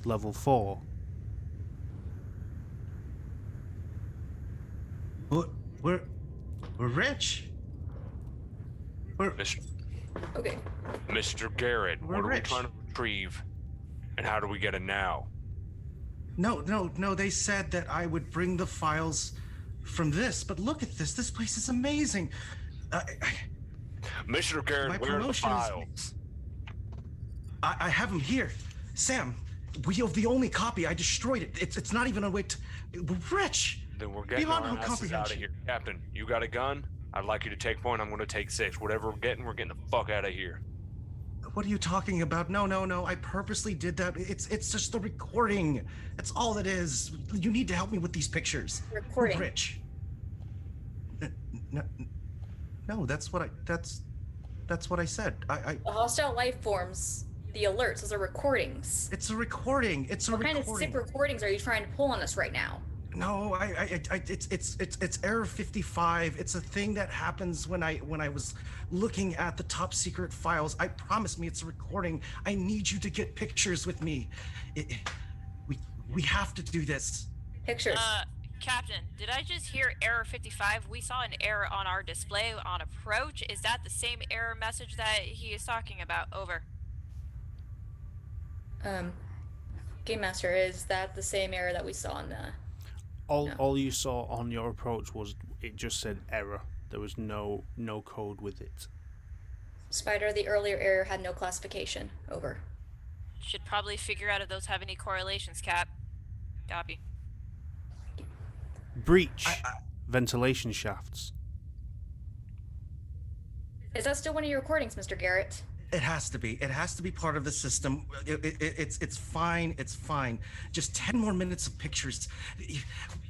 Level 4. We're rich. Okay. Mr. Garrett, We're what are we rich. trying to retrieve? And how do we get it now? No. They said that I would bring the files from this, but look at this. This place is amazing. Mr. Garrett, My where are the promotion is- files? I have them here. Sam, we have the only copy. I destroyed it. It's not even a way to... We're rich. Then we're getting Beyond our all asses out of comprehension. here. Captain, you got a gun? I'd like you to take point. I'm going to take 6. Whatever we're getting the fuck out of here. What are you talking about? No. I purposely did that. It's just the recording. That's all it is. You need to help me with these pictures. Recording. We're rich. No, that's what I said. The hostile life forms, the alerts, those are recordings. It's a recording. It's a What recording. kind of sick recordings are you trying to pull on us right now? No, it's error 55. It's a thing that happens when I was looking at the top secret files. I promise me it's a recording. I need you to get pictures with me. We have to do this. Pictures. Captain, did I just hear error 55? We saw an error on our display on approach. Is that the same error message that he is talking about? Over. Game Master, is that the same error that we saw in the... All you saw on your approach was it just said error. There was no code with it. Spider, the earlier error had no classification. Over. Should probably figure out if those have any correlations, Cap. Copy. Breach. Ventilation shafts. Is that still one of your recordings, Mr. Garrett? It has to be. It has to be part of the system. It's fine. It's fine. Just 10 more minutes of pictures.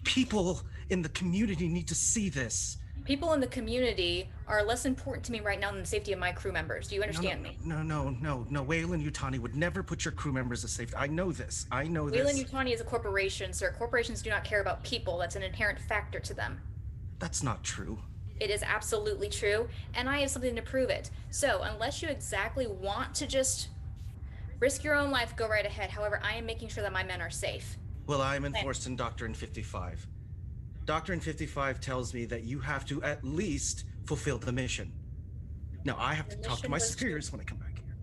People in the community need to see this. People in the community are less important to me right now than the safety of my crew members. Do you understand me? No. Wayland Yutani would never put your crew members at safety. I know this. Wayland Yutani is a corporation, sir. Corporations do not care about people. That's an inherent factor to them. That's not true. It is absolutely true, and I have something to prove it. So, unless you exactly want to just risk your own life, go right ahead. However, I am making sure that my men are safe. Well, I'm enforced in Doctrine 55. Doctrine 55 tells me that you have to at least fulfill the mission. Now, I have to talk to my superiors when I come back here.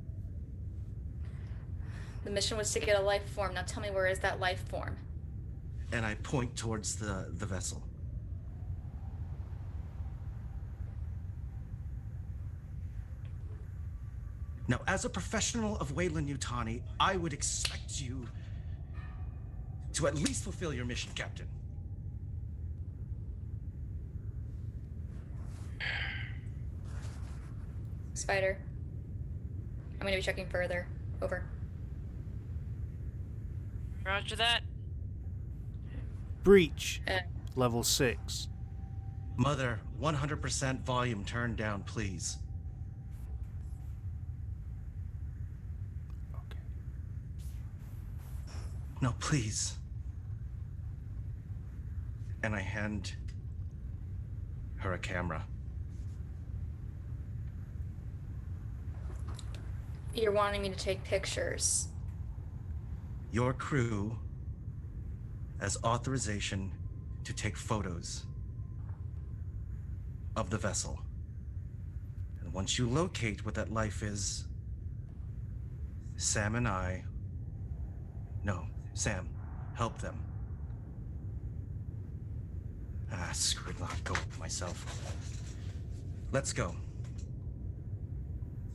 The mission was to get a life form. Now tell me, where is that life form? And I point towards the vessel. Now, as a professional of Wayland Yutani, I would expect you to at least fulfill your mission, Captain. Spider. I'm going to be checking further. Over. Roger that. Breach. Level 6. Mother, 100% volume turned down, please. Okay. No, please. And I hand her a camera. You're wanting me to take pictures. Your crew has authorization to take photos of the vessel. And once you locate what that life is, Sam, help them. Screw it, I'll go myself. Let's go.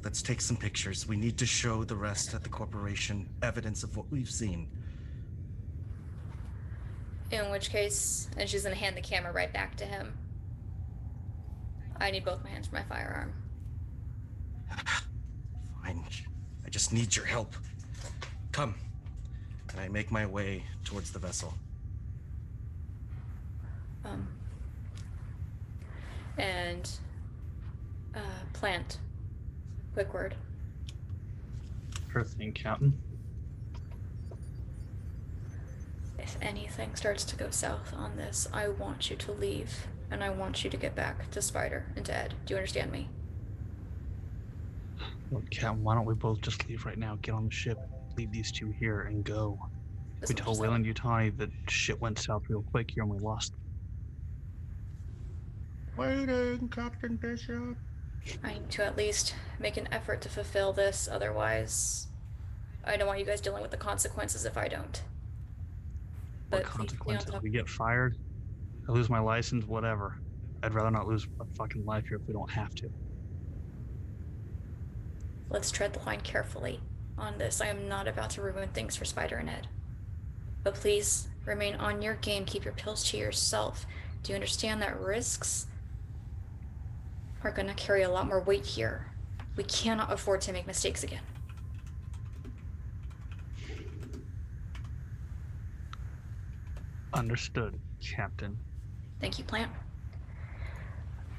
Let's take some pictures. We need to show the rest at the corporation evidence of what we've seen. In which case, and she's gonna hand the camera right back to him. I need both my hands for my firearm. Fine. I just need your help. Come. And I make my way towards the vessel. And plant. Quick word. Sure thing, Captain. If anything starts to go south on this, I want you to leave. And I want you to get back to Spider and to Ed. Do you understand me? Look, Captain, why don't we both just leave right now, get on the ship, leave these two here, and go? This We is what told she Will said. and Utani that shit went south real quick here and we lost. Waiting, Captain Bishop. I need to at least make an effort to fulfill this, otherwise I don't want you guys dealing with the consequences if I don't. What But please stay on consequences? top- We get fired? I lose my license, whatever. I'd rather not lose a fucking life here if we don't have to. Let's tread the line carefully on this. I am not about to ruin things for Spider and Ed. But please remain on your game. Keep your pills to yourself. Do you understand that risks are going to carry a lot more weight here? We cannot afford to make mistakes again. Understood, Captain. Thank you, Plant.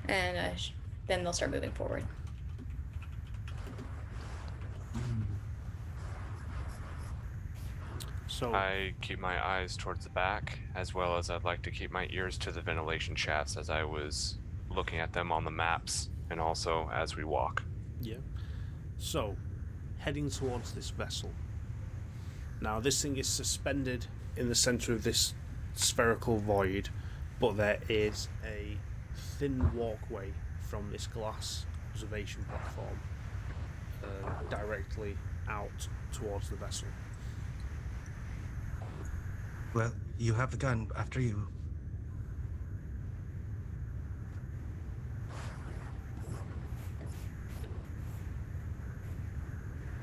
And then they'll start moving forward. So I keep my eyes towards the back, as well as I'd like to keep my ears to the ventilation shafts as I was looking at them on the maps, and also as we walk. yeah. So heading towards this vessel. Now this thing is suspended in the center of this spherical void, but there is a thin walkway from this glass observation platform directly out towards the vessel. Well, you have the gun. After you.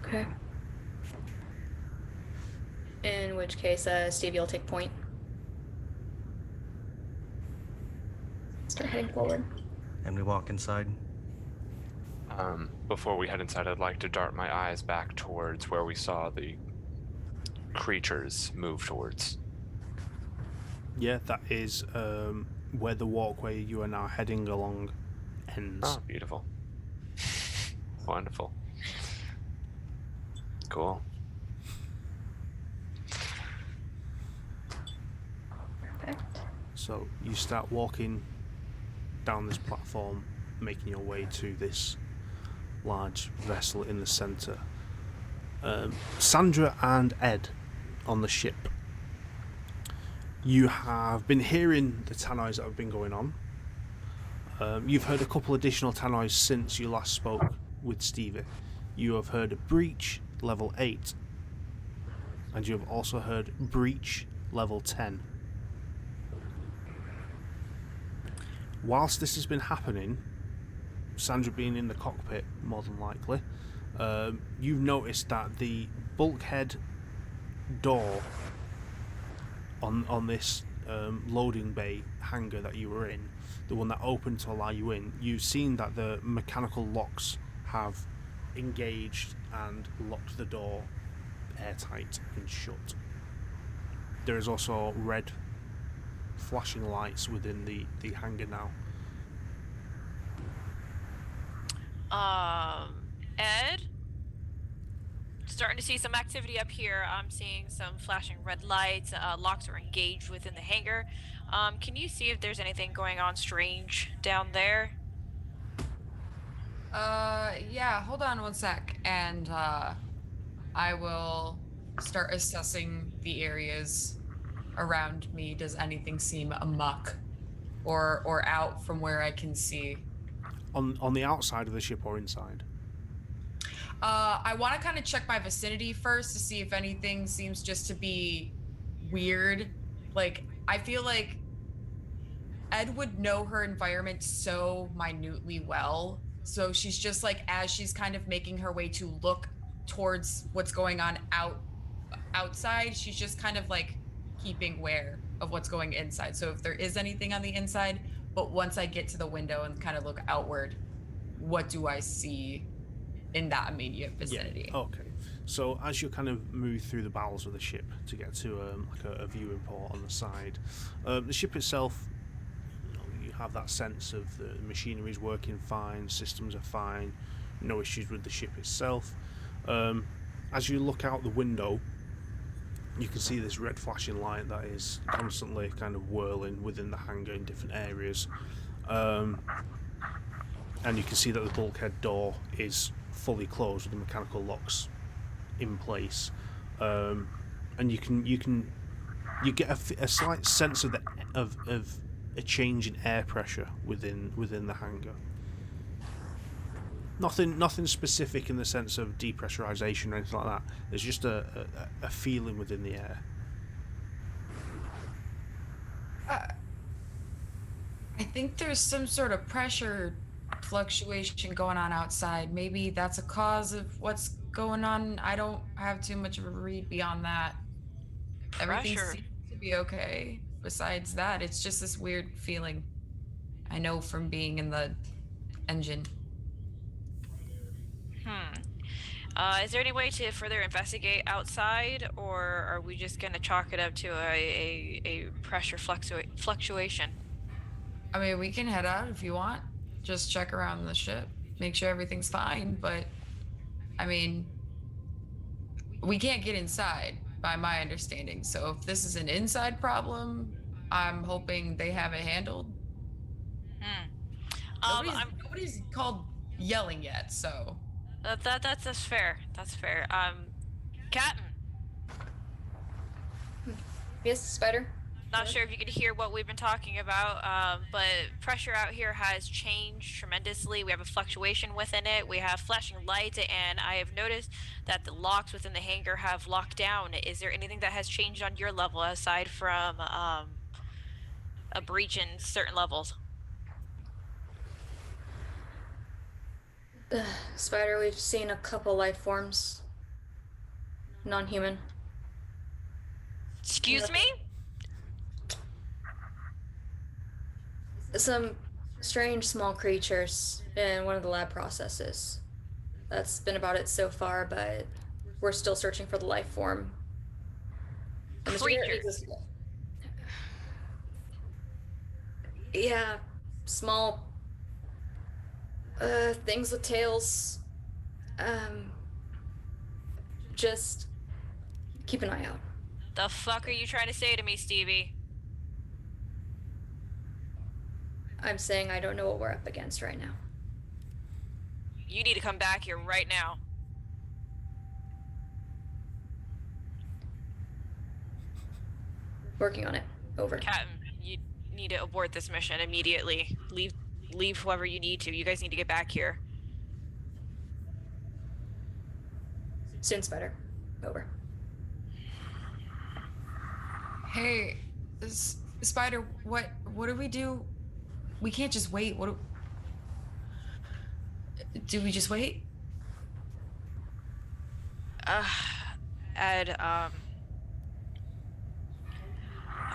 Okay. In which case, Stevie will take point. Start heading forward. And we walk inside. Before we head inside, I'd like to dart my eyes back towards where we saw the creatures move towards. Yeah, that is where the walkway you are now heading along ends. Oh, beautiful. Wonderful. Cool. Perfect. So you start walking down this platform, making your way to this large vessel in the center. Sandra and Ed on the ship. You have been hearing the tannoys that have been going on. You've heard a couple additional tannoys since you last spoke with Stevie. You have heard a breach level 8, and you have also heard breach level 10. Whilst this has been happening, Sandra being in the cockpit more than likely, you've noticed that the bulkhead door on this loading bay hangar that you were in, the one that opened to allow you in, you've seen that the mechanical locks have engaged and locked the door airtight and shut. There is also red flashing lights within the hangar now. Ed? Starting to see some activity up here. I'm seeing some flashing red lights. Locks are engaged within the hangar. Can you see if there's anything going on strange down there? Yeah, hold on one sec, and I will start assessing the areas around me. Does anything seem amok or out from where I can see? On the outside of the ship or inside? I want to kind of check my vicinity first to see if anything seems just to be weird. Like, I feel like Ed would know her environment so minutely well. So she's just like, as she's kind of making her way to look towards what's going on outside, she's just kind of like keeping aware of what's going inside. So if there is anything on the inside, but once I get to the window and kind of look outward, what do I see in that immediate vicinity? Yeah. Okay. So as you kind of move through the bowels of the ship to get to like a viewing port on the side, the ship itself, you have that sense of the machinery is working fine, systems are fine, no issues with the ship itself. As you look out the window, you can see this red flashing light that is constantly kind of whirling within the hangar in different areas. And you can see that the bulkhead door is fully closed with the mechanical locks in place. And you get a slight sense of a change in air pressure within the hangar. Nothing specific in the sense of depressurization or anything like that. There's just a feeling within the air. I think there's some sort of pressure fluctuation going on outside. Maybe that's a cause of what's going on. I don't have too much of a read beyond that. Everything Pressure. seems to be okay. Besides that, it's just this weird feeling I know from being in the engine. Is there any way to further investigate outside, or are we just gonna chalk it up to a pressure fluctuation? I mean, we can head out if you want. Just check around the ship, make sure everything's fine. But, I mean, we can't get inside, by my understanding. So if this is an inside problem, I'm hoping they have it handled. Nobody's called yelling yet, so. That's fair. That's fair. Captain, Yes, Spider? not sure if you could hear what we've been talking about, but pressure out here has changed tremendously. We have a fluctuation within it. We have flashing lights, and I have noticed that the locks within the hangar have locked down. Is there anything that has changed on your level aside from a breach in certain levels? Spider, we've seen a couple life forms. Non-human. Excuse me? Some strange small creatures in one of the lab processes. That's been about it so far, but we're still searching for the life form. And Mr. Garrett Creatures? needs us- Yeah, small things with tails. Just keep an eye out. The fuck are you trying to say to me, Stevie? I'm saying I don't know what we're up against right now. You need to come back here right now. Working on it. Over. Captain, you need to abort this mission immediately. Leave whoever you need to. You guys need to get back here. Soon, Spider. Over. Hey, Spider, what do we do? We can't just wait. Do we just wait? Ed, I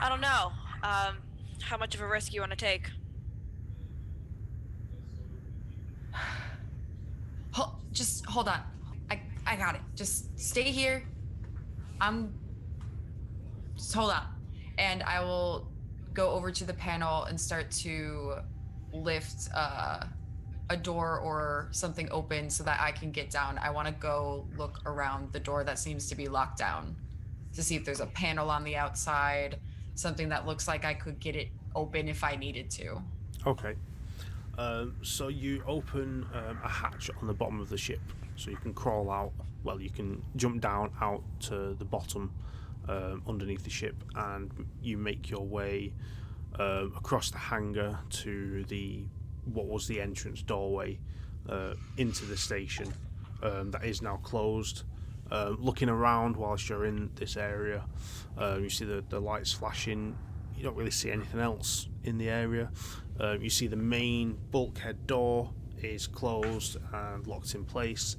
don't know. How much of a risk you want to take? Just hold on. I got it. Just stay here. Just hold on. And I will go over to the panel and start to lift a door or something open so that I can get down. I want to go look around the door that seems to be locked down to see if there's a panel on the outside, something that looks like I could get it open if I needed to. Okay. So you open a hatch on the bottom of the ship, so you can crawl out. Well, you can jump down out to the bottom underneath the ship, and you make your way across the hangar to what was the entrance doorway into the station that is now closed. Looking around whilst you're in this area, you see the lights flashing. you don't really see anything else in the area. You see the main bulkhead door is closed and locked in place,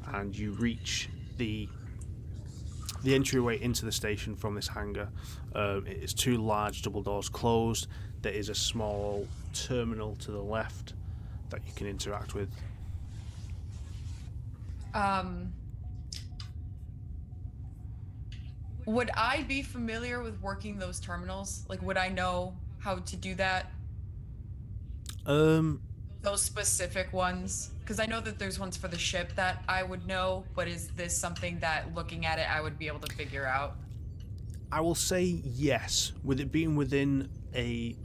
and you reach the entryway into the station from this hangar. It is 2 large double doors closed. There is a small terminal to the left that you can interact with. Would I be familiar with working those terminals? Like, would I know how to do that? Those specific ones? Because I know that there's ones for the ship that I would know, but is this something that, looking at it, I would be able to figure out? I will say yes. With it being within a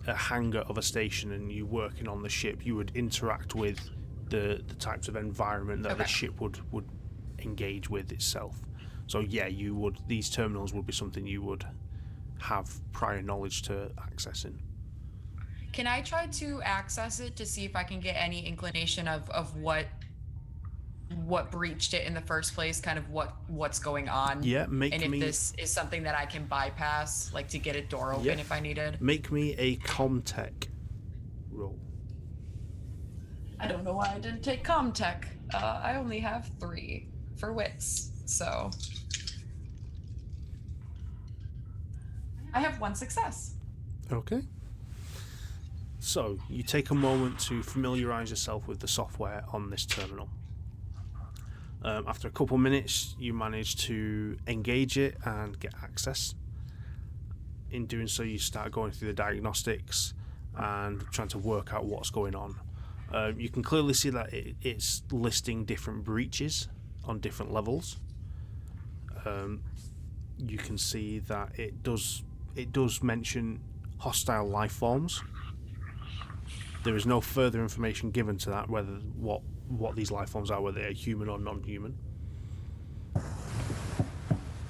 hangar of a station and you working on the ship, you would interact with the types of environment that the ship would engage with itself. So yeah, you would. These terminals would be something you would have prior knowledge to accessing. Can I try to access it to see if I can get any inclination of what breached it in the first place, kind of what's going on? Yeah, and if this is something that I can bypass, like to get a door open if I needed. Make me a Comtech roll. I don't know why I didn't take Comtech. I only have 3 for wits, so I have 1 success. Okay. So, you take a moment to familiarise yourself with the software on this terminal. After a couple minutes, you manage to engage it and get access. In doing so, you start going through the diagnostics and trying to work out what's going on. You can clearly see that it's listing different breaches on different levels. You can see that it does mention hostile life forms. There is no further information given to that, whether what these life forms are, whether they're human or non-human.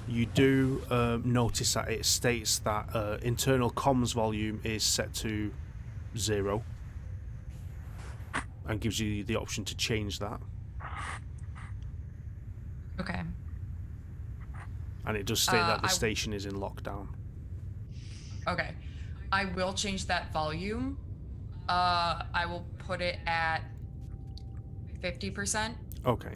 You do notice that it states that internal comms volume is set to 0 and gives you the option to change that. Okay. And it does state that the station is in lockdown. Okay. I will change that volume. I will put it at 50%. Okay.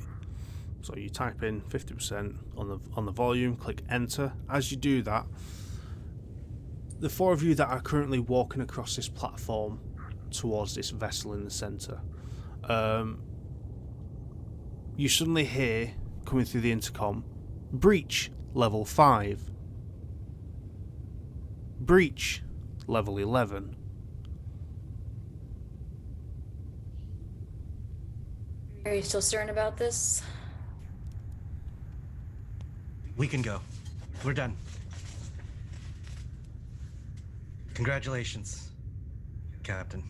So you type in 50% on the volume, click enter. As you do that, the 4 of you that are currently walking across this platform towards this vessel in the center, you suddenly hear, coming through the intercom, breach level 5. Breach level 11. Are you still certain about this? We can go. We're done. Congratulations, Captain.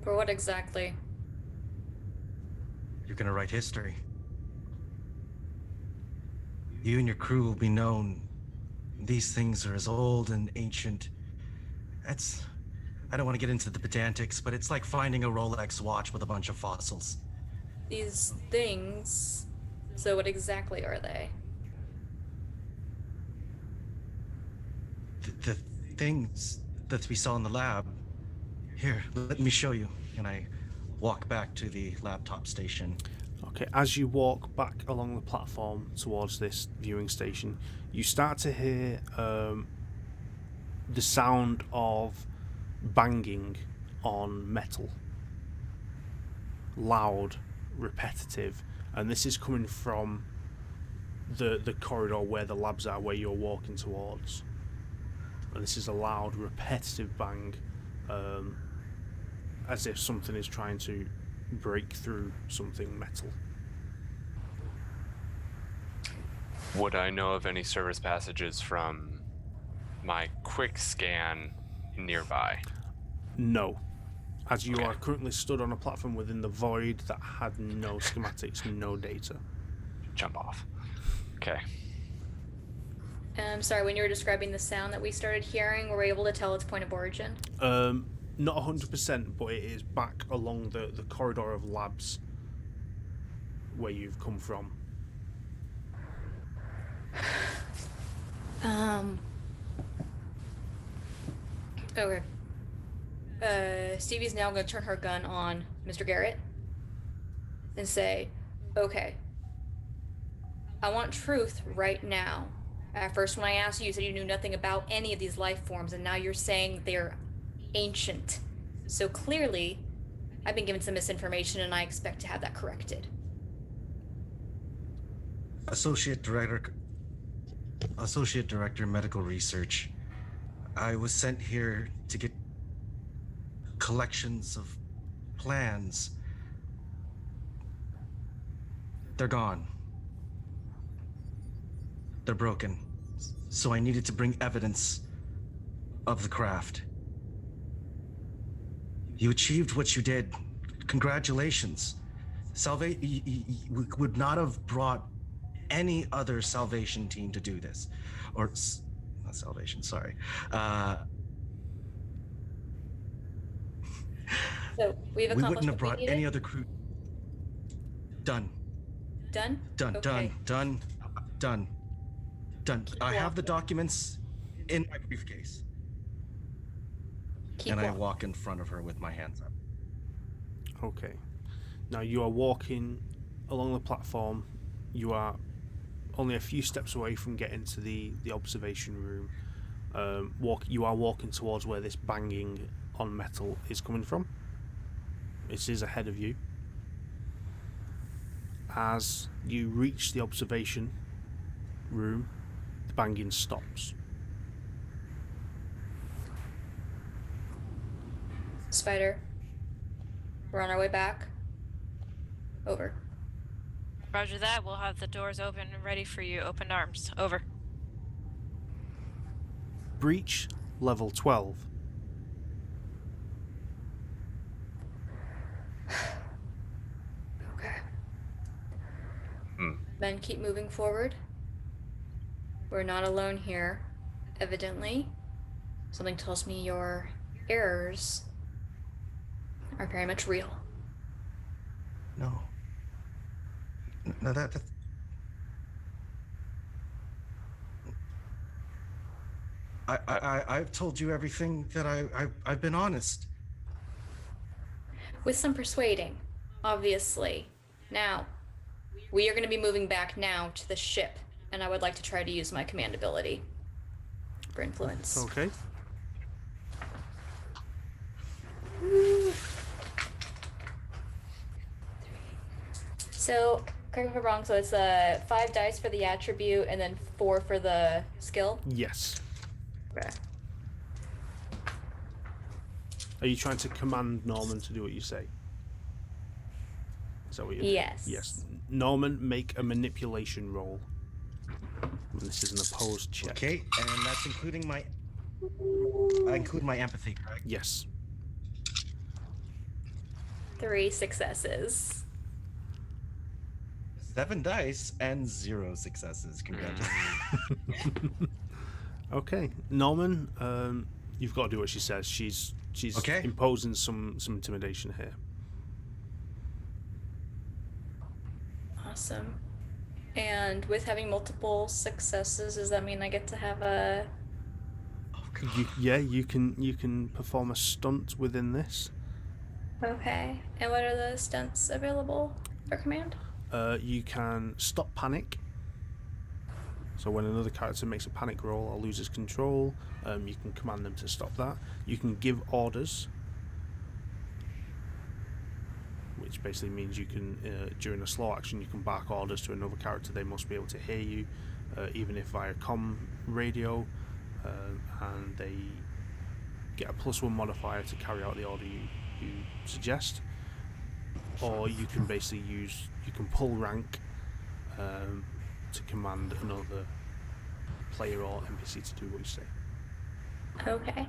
For what exactly? You're gonna write history. You and your crew will be known. These things are as old and ancient. I don't want to get into the pedantics, but it's like finding a Rolex watch with a bunch of fossils. These things. So what exactly are they? The things that we saw in the lab. Here, let me show you. And I walk back to the laptop station. Okay, as you walk back along the platform towards this viewing station, you start to hear the sound of banging on metal. Loud, repetitive, and this is coming from the corridor where the labs are, where you're walking towards. And this is a loud, repetitive bang, as if something is trying to break through something metal. Would I know of any service passages from my quick scan nearby? No. As you are currently stood on a platform within the void that had no schematics, no data. Jump off. Okay. I'm sorry, when you were describing the sound that we started hearing, were we able to tell its point of origin? Not 100%, but it is back along the corridor of labs where you've come from. Okay. Stevie's now going to turn her gun on Mr. Garrett and say, okay, I want truth right now. At first, when I asked you, you said you knew nothing about any of these life forms, and now you're saying they're ancient. So clearly, I've been given some misinformation, and I expect to have that corrected. Associate Director, Medical Research. I was sent here to get collections of plans. They're gone. They're broken. So I needed to bring evidence of the craft. You achieved what you did. Congratulations. We would not have brought any other salvation team to do this. Or, not salvation, sorry. So we've We accomplished wouldn't have what brought we needed? any other crew. Done. Done? Done, Okay. done. I have the walking. documents in my briefcase. Keep And I walking. walk in front of her with my hands up. Okay. Now you are walking along the platform. You are only a few steps away from getting to the observation room. You are walking towards where this banging on metal is coming from. It is ahead of you. As you reach the observation room, the banging stops. Spider. We're on our way back. Over. Roger that. We'll have the doors open and ready for you. Open arms. Over. Breach level 12. Okay. Hmm. Men, keep moving forward. We're not alone here, evidently. Something tells me your errors are very much real. No. No, that's... I've told you everything that I've been honest. With some persuading, obviously. Now, we are going to be moving back now to the ship, and I would like to try to use my command ability for influence. Okay. So, correct me if I'm wrong, so it's 5 dice for the attribute and then 4 for the skill? Yes. Okay. Are you trying to command Norman to do what you say? Is that what you're Yes. Yes. Norman, make a manipulation roll. And this is an opposed check. Okay, and that's including my... I include my empathy, correct? Yes. 3 successes. 7 dice and 0 successes. Congratulations. Okay. Norman, you've got to do what she says. She's Okay. imposing some intimidation here. Awesome. And with having multiple successes, does that mean I get to have a... You can perform a stunt within this. Okay. And what are the stunts available for command? You can stop panic. So when another character makes a panic roll or loses control, you can command them to stop that. You can give orders, which basically means you can, during a slow action, you can bark orders to another character. They must be able to hear you, even if via comm radio, and they get a +1 modifier to carry out the order you suggest. Or you can basically you can pull rank to command another player or NPC to do what you say. Okay.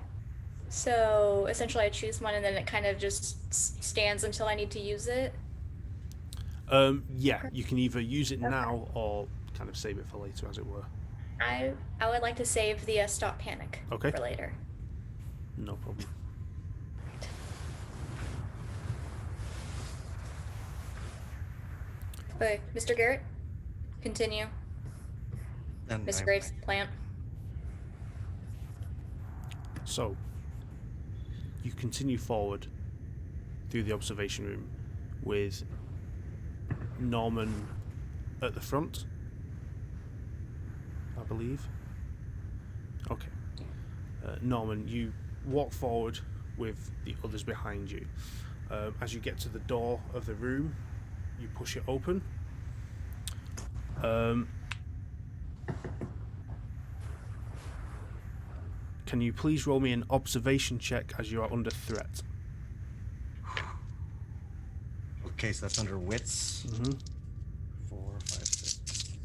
So essentially I choose one and then it kind of just stands until I need to use it? Yeah, you can either use it now or kind of save it for later, as it were. I would like to save the stop panic Okay. for later. No problem. Okay, Mr. Garrett, continue. And Mr. I- Graves, plant. So, you continue forward through the observation room with Norman at the front, I believe. Okay. Norman, you walk forward with the others behind you. As you get to the door of the room, you push it open. Can you please roll me an observation check as you are under threat? Okay, so that's under wits. Mm-hmm. 4, 5, 6.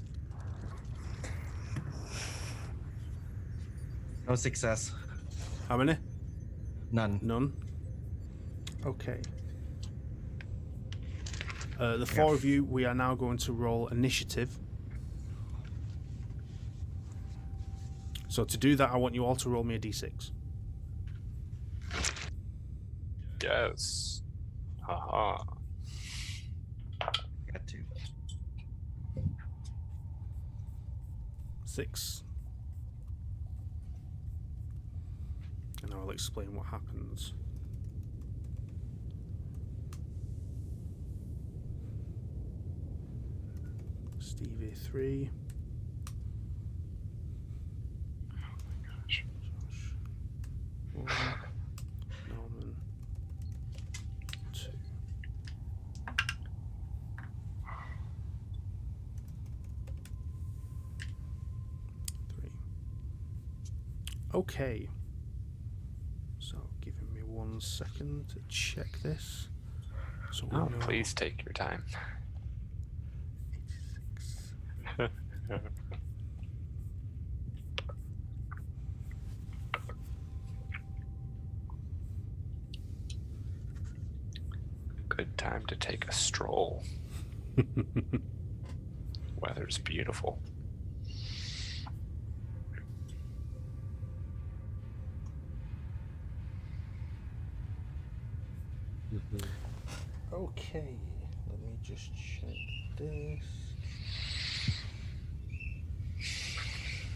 No success. How many? None. None. Okay. The four of you, we are now going to roll initiative. So to do that, I want you all to roll me a d6. Yes. Haha. Got to. 6. And I'll explain what happens. Stevie 3. Gosh. Josh 1. Norman 2. Okay. So, giving me 1 second to check this. So we Oh, know please take your time. 86. Good time to take a stroll. Weather's beautiful. Okay, let me just check this.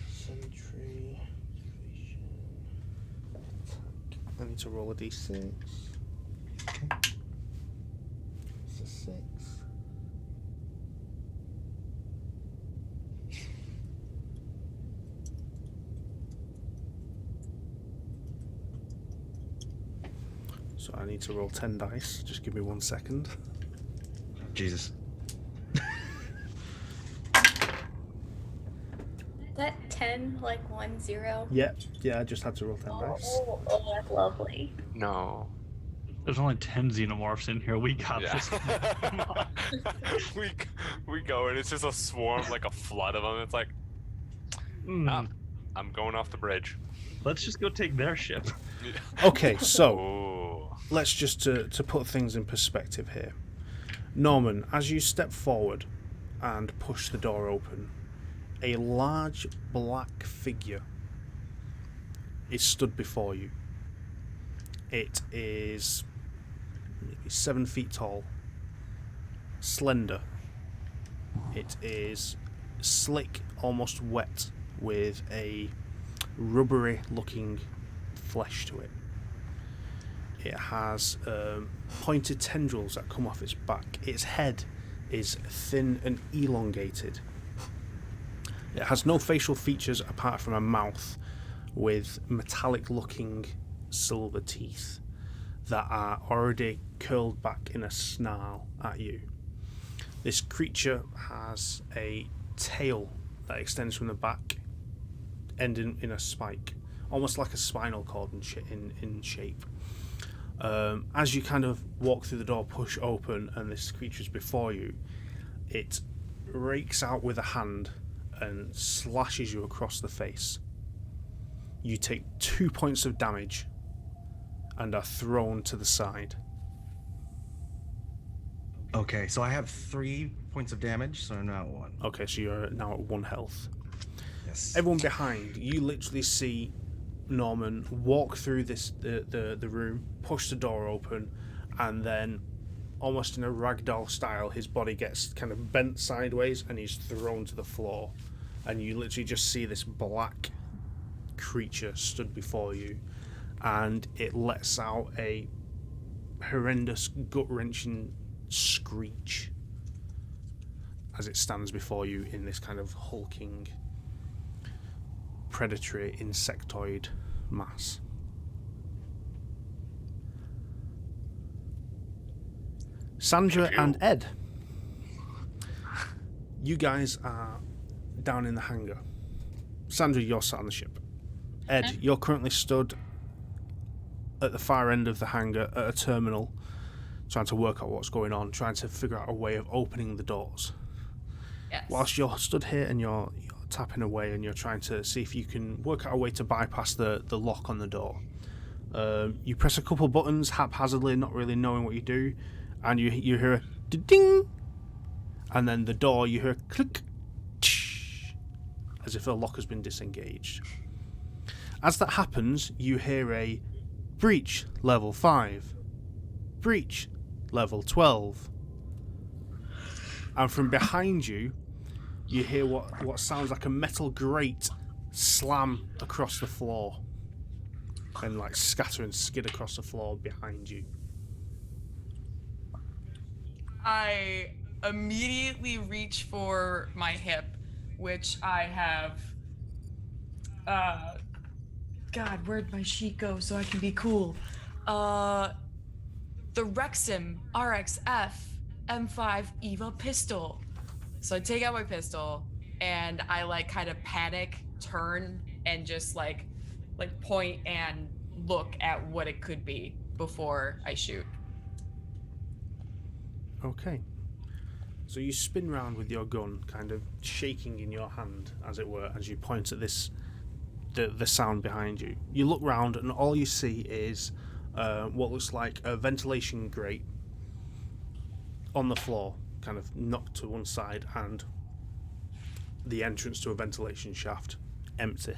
Sentry, evasion, attack. I need to roll a d6. It's a 6. So I need to roll 10 dice. Just give me 1 second. Jesus. That 10, like 1, 0. Yeah, I just had to roll 10 dice. Oh, that's lovely. No. There's only 10 xenomorphs in here. We got Yeah. this. Come on. we go and it's just a swarm, like a flood of them. It's like, I'm going off the bridge. Let's just go take their ship. Okay, so Oh. let's just to put things in perspective here. Norman, as you step forward and push the door open, a large black figure is stood before you. It is maybe 7 feet tall, slender. It is slick, almost wet, with a rubbery looking flesh to it. It has pointed tendrils that come off its back. Its head is thin and elongated. It has no facial features apart from a mouth with metallic looking silver teeth that are already curled back in a snarl at you. This creature has a tail that extends from the back, ending in a spike, almost like a spinal cord in shape. As you kind of walk through the door, push open, and this creature's before you, it rakes out with a hand and slashes you across the face. You take 2 points of damage and are thrown to the side. Okay, so I have 3 points of damage, so I'm now at 1. Okay, so you're now at 1 health. Yes. Everyone behind, you literally see Norman walk through the room, push the door open, and then almost in a ragdoll style, his body gets kind of bent sideways and he's thrown to the floor. And you literally just see this black creature stood before you. and it lets out a horrendous, gut-wrenching screech as it stands before you in this kind of hulking, predatory insectoid mass. Sandra and Ed, you guys are down in the hangar. Sandra, you're sat on the ship. Ed, you're currently stood at the far end of the hangar at a terminal, trying to work out what's going on, trying to figure out a way of opening the doors. Yes. Whilst you're stood here and you're tapping away and you're trying to see if you can work out a way to bypass the lock on the door. You press a couple buttons haphazardly, not really knowing what you do, and you hear a ding, and then the door, you hear a click, as if the lock has been disengaged. As that happens, you hear a breach level 5, breach level 12, and from behind you, you hear what sounds like a metal grate slam across the floor and like scatter and skid across the floor behind you. I immediately reach for my hip, which I have. God, where'd my sheet go so I can be cool? The Rexim RXF M5 Eva pistol. So I take out my pistol and I like kind of panic, turn, and just like point and look at what it could be before I shoot. Okay. So you spin round with your gun, kind of shaking in your hand, as it were, as you point at this, the sound behind you. You look round and all you see is what looks like a ventilation grate on the floor, kind of knocked to one side, and the entrance to a ventilation shaft empty.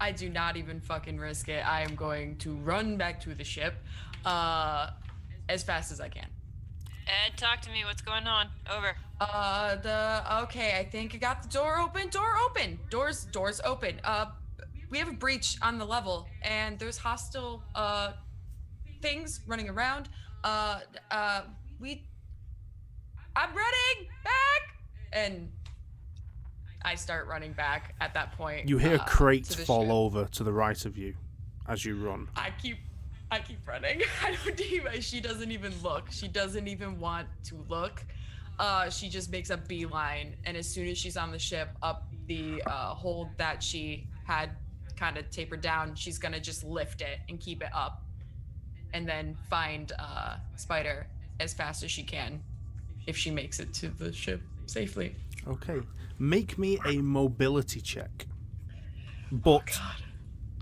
I do not even fucking risk it. I am going to run back to the ship as fast as I can. Ed, talk to me. What's going on? Over. Okay, I think I got the door open. Doors open. We have a breach on the level, and there's hostile things running around. I'm running back, and I start running back at that point. You hear crates to the fall ship. over to the right of you as you run. I keep running. I don't even. She doesn't even look. She doesn't even want to look. She just makes a beeline, and as soon as she's on the ship, up the hold that she had kind of tapered down, she's gonna just lift it and keep it up, and then find Spider as fast as she can, if she makes it to the ship safely. Okay. Make me a mobility check. But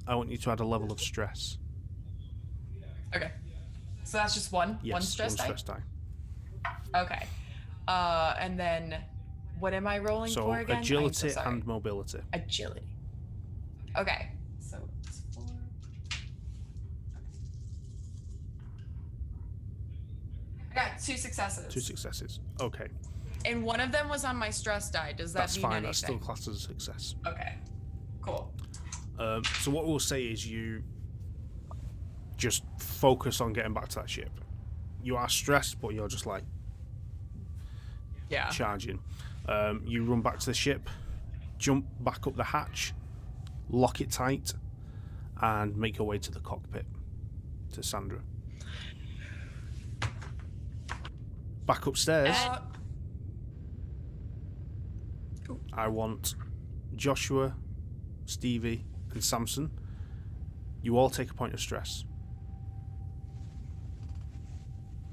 I want you to add a level of stress. Okay. So that's just one? Yes, one stress die. Okay. And then what am I rolling So for again? agility and mobility. Agility. Okay. So it's 4. I got 2 successes. 2 successes. Okay. And one of them was on my stress die. Does that That's mean fine. anything? That's still classed as a success. Okay. Cool. So what we'll say is you just focus on getting back to that ship. You are stressed, but you're just like charging. You run back to the ship, jump back up the hatch, lock it tight, and make your way to the cockpit to Sandra. Back upstairs. I want Joshua, Stevie, and Samson. You all take a point of stress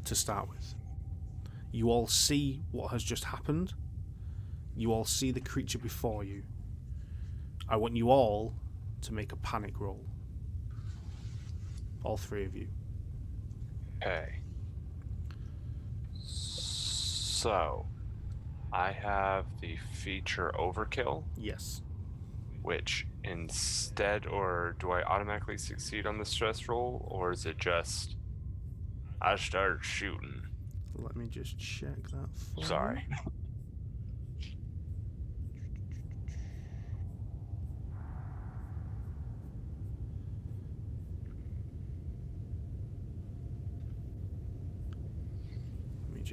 to start with. You all see what has just happened. You all see the creature before you. I want you all to make a panic roll. All 3 of you. Okay. So, I have the feature overkill, Yes. which instead, or do I automatically succeed on the stress roll, or is it just I start shooting? Let me just check that for you. Sorry.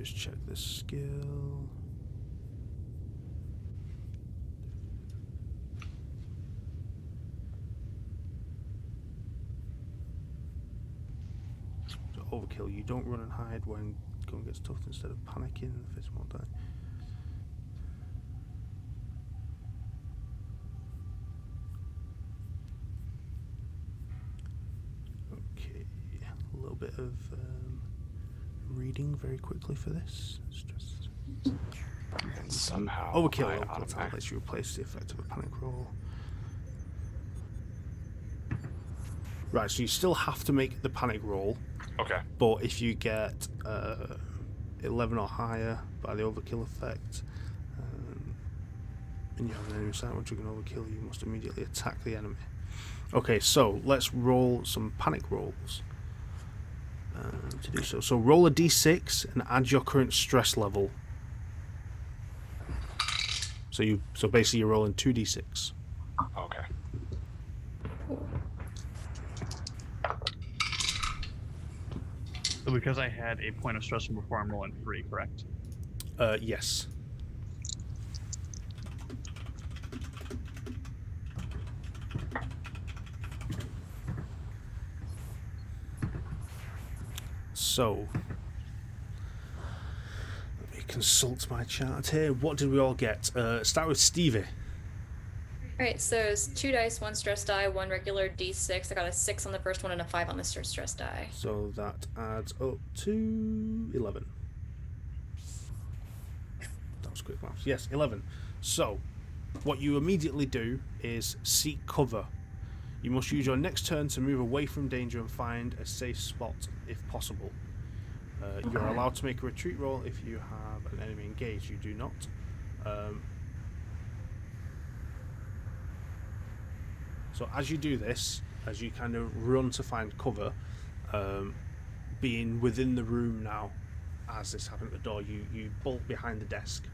just check the skill. So overkill, you don't run and hide when going gets tough instead of panicking. The fist won't die. Okay, a little bit of reading very quickly for this. Stress. And somehow Overkill. I That automatic- lets you replace the effect of a panic roll. Right, so you still have to make the panic roll, Okay. but if you get 11 or higher by the overkill effect, and you have an enemy sight which you can overkill, you must immediately attack the enemy. Okay, so let's roll some panic rolls. To do so, roll a d6 and add your current stress level. So basically you're rolling 2d6. Okay. So because I had a point of stress from before, I'm rolling 3, correct? Yes. So, let me consult my chart here. What did we all get? Start with Stevie. Alright, so it's 2 dice, 1 stress die, 1 regular d6. I got a 6 on the first one and a 5 on the stress die. So that adds up to 11. That was quick maths. Yes, 11. So, what you immediately do is seek cover. You must use your next turn to move away from danger and find a safe spot if possible. You're allowed to make a retreat roll if you have an enemy engaged. You do not. So as you do this, as you kind of run to find cover, being within the room now, as this happened at the door, you bolt behind the desk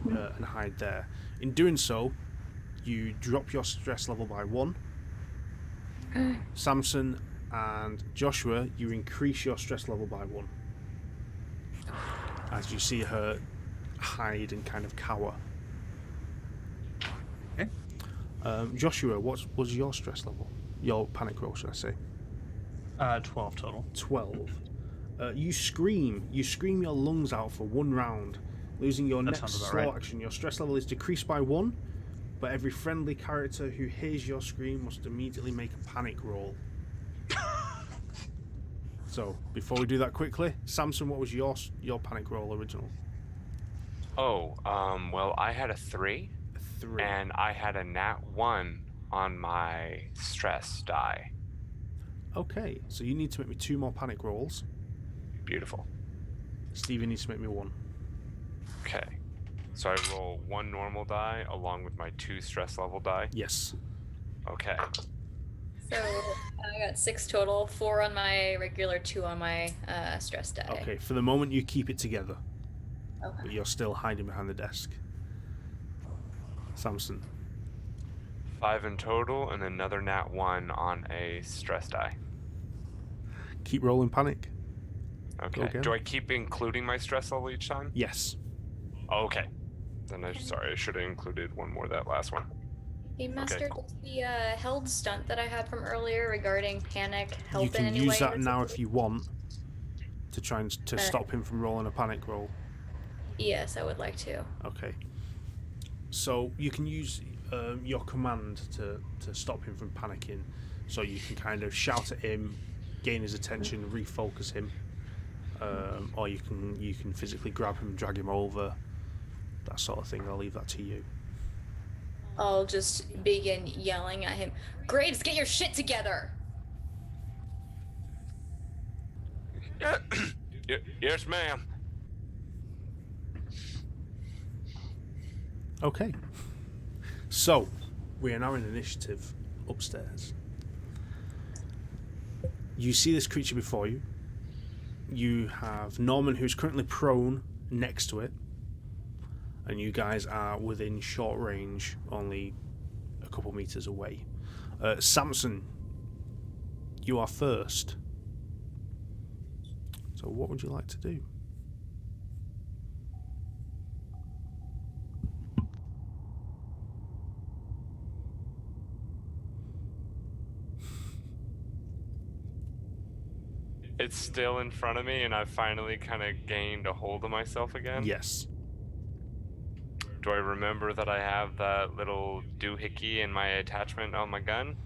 and hide there. In doing so, you drop your stress level by 1. Samson and Joshua, you increase your stress level by 1. As you see her hide and kind of cower. Okay. Joshua, what was your stress level? Your panic roll, should I say? 12 total. 12. You scream your lungs out for 1 round. Losing your That next sounds about slow right. action, your stress level is decreased by 1, but every friendly character who hears your scream must immediately make a panic roll. So, before we do that quickly, Samson, what was your panic roll original? Oh, well, I had a 3, 3. and I had a nat 1 on my stress die. Okay, so you need to make me 2 more panic rolls. Beautiful. Stevie needs to make me 1. Okay. So I roll 1 normal die along with my 2 stress level die. Yes. Okay. So I got 6 total, 4 on my regular, 2 on my stress die. Okay, for the moment you keep it together, Okay. but you're still hiding behind the desk. Samson. 5 in total and another nat 1 on a stress die. Keep rolling panic. Okay. again. Do I keep including my stress level each time? Yes. Oh, okay. Then I should have included 1 more that last one. Hey, Master, cool. does the held stunt that I had from earlier regarding panic help You in can any use way? that That's now okay. if you want to try and to stop him from rolling a panic roll. Yes, I would like to. Okay. So you can use your command to stop him from panicking. So you can kind of shout at him, gain his attention, refocus him, or you can physically grab him and drag him over. That sort of thing. I'll leave that to you. I'll just begin yelling at him. Graves, get your shit together! Yes, ma'am. Okay. So we are now in initiative upstairs. You see this creature before you. You have Norman, who's currently prone next to it, and you guys are within short range, only a couple meters away. Samson, you are first. So what would you like to do? It's still in front of me, and I've finally kind of gained a hold of myself again. Yes. Do I remember that I have that little doohickey in my attachment on my gun?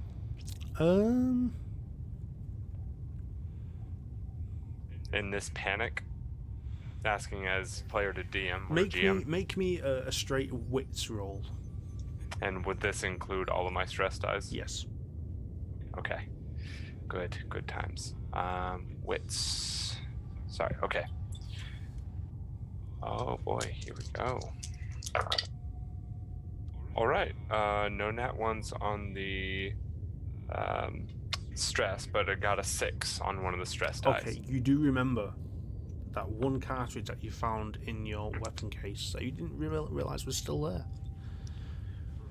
In this panic? Asking as player to DM or GM. Make me a straight wits roll. And would this include all of my stress dice? Yes. Okay. Good times. Wits. Sorry, okay. Oh boy, here we go. Alright, no nat ones on the stress, but I got a 6 on one of the stress dice. Okay, you do remember that one cartridge that you found in your weapon case that you didn't realize was still there.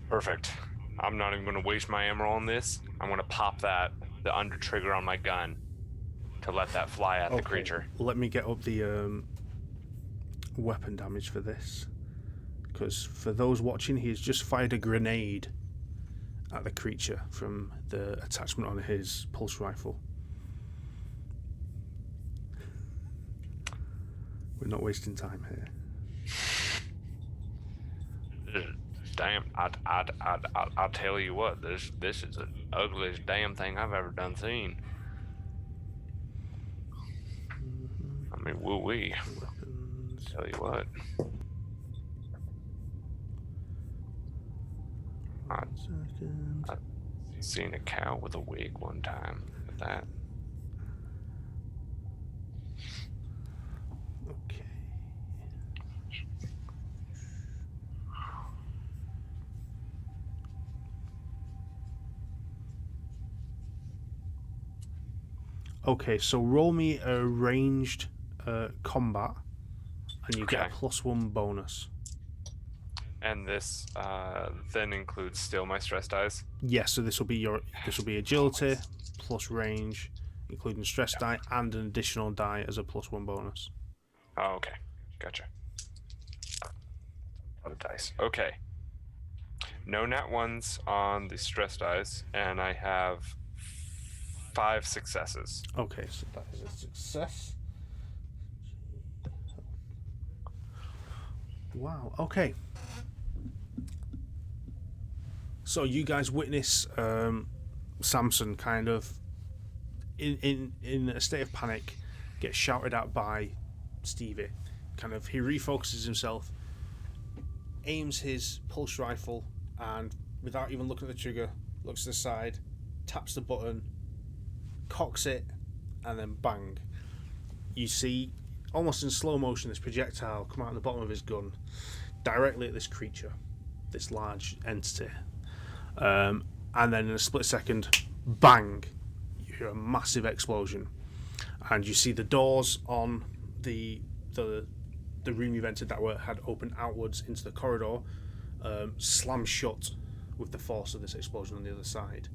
Perfect. I'm not even going to waste my ammo on this. I'm going to pop the under trigger on my gun to let that fly at the creature. Let me get up the weapon damage for this. Because for those watching, he has just fired a grenade at the creature from the attachment on his pulse rifle. We're not wasting time here. Damn, I'll tell you what, this is the ugliest damn thing I've ever done seen. I mean, woo-wee. Weapons. Tell you what. I've seen a cow with a wig one time. With that. Okay. Okay, so roll me a ranged combat, and you get a +1 bonus. And this then includes still my stress dice. Yes, so this will be agility plus range, including stress die and an additional die as a +1 bonus. Oh, okay, gotcha. Other dice. Okay. No nat ones on the stress dice, and I have 5 successes. Okay, so that is a success. Wow. Okay. So you guys witness Samson kind of in a state of panic get shouted at by Stevie. Kind of he refocuses himself, aims his pulse rifle, and without even looking at the trigger, looks to the side, taps the button, cocks it, and then bang. You see, almost in slow motion, this projectile come out of the bottom of his gun directly at this creature, this large entity. And then in a split second, bang, you hear a massive explosion, and you see the doors on the room you've entered that had opened outwards into the corridor slam shut with the force of this explosion on the other side,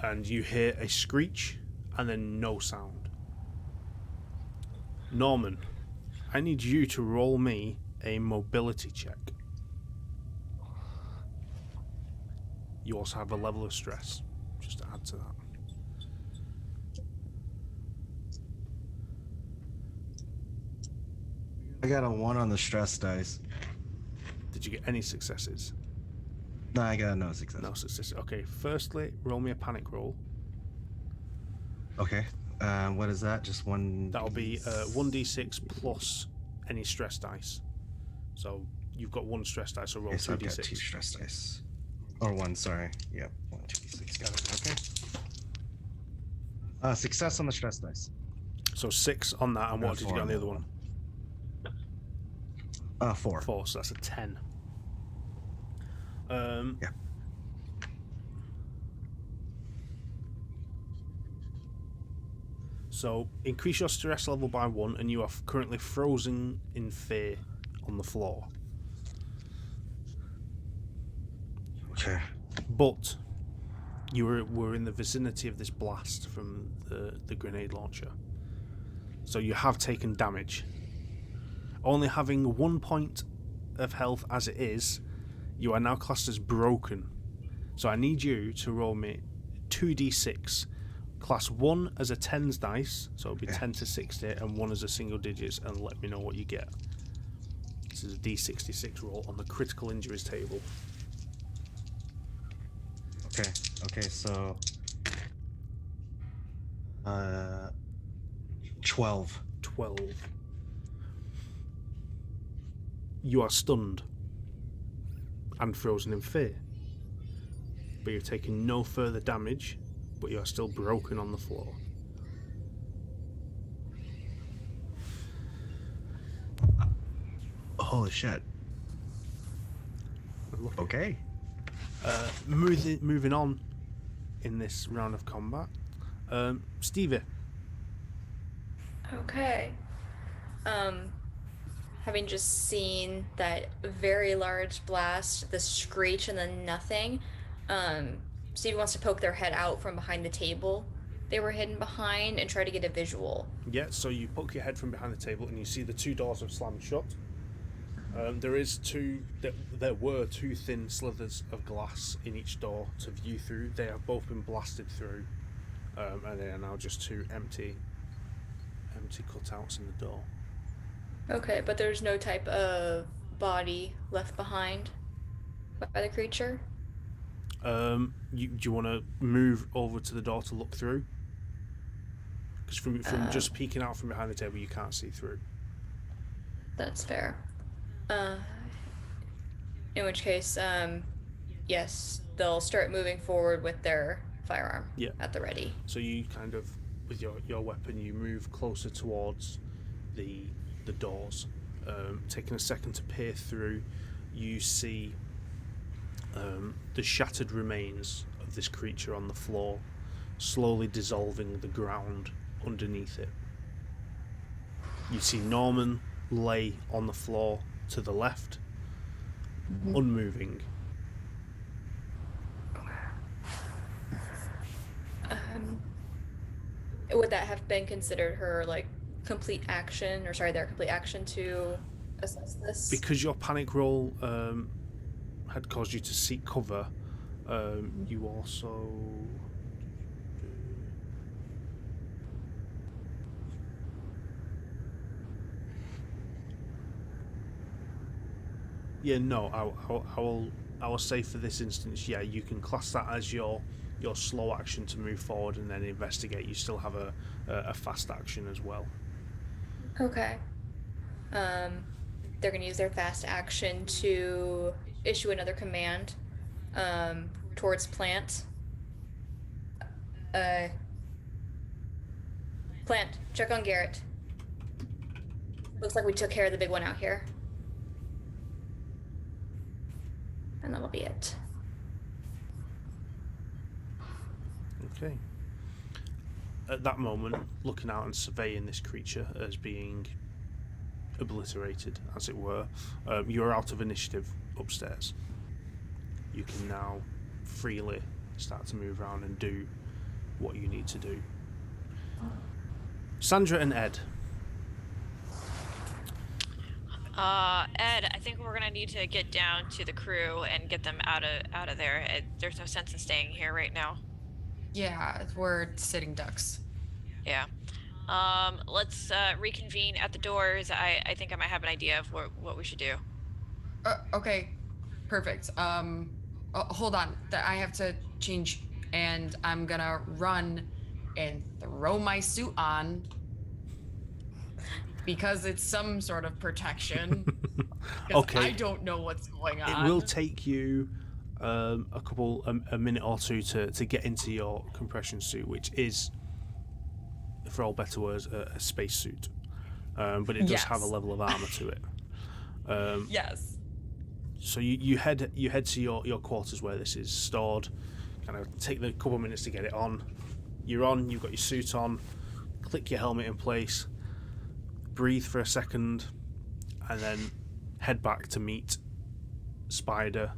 and you hear a screech and then no sound. Norman, I need you to roll me a mobility check. You also have a level of stress, just to add to that. I got a 1 on the stress dice. Did you get any successes? No, I got no success. No successes. Okay, firstly, roll me a panic roll. Okay. What is that? Just one? That'll be 1d6 plus any stress dice. So you've got 1 stress dice, so roll 2d6. I've got 2 stress dice. Or 1, sorry. Yeah, 1, 2d6. Got it. Okay. Success on the stress dice. So 6 on that, and what did you get on the other one? 4. 4, so that's a 10. Yeah. So increase your stress level by 1, and you are currently frozen in fear on the floor. Okay. But you were in the vicinity of this blast from the grenade launcher. So you have taken damage. Only having 1 point of health as it is, you are now classed as broken. So I need you to roll me 2d6 Class 1 as a tens dice, so it'll be Yeah. 10 to 60, and 1 as a single digits, and let me know what you get. This is a D66 roll on the critical injuries table. Okay, so 12. 12. You are stunned and frozen in fear, but you're taking no further damage, but you are still broken on the floor. Holy shit. Look, Okay. moving on in this round of combat, Stevie. Okay. Having just seen that very large blast, the screech, and then nothing, Stevie wants to poke their head out from behind the table they were hidden behind and try to get a visual. Yeah, so you poke your head from behind the table and you see the two doors have slammed shut. There were two thin slithers of glass in each door to view through. They have both been blasted through, and they are now just two empty cutouts in the door. Okay, but there's no type of body left behind by the creature? Do you want to move over to the door to look through? Because from just peeking out from behind the table, you can't see through. That's fair. In which case, yes, they'll start moving forward with their firearm at the ready. So you kind of, with your weapon, you move closer towards the doors. Taking a second to peer through, you see the shattered remains of this creature on the floor, slowly dissolving the ground underneath it. You see Norman lay on the floor to the left, unmoving. Would that have been considered her complete action, or sorry, their complete action to assess this? Because your panic roll had caused you to seek cover, you also I will say for this instance, you can class that as your slow action to move forward and then investigate. You still have a fast action as well. Okay. They're gonna use their fast action to issue another command towards Plant. Plant, check on Garrett. Looks like we took care of the big one out here. And that'll be it. Okay. At that moment, looking out and surveying this creature as being obliterated, as it were, you're out of initiative upstairs. You can now freely start to move around and do what you need to do. Sandra and Ed. Ed, I think we're gonna need to get down to the crew and get them out of there. There's no sense in staying here right now. Yeah, we're sitting ducks. Yeah. Let's reconvene at the doors. I think I might have an idea of what we should do. Okay, perfect. Hold on. I have to change, and I'm gonna run and throw my suit on because it's some sort of protection. Okay. I don't know what's going on. It will take you a minute or two to get into your compression suit, which is, for all better words, a space suit, but it does have a level of armor to it. Yes. So you head to your quarters where this is stored. Kind of take the couple of minutes to get it on. You're on. You've got your suit on. Click your helmet in place. Breathe for a second, and then head back to meet Spider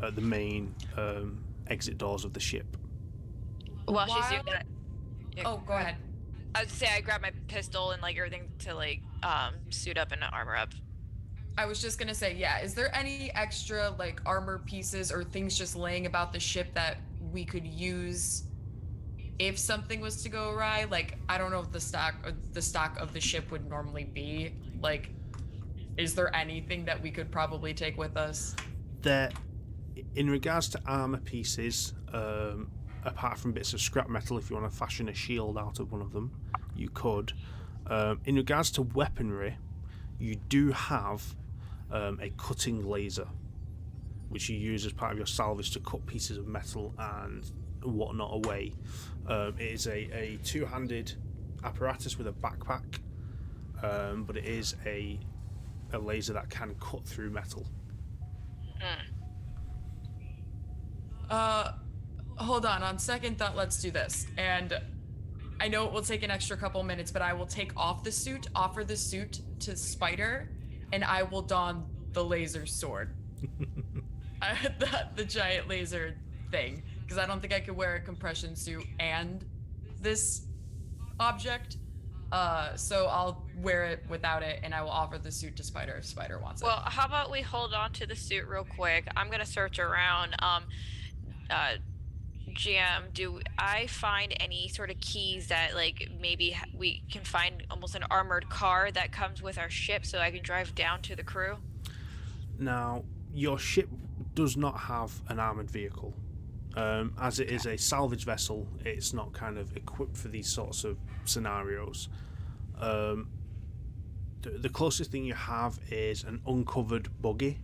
at the main exit doors of the ship. While she's doing that. Oh, go ahead. I was to say I grabbed my pistol and everything to suit up and armor up. I was just gonna say, is there any extra armor pieces or things just laying about the ship that we could use if something was to go awry, like I don't know what the stock of the ship would normally be. Like, is there anything that we could probably take with us? There, in regards to armor pieces, apart from bits of scrap metal, if you want to fashion a shield out of one of them, you could. In regards to weaponry, you do have a cutting laser, which you use as part of your salvage to cut pieces of metal and whatnot away. It is a two-handed apparatus with a backpack, but it is a laser that can cut through metal. Hold on second thought, let's do this. And I know it will take an extra couple minutes, but I will take off the suit, offer the suit to Spider, and I will don the laser sword. The giant laser thing, because I don't think I could wear a compression suit and this object. So I'll wear it without it, and I will offer the suit to Spider if Spider wants it. Well, how about we hold on to the suit real quick? I'm gonna search around. GM, do I find any sort of keys that like maybe we can find almost an armored car that comes with our ship so I can drive down to the crew? Now, your ship does not have an armoured vehicle. As it is a salvage vessel, it's not kind of equipped for these sorts of scenarios. The closest thing you have is an uncovered buggy,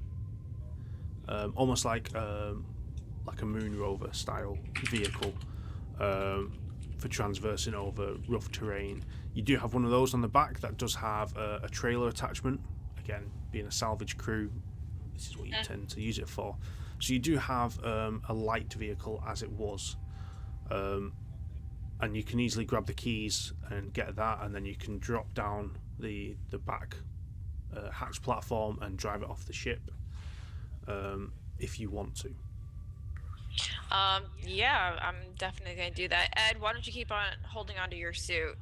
almost like a moon rover style vehicle for transversing over rough terrain. You do have one of those on the back that does have a trailer attachment. Again, being a salvage crew, this is what you tend to use it for. So you do have a light vehicle as it was, and you can easily grab the keys and get that, and then you can drop down the back hatch platform and drive it off the ship if you want to. Yeah, I'm definitely gonna do that. Ed, why don't you keep on holding onto your suit?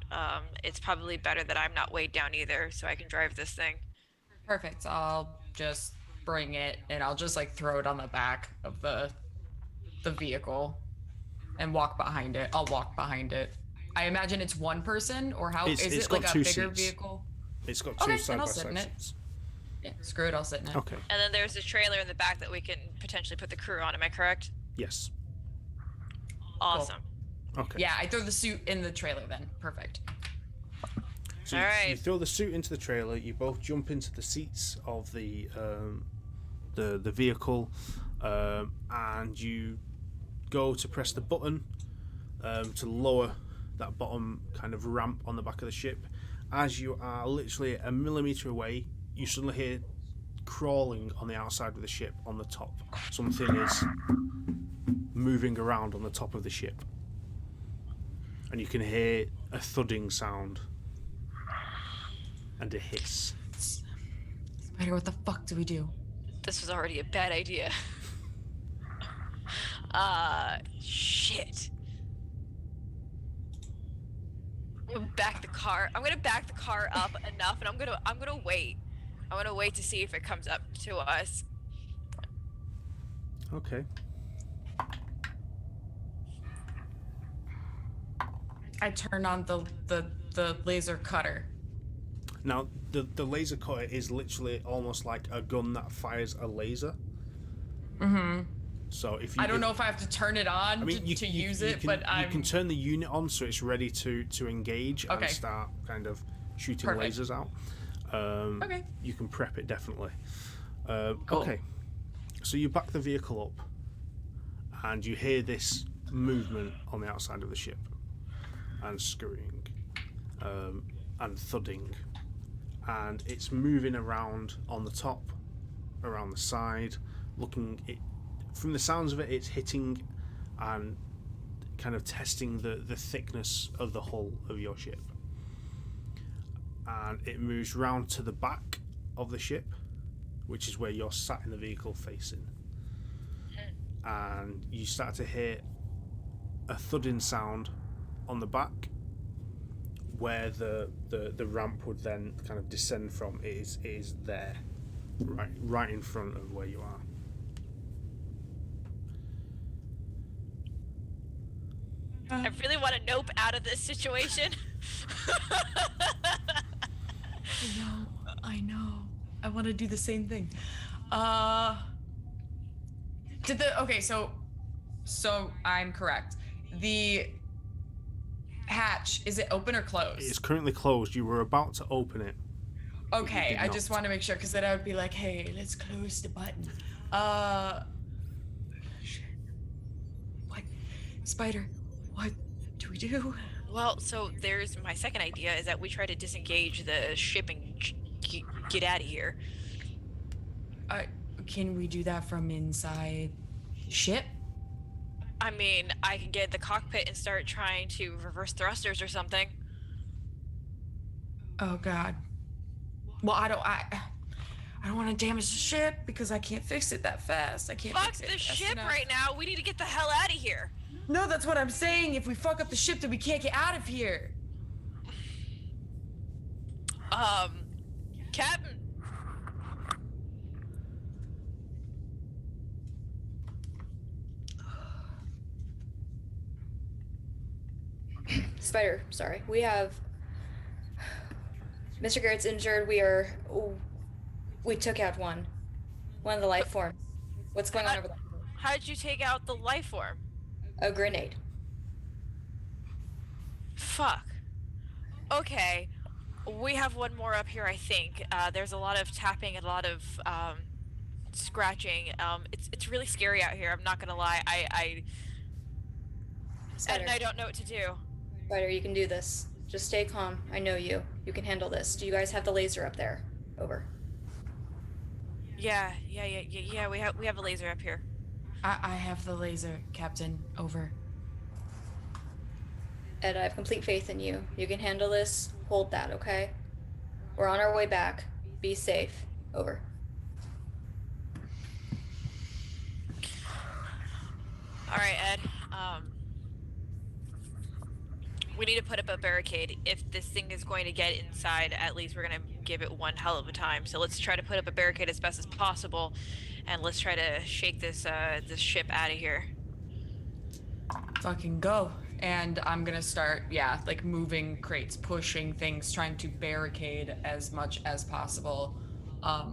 It's probably better that I'm not weighed down either, so I can drive this thing. Perfect. I'll just bring it, and I'll just like throw it on the back of the vehicle and walk behind it. I'll walk behind it. I imagine it's one person, or how is it like a bigger seats. Vehicle? It's got two side-by-side seats. Yeah, screw it, I'll sit in it. Okay. And then there's a trailer in the back that we can potentially put the crew on. Am I correct? Yes. Awesome. Okay. Yeah, I throw the suit in the trailer then. Perfect. So All right. you throw the suit into the trailer. You both jump into the seats of the vehicle, and you go to press the button to lower that bottom kind of ramp on the back of the ship. As you are literally a millimeter away, you suddenly hear crawling on the outside of the ship on the top. Something is moving around on the top of the ship, and you can hear a thudding sound and a hiss. Spider, what the fuck do we do? This was already a bad idea. Shit. I'm gonna back the car up enough, and I'm gonna wait. I'm gonna wait to see if it comes up to us. Okay. I turn on the laser cutter. Now, the laser cutter is literally almost like a gun that fires a laser. Mm-hmm. So if you I don't know if I have to turn it on to use it, but you can turn the unit on so it's ready to engage and start kind of shooting lasers out. Okay. You can prep it definitely. Cool. Okay. So you back the vehicle up, and you hear this movement on the outside of the ship, and scurrying, and thudding, and it's moving around on the top, around the side, looking. From the sounds of it, it's hitting and kind of testing the thickness of the hull of your ship. And it moves round to the back of the ship, which is where you're sat in the vehicle facing. And you start to hear a thudding sound on the back, where the ramp would then kind of descend from. It is there, right in front of where you are. I really want to nope out of this situation. I know. I want to do the same thing. Okay, so I'm correct. The hatch, is it open or closed? It's currently closed. You were about to open it. Okay, did I not. just want to make sure, because then I would be like, hey, let's close the button. Shit. What? Spider, what do we do? Well, so there's my second idea is that we try to disengage the ship and get out of here. Can we do that from inside ship? I mean, I can get in the cockpit and start trying to reverse thrusters or something. Oh God. Well, I don't want to damage the ship because I can't fix it that fast. I can't Fuck fix it the fast ship enough. right now. We need to get the hell out of here. No, that's what I'm saying. If we fuck up the ship, then we can't get out of here. Captain. Spider, sorry. We have Mr. Garrett's injured. We took out one of the life forms. What's going on over there? How did you take out the life form? A grenade. Fuck. Okay. We have one more up here, I think. There's a lot of tapping and a lot of scratching. It's really scary out here. I'm not gonna lie. Spider. And I don't know what to do. Spider, you can do this. Just stay calm. I know you. You can handle this. Do you guys have the laser up there? Over. Yeah. We have a laser up here. I have the laser, Captain. Over. Ed, I have complete faith in you. You can handle this. Hold that, okay? We're on our way back. Be safe. Over. All right, Ed. We need to put up a barricade. If this thing is going to get inside, at least we're gonna give it one hell of a time. So let's try to put up a barricade as best as possible, and let's try to shake this ship out of here. Fucking go. And I'm gonna start, like moving crates, pushing things, trying to barricade as much as possible. I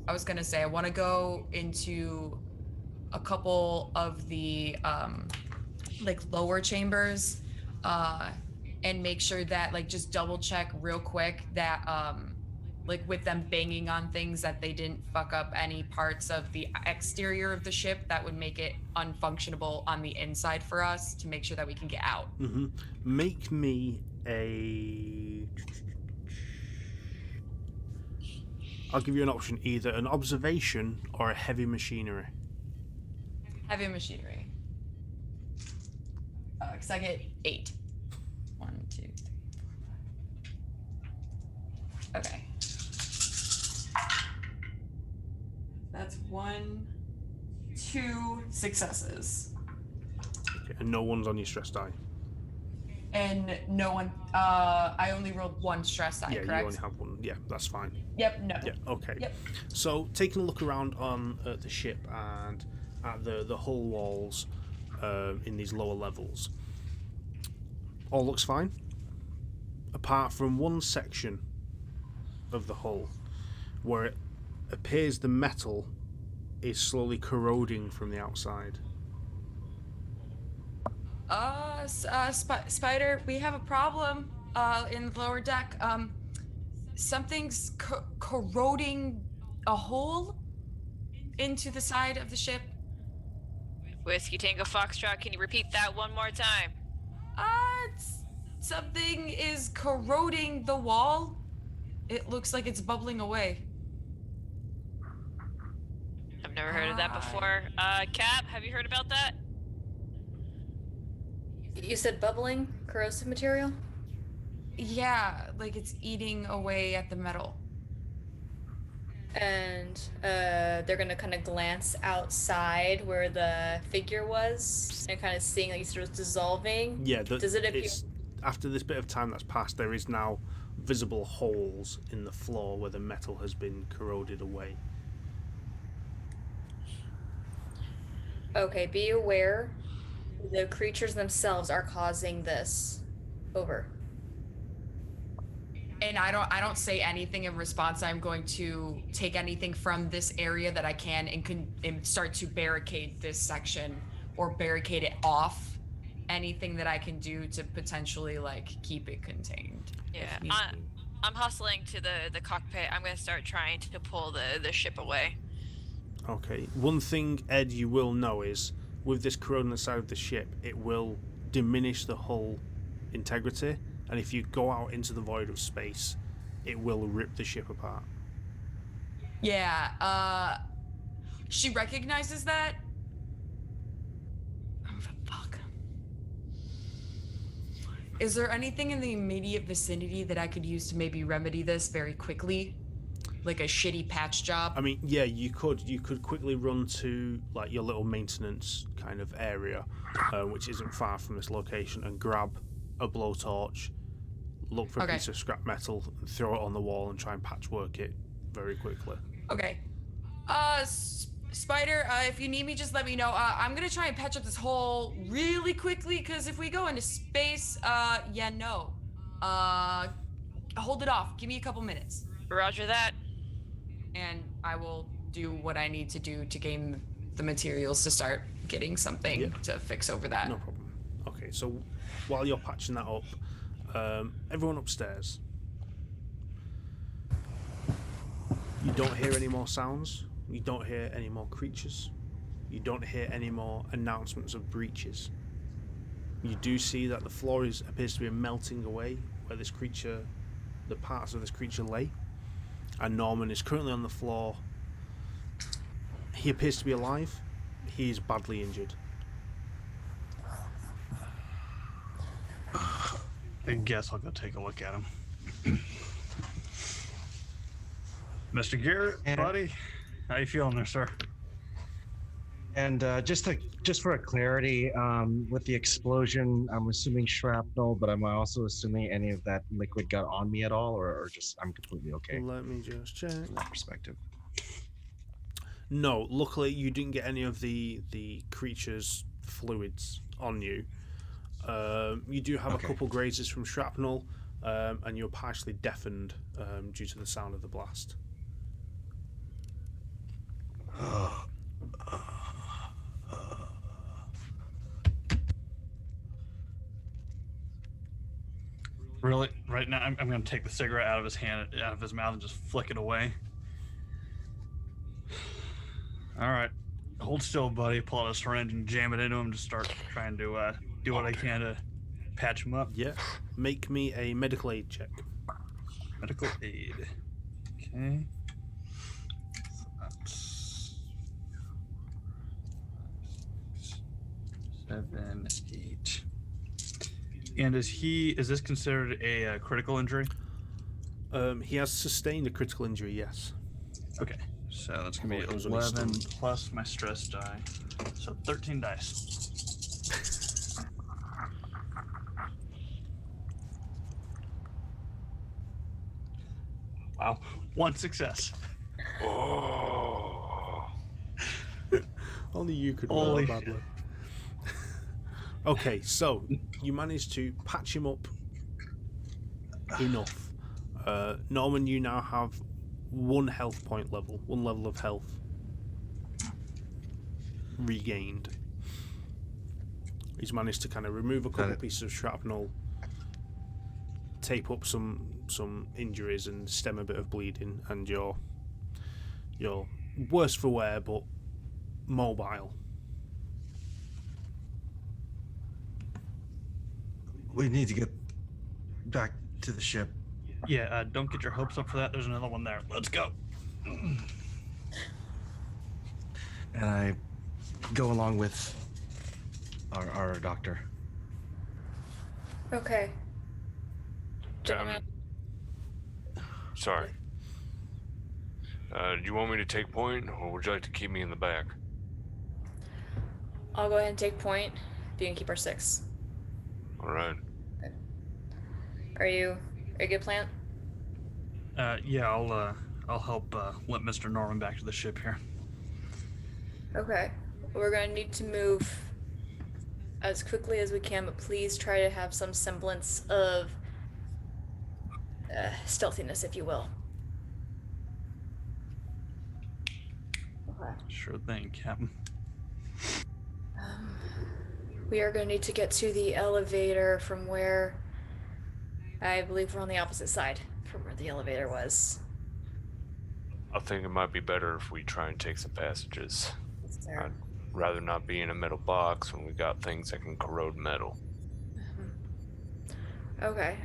was gonna say I want to go into a couple of the like lower chambers and make sure that just double check real quick that like with them banging on things that they didn't fuck up any parts of the exterior of the ship that would make it unfunctionable on the inside for us to make sure that we can get out. Make me a... I'll give you an option, either an observation or a heavy machinery. Heavy machinery. Because I get 8. 1, 2, 3, 4, 5. Okay. That's 1, 2 successes. Okay, and no one's on your stress die. And no one, I only rolled 1 stress die, Yeah, correct? you only have 1. Yeah, that's fine. Yep, no. Yeah, okay. Yep. So, taking a look around on the ship and at the hull walls in these lower levels, all looks fine, apart from one section of the hull where it appears the metal is slowly corroding from the outside. Spider, we have a problem in the lower deck. Something's corroding a hole into the side of the ship. Whiskey Tango Foxtrot, can you repeat that one more time? Something is corroding the wall. It looks like it's bubbling away. I've never heard of that before. Cap, have you heard about that? You said bubbling? Corrosive material? Yeah, like it's eating away at the metal. And they're gonna kind of glance outside where the figure was and kind of seeing like sort of dissolving. Yeah, Does it appear? After this bit of time that's passed, there is now visible holes in the floor where the metal has been corroded away. Okay, be aware the creatures themselves are causing this. Over. And I don't say anything in response. I'm going to take anything from this area that I can and start to barricade this section or barricade it off. Anything that I can do to potentially like keep it contained. Yeah, if need be. I'm hustling to the cockpit. I'm gonna start trying to pull the ship away. Okay. One thing, Ed, you will know is with this corroding on the side of the ship, it will diminish the hull integrity, and if you go out into the void of space, it will rip the ship apart. Yeah, she recognizes that. Oh, fuck. Is there anything in the immediate vicinity that I could use to maybe remedy this very quickly? Like a shitty patch job? I mean, yeah, you could quickly run to like your little maintenance kind of area, which isn't far from this location, and grab a blowtorch, look for a piece of scrap metal, and throw it on the wall and try and patchwork it very quickly. Okay. Spider, if you need me, just let me know. I'm gonna try and patch up this hole really quickly, because if we go into space, yeah, no. Hold it off. Give me a couple minutes. Roger that. And I will do what I need to do to gain the materials to start getting something to fix over that. No problem. Okay, so while you're patching that up, everyone upstairs. You don't hear any more sounds. You don't hear any more creatures. You don't hear any more announcements of breaches. You do see that the floor appears to be melting away where this creature, the parts of this creature lay. And Norman is currently on the floor. He appears to be alive. He is badly injured. I guess I'll go take a look at him. Mr. Garrett, buddy, how you feeling there, sir? And just for a clarity, with the explosion, I'm assuming shrapnel, but I'm also assuming any of that liquid got on me at all, or just I'm completely okay Let me just check. from that perspective. No, luckily you didn't get any of the creature's fluids on you. You do have a couple grazes from shrapnel, and you're partially deafened due to the sound of the blast. Really? Right now, I'm going to take the cigarette out of his mouth, and just flick it away. All right, hold still, buddy. Pull out a syringe and jam it into him. Just start trying to do what I can to patch him up. Yeah. Make me a medical aid check. Medical aid. Okay. So that's 7, 8. And is this considered a critical injury? He has sustained a critical injury, yes. Okay, so that's gonna be It was on his 11 stomach. plus my stress die, so 13 dice. Wow, 1 success. Oh. Only you could Holy roll badly. Okay, so you managed to patch him up enough. Norman, you now have 1 health point level, 1 level of health regained. He's managed to kind of remove a couple pieces of shrapnel, tape up some injuries and stem a bit of bleeding, and you're worse for wear but mobile. We need to get back to the ship. Yeah, don't get your hopes up for that. There's another one there. Let's go. And I go along with our doctor. Okay. Gentlemen. Sorry. Do you want me to take point, or would you like to keep me in the back? I'll go ahead and take point. If you can keep our 6. All right. Are you a good plant? Yeah, I'll help limp Mr. Norman back to the ship here. Okay. We're going to need to move as quickly as we can, but please try to have some semblance of stealthiness, if you will. Okay. Sure thing, Captain. We are going to need to get to the elevator from where I believe we're on the opposite side from where the elevator was. I think it might be better if we try and take some passages. There. I'd rather not be in a metal box when we got things that can corrode metal. Okay.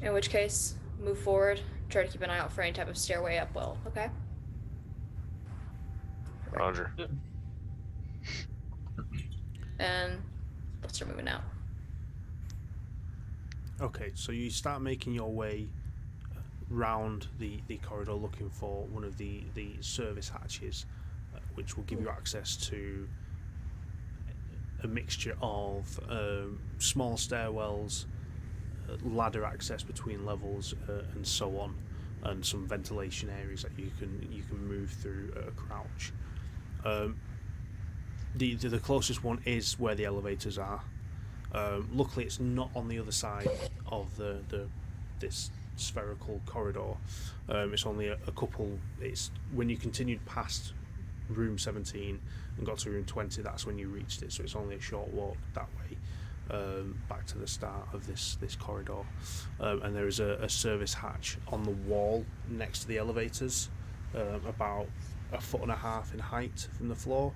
In which case, move forward. Try to keep an eye out for any type of stairway up well, okay? Roger. And let's start moving out. Okay, so you start making your way round the corridor looking for one of the service hatches, which will give you access to a mixture of small stairwells, ladder access between levels, and so on, and some ventilation areas that you can move through at a crouch. The closest one is where the elevators are. Luckily, it's not on the other side of this spherical corridor. It's only a couple. It's when you continued past room 17 and got to room 20. That's when you reached it. So it's only a short walk that way, back to the start of this corridor. And there is a service hatch on the wall next to the elevators, about 1.5 foot in height from the floor.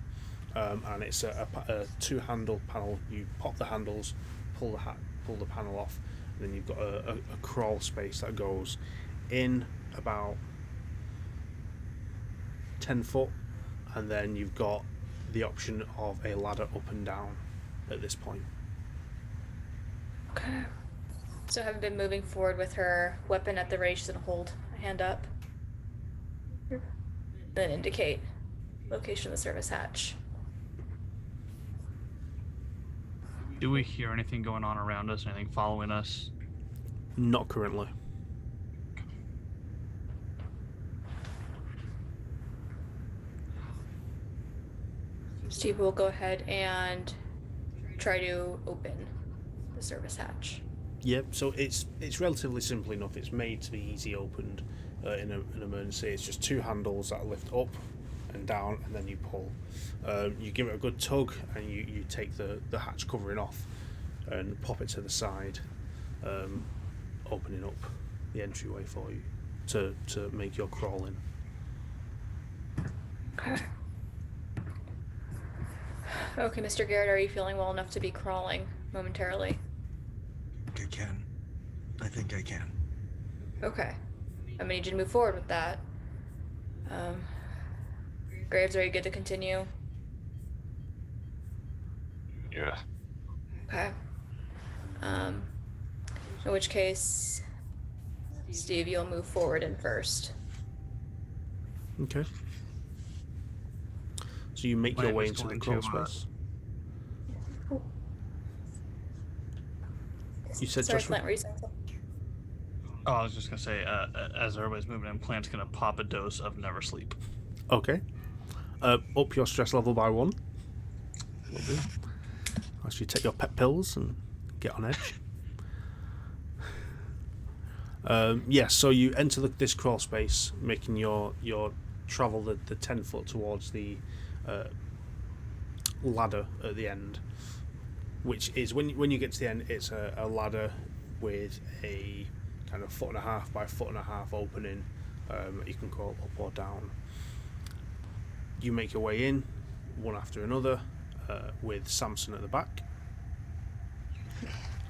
And it's a two-handle panel. You pop the handles, pull the panel off, and then you've got a crawl space that goes in about 10 foot, and then you've got the option of a ladder up and down at this point. Okay. So having been moving forward with her weapon at the ready, she's gonna hold a hand up. Then indicate location of the service hatch. Do we hear anything going on around us? Anything following us? Not currently. Steve will go ahead and try to open the service hatch. Yep. So it's relatively simple enough. It's made to be easy opened in an emergency. It's just two handles that lift up and down, and then you pull. You give it a good tug, and you take the hatch covering off and pop it to the side, opening up the entryway for you to make your crawl in. Okay. Okay, Mr. Garrett, are you feeling well enough to be crawling momentarily? I can. I think I can. Okay. I'm gonna need you to move forward with that. Graves, are you good to continue? Yeah. Okay. In which case, Steve, you'll move forward in first. Okay. So you make your Plan way is into the going crawl to, space. You said Sorry, just Clint, were you saying something? Oh, I was just gonna say, as everybody's moving in, Plant's gonna pop a dose of Never Sleep. okay. Up your stress level by 1. Will do. As you take your pet pills and get on edge. So you enter this crawl space, making your travel the 10 foot towards the ladder at the end, which is when you get to the end, it's a ladder with a kind of 1.5 by 1.5 opening that you can crawl up or down. You make your way in one after another, with Samson at the back.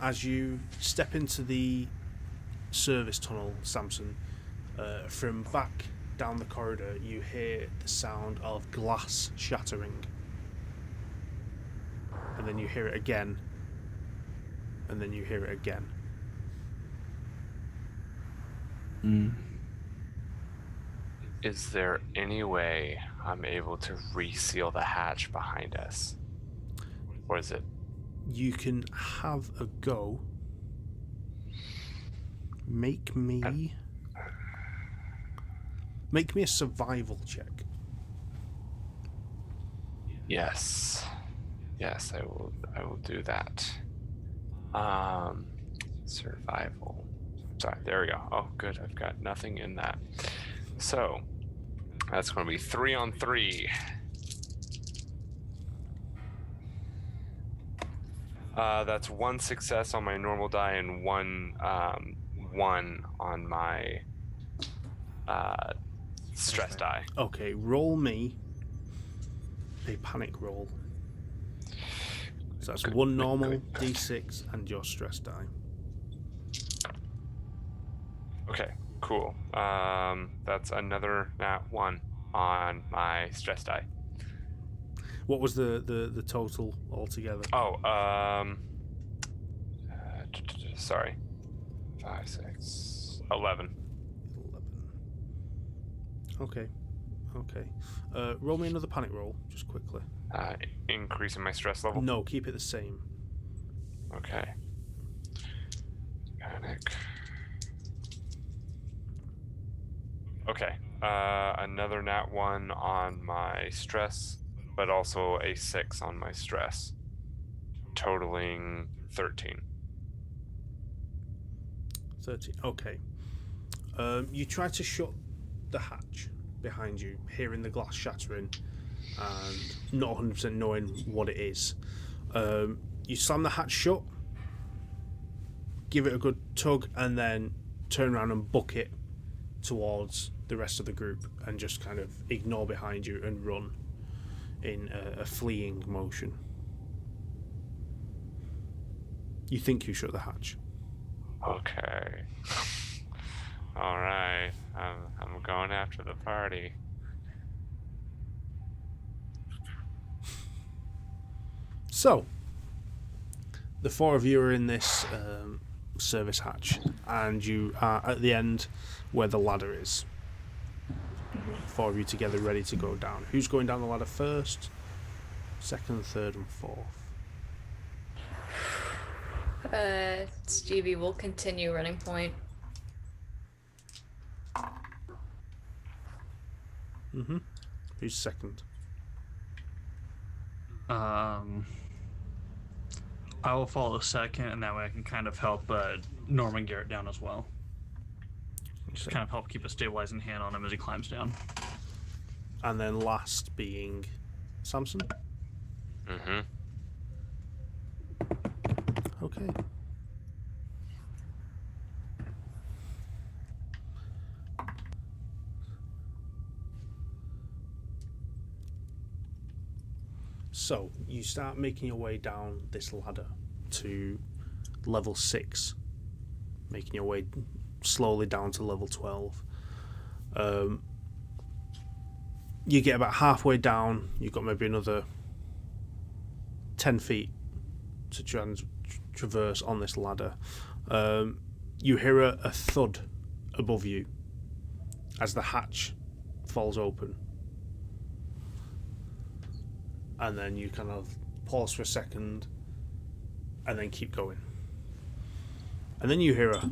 As you step into the service tunnel, Samson, from back down the corridor, you hear the sound of glass shattering. And then you hear it again. And then you hear it again. Is there any way I'm able to reseal the hatch behind us? Or is it... You can have a go. Make me a survival check. Yes. Yes, I will do that. Survival. Sorry, there we go. Oh, good. I've got nothing in that. So, that's going to be 3 on 3. That's 1 success on my normal die and 1 on my stress die. Okay, roll me a panic roll. So that's Good, 1 normal, good. d6, and your stress die. Okay, cool. That's another nat 1 on my stress die. What was the total altogether? Oh, sorry. 5, 6, 11. 11. Okay. Roll me another panic roll, just quickly. Increasing my stress level? No, keep it the same. Okay. Panic. Okay. Another nat 1 on my stress, but also a 6 on my stress, totaling 13. 13. Okay. You try to shut the hatch behind you, hearing the glass shattering and not 100% knowing what it is. You slam the hatch shut, give it a good tug, and then turn around and book it towards the rest of the group and just kind of ignore behind you and run in a fleeing motion. You think you shut the hatch. Okay. All right. I'm going after the party. So, the 4 of you are in this service hatch, and you are at the end where the ladder is. 4 of you together, ready to go down. Who's going down the ladder first? Second, third, and fourth. Stevie will continue running point. Who's second? I will follow second, and that way I can kind of help Norman Garrett down as well. Just kind of help keep a stabilizing hand on him as he climbs down. And then last being Samson? Mm-hmm. Okay. So, you start making your way down this ladder to level 6, making your way slowly down to level 12. You get about halfway down, you've got maybe another 10 feet to traverse on this ladder. You hear a thud above you as the hatch falls open. And then you kind of pause for a second and then keep going. And then you hear a...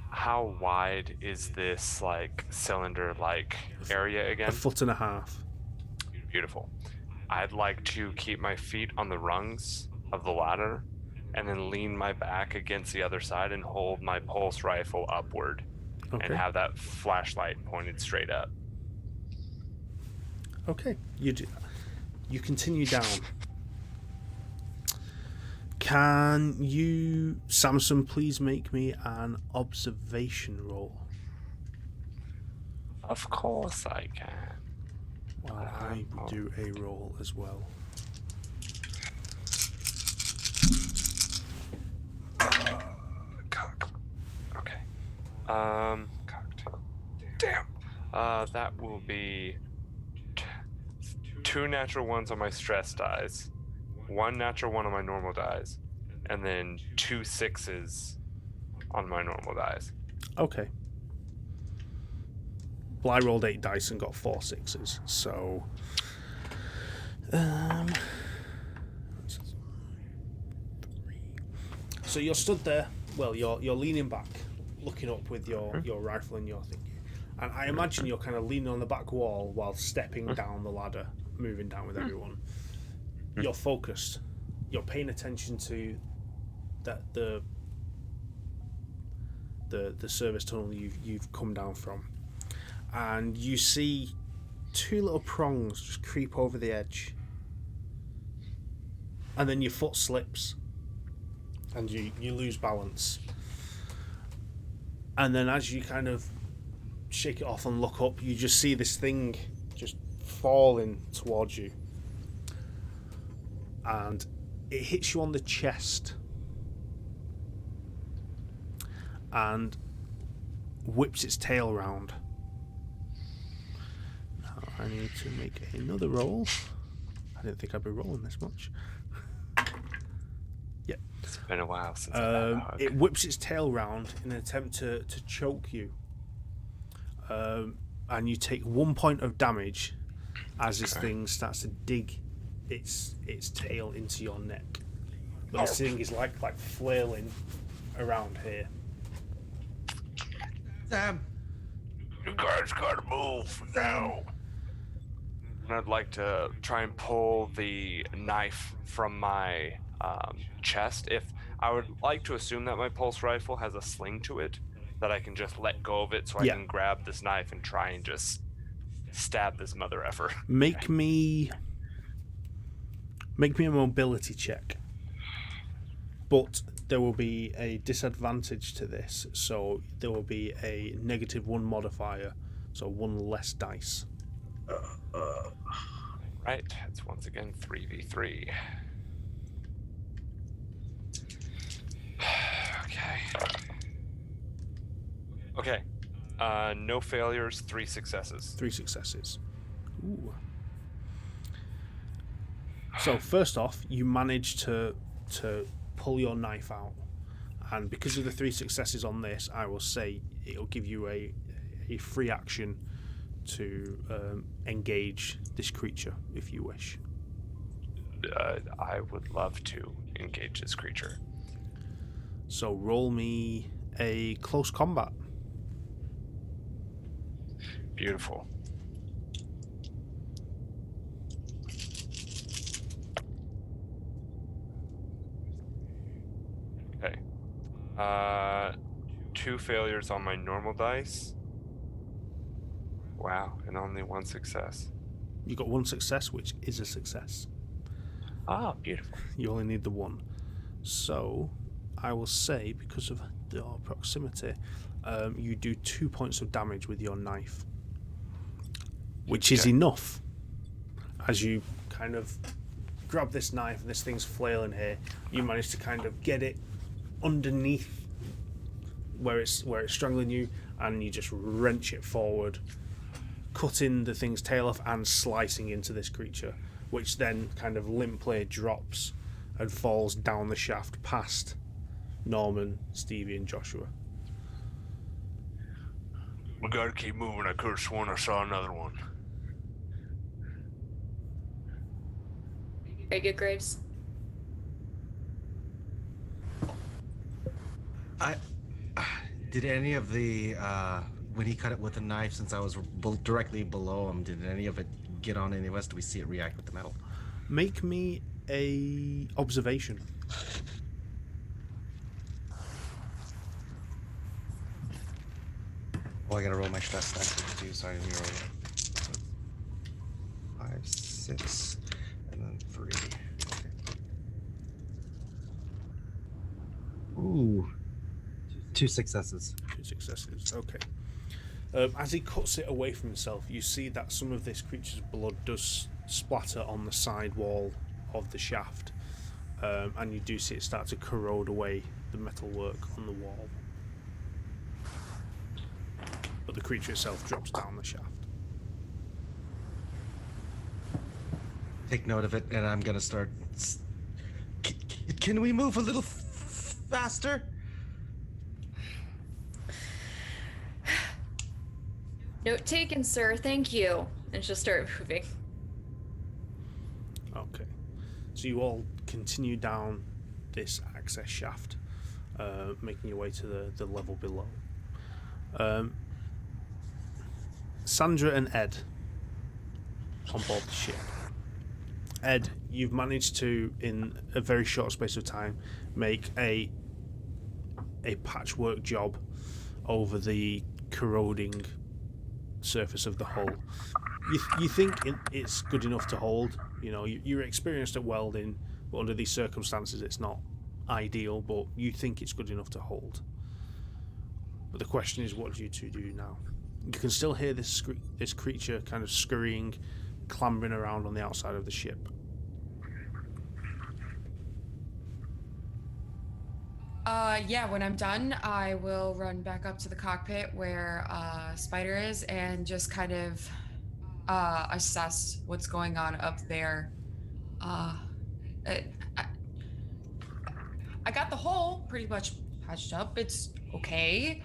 How wide is this, like, cylinder-like area again? 1.5 feet. Beautiful. I'd like to keep my feet on the rungs of the ladder and then lean my back against the other side and hold my pulse rifle upward. Okay. And have that flashlight pointed straight up. Okay, you do. You continue down. Can you, Samson, please make me an observation roll? Of course I can. Well, I will do a roll as well. Cocked. Okay. Cocked. Damn. That will be 2 natural ones on my stress dice, 1 natural 1 on my normal dice, and then 2 6s on my normal dice. Okay. Well, I rolled 8 dice and got 4 6s, so... So you're stood there, well, you're leaning back, looking up with your rifle and your thingy, And I imagine you're kind of leaning on the back wall while stepping down the ladder, moving down with everyone. You're focused. You're paying attention to that the service tunnel you've come down from, and you see two little prongs just creep over the edge, and then your foot slips, and you lose balance. And then as you kind of shake it off and look up, you just see this thing just falling towards you, and it hits you on the chest and whips its tail round. Now I need to make another roll. I didn't think I'd be rolling this much. Yeah. It's been a while since I've had a hug. It whips its tail round in an attempt to choke you. And you take 1 point of damage as this thing starts to dig its tail into your neck. But this thing is like flailing around here. Sam, You guys gotta move now. And I'd like to try and pull the knife from my chest. If I would like to assume that my pulse rifle has a sling to it, that I can just let go of it so I can grab this knife and try and just stab this mother effer. Make me a mobility check. But there will be a disadvantage to this, so there will be a -1 modifier, so 1 less dice. Right, it's once again 3v3. Okay. No failures, 3 successes. 3 successes. Ooh. So first off, you manage to pull your knife out, and because of the 3 successes on this, I will say it'll give you a free action to engage this creature if you wish. I would love to engage this creature. So roll me a close combat. Beautiful. Okay. 2 failures on my normal dice. Wow, and only 1 success. You got 1 success, which is a success. Ah, beautiful. You only need the 1. So I will say, because of your proximity, you do 2 points of damage with your knife, which is enough. As you kind of grab this knife and this thing's flailing here, you manage to kind of get it underneath where it's strangling you, and you just wrench it forward, cutting the thing's tail off and slicing into this creature, which then kind of limply drops and falls down the shaft past Norman, Stevie, and Joshua. We gotta keep moving. I could have sworn I saw another one. Very good, Graves. Did any of the when he cut it with a knife, since I was directly below him, did any of it get on any of us? Do we see it react with the metal? Make me a observation. Oh, I gotta roll my stress test too. Sorry, let me roll 5, 6, and then 3. Okay. Ooh, 2 successes. 2 successes. Okay. As he cuts it away from himself, you see that some of this creature's blood does splatter on the side wall of the shaft, and you do see it start to corrode away the metalwork on the wall. But the creature itself drops down the shaft. Take note of it, and I'm gonna start. Can we move a little faster? Note taken, sir. Thank you. And she'll start moving. Okay. So you all continue down this access shaft, making your way to the level below. Sandra and Ed on board the ship. Ed, you've managed to, in a very short space of time, make a patchwork job over the corroding surface of the hull. You think it's good enough to hold. You know, you're experienced at welding, but under these circumstances it's not ideal, but you think it's good enough to hold. But the question is, what do you two do now? You can still hear this creature kind of scurrying, clambering around on the outside of the ship. Yeah, when I'm done, I will run back up to the cockpit where Spider is and just kind of assess what's going on up there. I got the hole pretty much patched up. It's okay.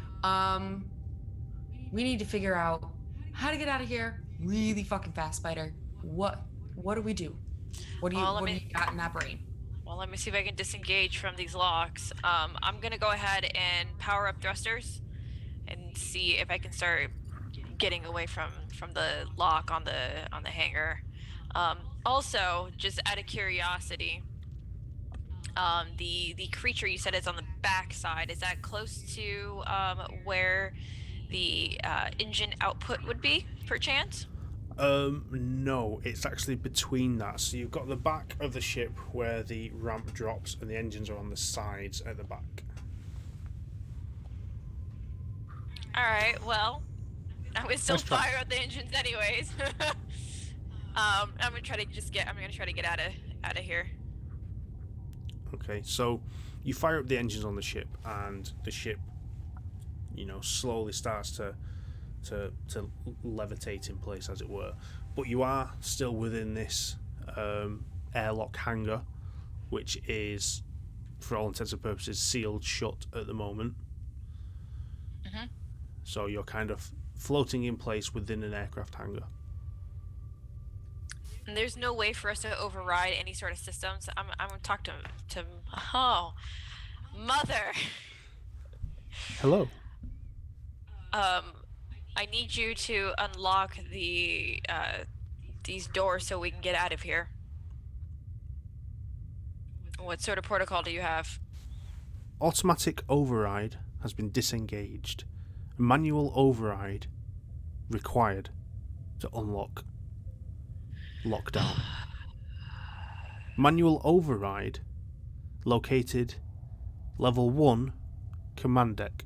We need to figure out how to get out of here really fucking fast, Spider. What do we do? What do you got in that brain? Well, let me see if I can disengage from these locks. I'm gonna go ahead and power up thrusters and see if I can start getting away from the lock on the hangar. Also, just out of curiosity, the creature you said is on the back side. Is that close to where the engine output would be, perchance? No, it's actually between that. So you've got the back of the ship where the ramp drops and the engines are on the sides at the back. Alright, well, I would still Nice try. fire up the engines anyways. I'm gonna try to get out of here. Okay, so you fire up the engines on the ship, and the ship, you know, slowly starts to levitate in place, as it were. But you are still within this airlock hangar, which is, for all intents and purposes, sealed shut at the moment. Mm-hmm. So you're kind of floating in place within an aircraft hangar. And there's no way for us to override any sort of systems. I'm gonna talk to oh, mother. Hello. I need you to unlock these doors so we can get out of here. What sort of protocol do you have? Automatic override has been disengaged. Manual override required to unlock lockdown. Manual override located level 1 command deck.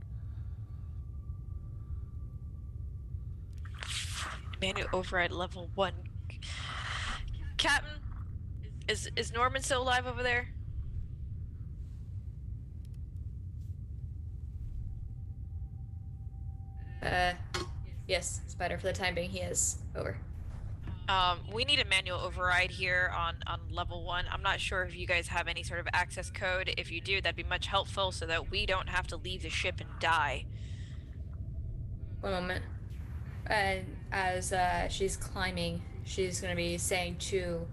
Manual override level 1. Captain, is Norman still alive over there? Yes, Spider, for the time being, he is. Over. We need a manual override here on level 1. I'm not sure if you guys have any sort of access code. If you do, that'd be much helpful so that we don't have to leave the ship and die. One moment. And as she's climbing, she's going to be saying to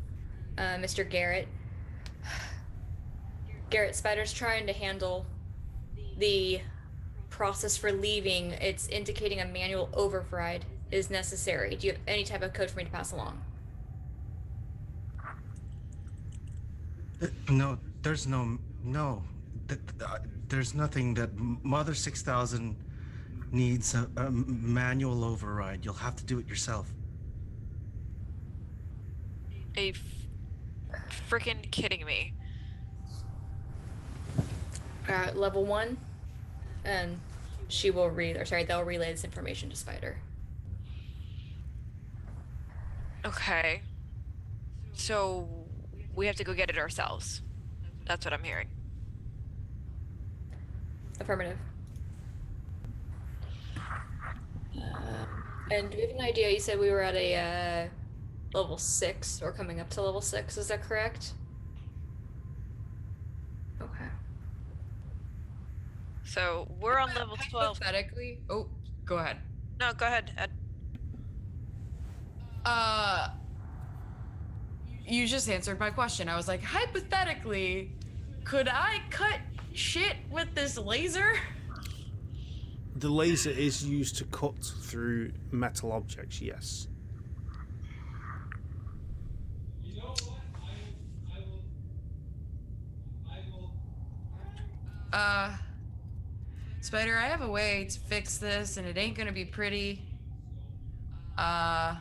Mr. Garrett, Garrett, Spider's trying to handle the process for leaving. It's indicating a manual override is necessary. Do you have any type of code for me to pass along? No, there's no. There's nothing that Mother 6000 needs a manual override. You'll have to do it yourself. Are you freaking kidding me? Level 1, and she will they'll relay this information to Spider. Okay. So we have to go get it ourselves. That's what I'm hearing. Affirmative. And do we have an idea? You said we were at a level 6 or coming up to level 6. Is that correct? Okay. So we're on level 12. Hypothetically, oh, go ahead. No, go ahead, Ed. You just answered my question. I was like, hypothetically, could I cut shit with this laser? The laser is used to cut through metal objects, yes. Spider, I have a way to fix this, and it ain't gonna be pretty. What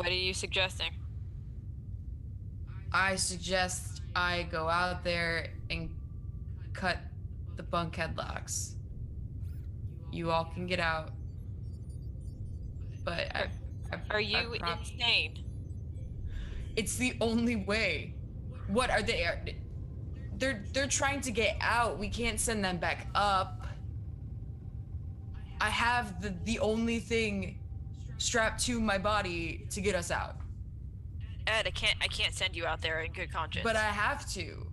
are you suggesting? I suggest I go out there and cut the bunk headlocks. You all can get out. But Are you insane? It's the only way. What are they? They're trying to get out. We can't send them back up. I have the only thing strapped to my body to get us out. Ed, I can't send you out there in good conscience. But I have to.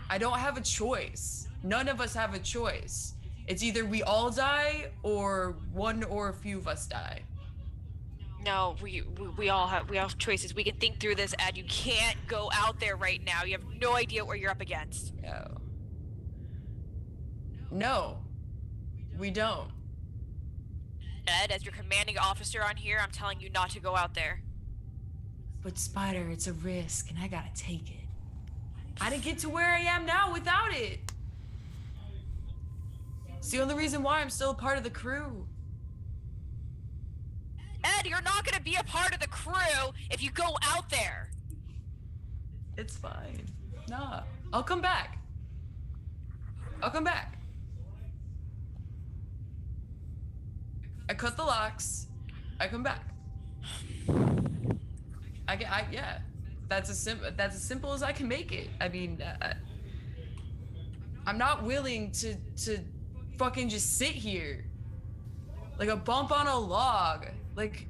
I don't have a choice. None of us have a choice. It's either we all die or one or a few of us die. No, we all have choices. We can think through this, Ed. You can't go out there right now. You have no idea what you're up against. No, we don't. Ed, as your commanding officer on here, I'm telling you not to go out there. But Spider, it's a risk, and I gotta take it. I didn't get to where I am now without it. It's the only reason why I'm still a part of the crew. Ed, you're not gonna be a part of the crew if you go out there. It's fine. Nah, I'll come back. I'll come back. I cut the locks. I come back. Yeah. That's as simple as I can make it. I mean, I'm not willing to fucking just sit here like a bump on a log. Like,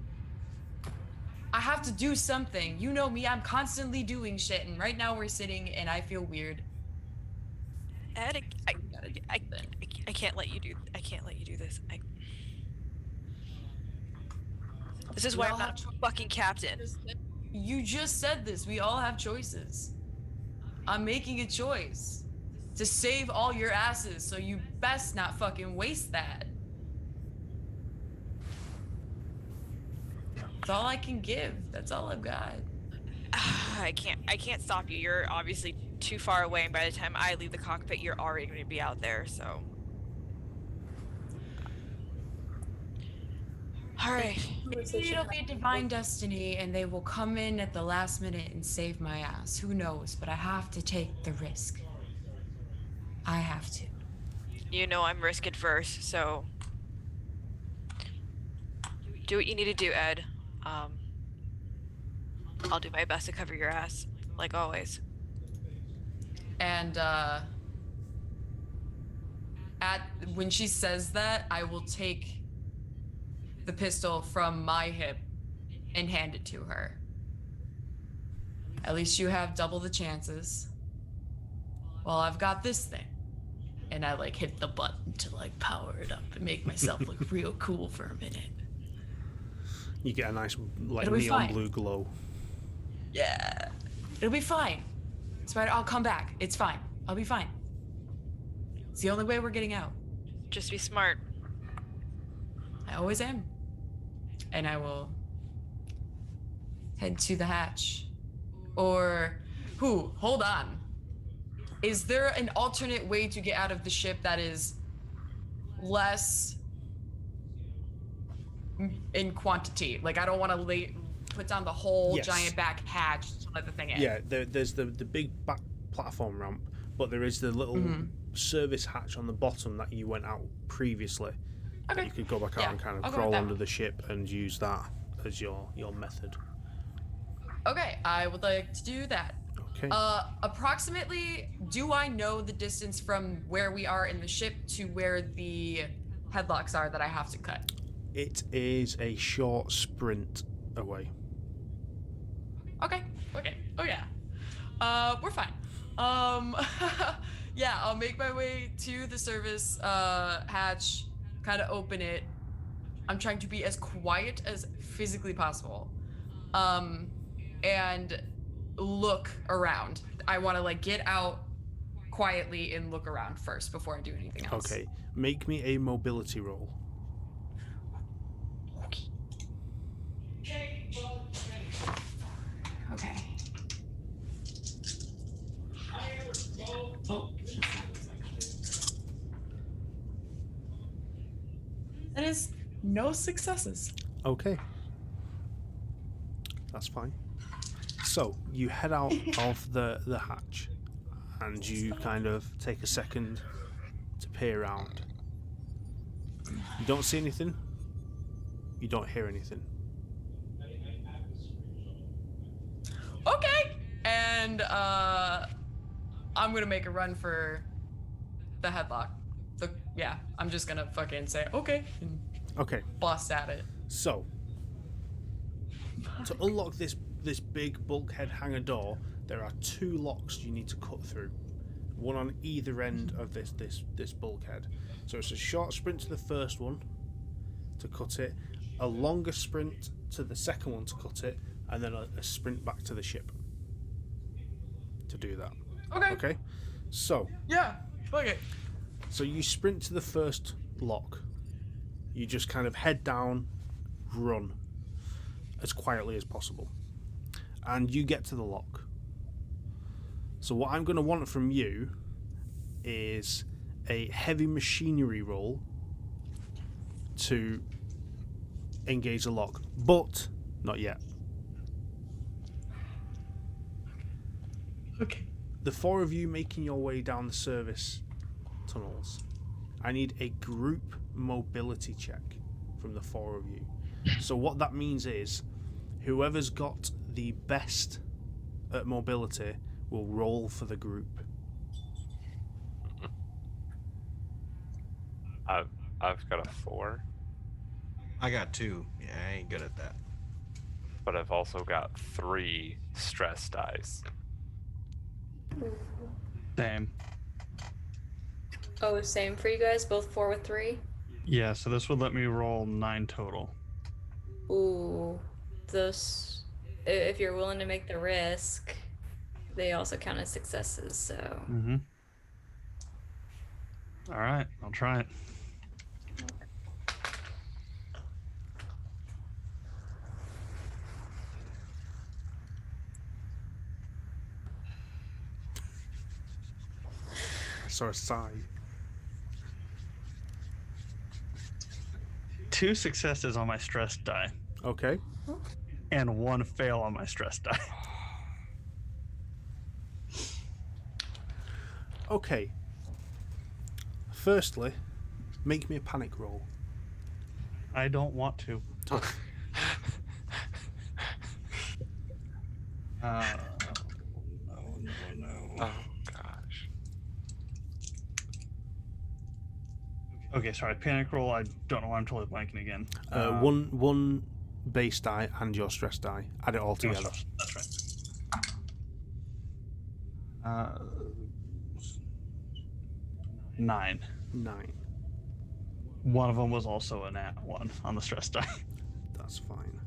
I have to do something. You know me, I'm constantly doing shit, and right now we're sitting and I feel weird. Ed, I can't let you do this. This is why I'm not a fucking captain. You just said this. We all have choices. I'm making a choice to save all your asses, so you best not fucking waste that. That's all I can give. That's all I've got. I can't stop you. You're obviously too far away, and by the time I leave the cockpit, you're already going to be out there, so. All right. Maybe it'll be divine destiny, and they will come in at the last minute and save my ass. Who knows? But I have to take the risk. I have to. You know I'm risk adverse, so do what you need to do, Ed. I'll do my best to cover your ass, like always. And when she says that, I will take the pistol from my hip and hand it to her. At least you have double the chances. Well, I've got this thing. And I like hit the button to like power it up and make myself look real cool for a minute. You get a nice like It'll be neon fine. blue glow. Yeah. It'll be fine. Spider, I'll come back. It's fine. I'll be fine. It's the only way we're getting out. Just be smart. I always am. And I will head to the hatch. Or, hold on. Is there an alternate way to get out of the ship that is less in quantity? Like, I don't want to put down the whole Yes. giant back hatch to let the thing in. Yeah, there's the big back platform ramp, but there is the little service hatch on the bottom that you went out previously. Okay. You could go back out Yeah, and kind I'll of go crawl with that under one. the ship and use that as your method. Okay, I would like to do that. Okay. Approximately, do I know the distance from where we are in the ship to where the headlocks are that I have to cut? It is a short sprint away. Okay. Oh yeah. We're fine. Yeah, I'll make my way to the service hatch, kind of open it. I'm trying to be as quiet as physically possible. And look around. I want to like get out quietly and look around first before I do anything else. Okay, make me a mobility roll. Okay. Oh. That is no successes. Okay. That's fine. So, you head out of the hatch, and you kind of take a second to peer around. You don't see anything. You don't hear anything. Okay. And I'm gonna make a run for the headlock. I'm just gonna fucking say okay and Okay. bust at it. So, to unlock this big bulkhead hangar door, there are 2 locks you need to cut through. One on either end of this bulkhead. So it's a short sprint to the first one to cut it, a longer sprint to the second one to cut it, and then a sprint back to the ship to do that. Okay. Okay? So, Yeah. Okay. so you sprint to the first lock. You just kind of head down, run as quietly as possible. And you get to the lock. So what I'm going to want from you is a heavy machinery roll to engage the lock, but not yet. Okay. The 4 of you making your way down the service tunnels, I need a group mobility check from the 4 of you. So what that means is whoever's got the best at mobility will roll for the group. I've got a 4, I got 2. Yeah, I ain't good at that. but I've also got 3 stress dice. Same. Oh, same for you guys, both 4 with 3. Yeah, so this would let me roll 9 total. Ooh, those. If you're willing to make the risk, they also count as successes. So. Mm-hmm. All right, I'll try it. I saw a sigh. 2 successes on my stress die, Okay. and 1 fail on my stress die. Okay. Firstly, make me a panic roll. I don't want to. No. Oh gosh. Okay, sorry. Panic roll. I don't know why I'm totally blanking again. One base die and your stress die. Add it all together. That's right. 9. 9. One of them was also a nat 1 on the stress die. That's fine.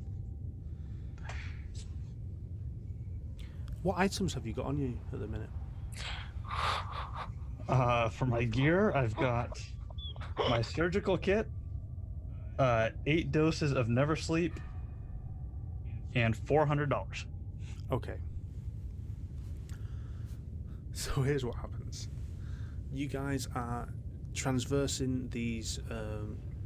What items have you got on you at the minute? For my gear, I've got my surgical kit, 8 doses of Never Sleep, and $400. Okay. So here's what happens. You guys are transversing these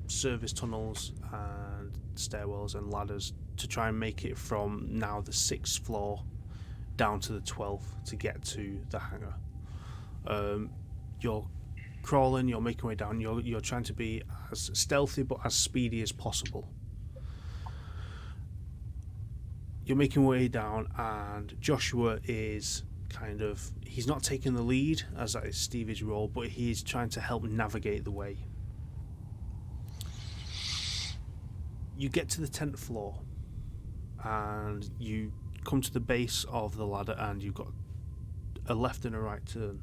service tunnels and stairwells and ladders to try and make it from now the 6th floor down to the 12th to get to the hangar. You're crawling, you're making your way down, you're trying to be as stealthy but as speedy as possible. You're making your way down, and Joshua is he's not taking the lead as that is Stevie's role, but he's trying to help navigate the way. You get to the 10th floor and you come to the base of the ladder, and you've got a left and a right turn.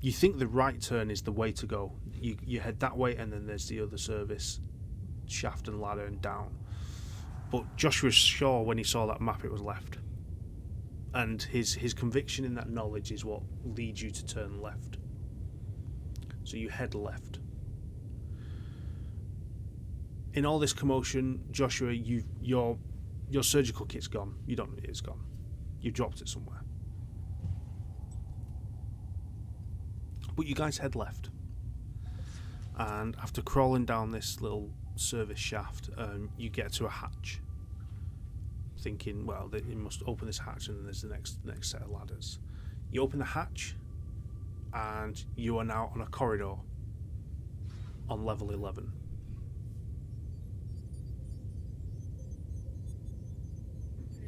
You think the right turn is the way to go. You head that way, and then there's the other service shaft and ladder and down. But Joshua's sure when he saw that map it was left. and his conviction in that knowledge is what leads you to turn left. So you head left. In all this commotion, Joshua, your surgical kit's gone. You don't. It's gone. You dropped it somewhere. But you guys head left, and after crawling down this little service shaft, you get to a hatch. Thinking, well, you must open this hatch, and then there's the next set of ladders. You open the hatch, and you are now on a corridor on level 11.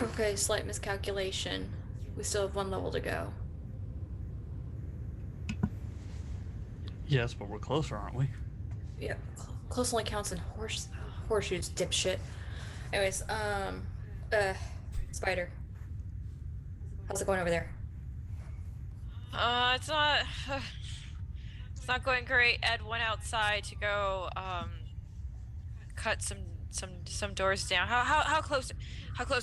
Okay, slight miscalculation. We still have 1 level to go. Yes, but we're closer, aren't we? Yeah, close only counts in horseshoes, dipshit. Anyways, Spider. How's it going over there? It's not. It's not going great. Ed went outside to go cut some doors down. How close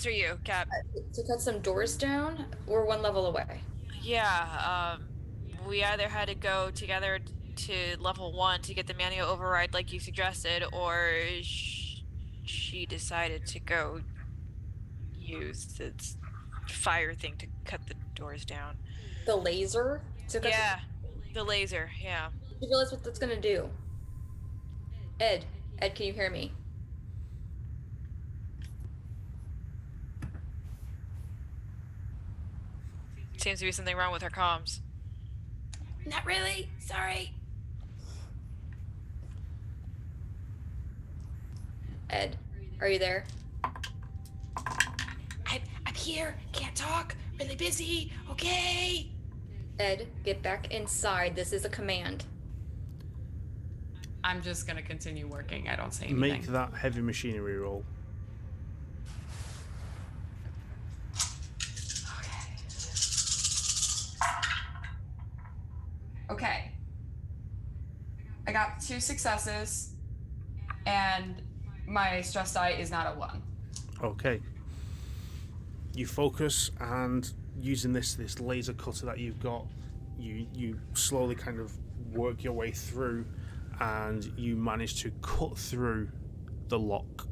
are you, Cap? To cut some doors down, we're 1 level away. Yeah. We either had to go together to level 1 to get the manual override like you suggested, or she decided to go use the fire thing to cut the doors down. The laser? Yeah, the laser, yeah. You realize what that's gonna do? Ed, can you hear me? Seems to be something wrong with her comms. Not really. Sorry. Ed, are you there? I'm here. Can't talk. Really busy. Okay. Ed, get back inside. This is a command. I'm just gonna continue working. I don't say anything. Make that heavy machinery roll. Okay. I got 2 successes, and my stress die is not a 1. Okay. You focus, and using this laser cutter that you've got, you slowly kind of work your way through, and you manage to cut through the lock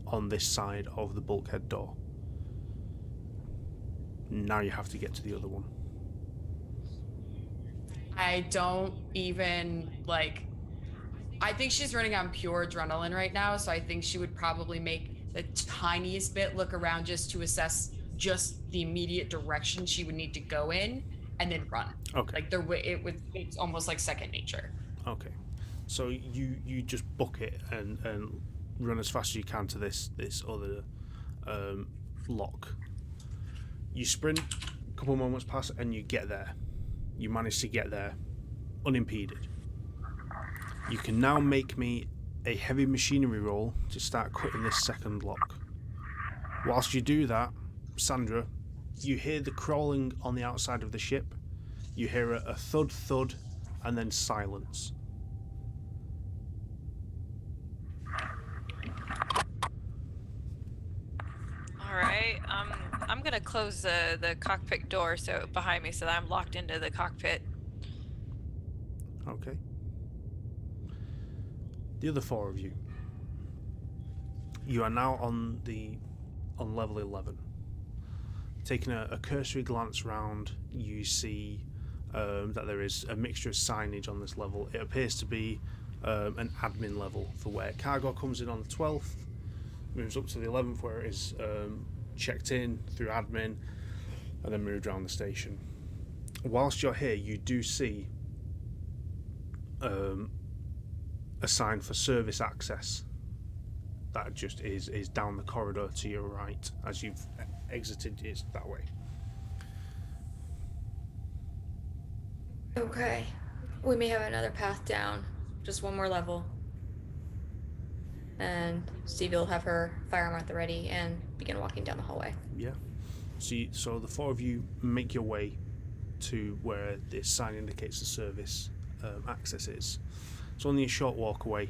on this side of the bulkhead door. Now you have to get to the other one. I don't even, I think she's running on pure adrenaline right now, so I think she would probably make the tiniest bit look around just to assess just the immediate direction she would need to go in, and then run. Okay. It's almost like second nature. Okay. So you just book it and run as fast as you can to this other lock. You sprint, a couple moments pass, and you get there. You manage to get there unimpeded. You can now make me a heavy machinery roll to start cutting this second lock. Whilst you do that, Sandra, you hear the crawling on the outside of the ship. You hear a thud thud and then silence. Alright, I'm gonna close the cockpit door behind me so that I'm locked into the cockpit. Okay. The other 4 of you. You are now on level 11. Taking a cursory glance round, you see that there is a mixture of signage on this level. It appears to be an admin level for where cargo comes in on the 12th, moves up to the 11th where it is checked in through admin, and then moved around the station. Whilst you're here, you do see a sign for service access that just is down the corridor to your right. As you've exited, it's that way. Okay. We may have another path down. Just 1 more level. And Stevie will have her firearm at the ready and begin walking down the hallway. Yeah. So the 4 of you make your way to where this sign indicates the service access is. It's only a short walk away.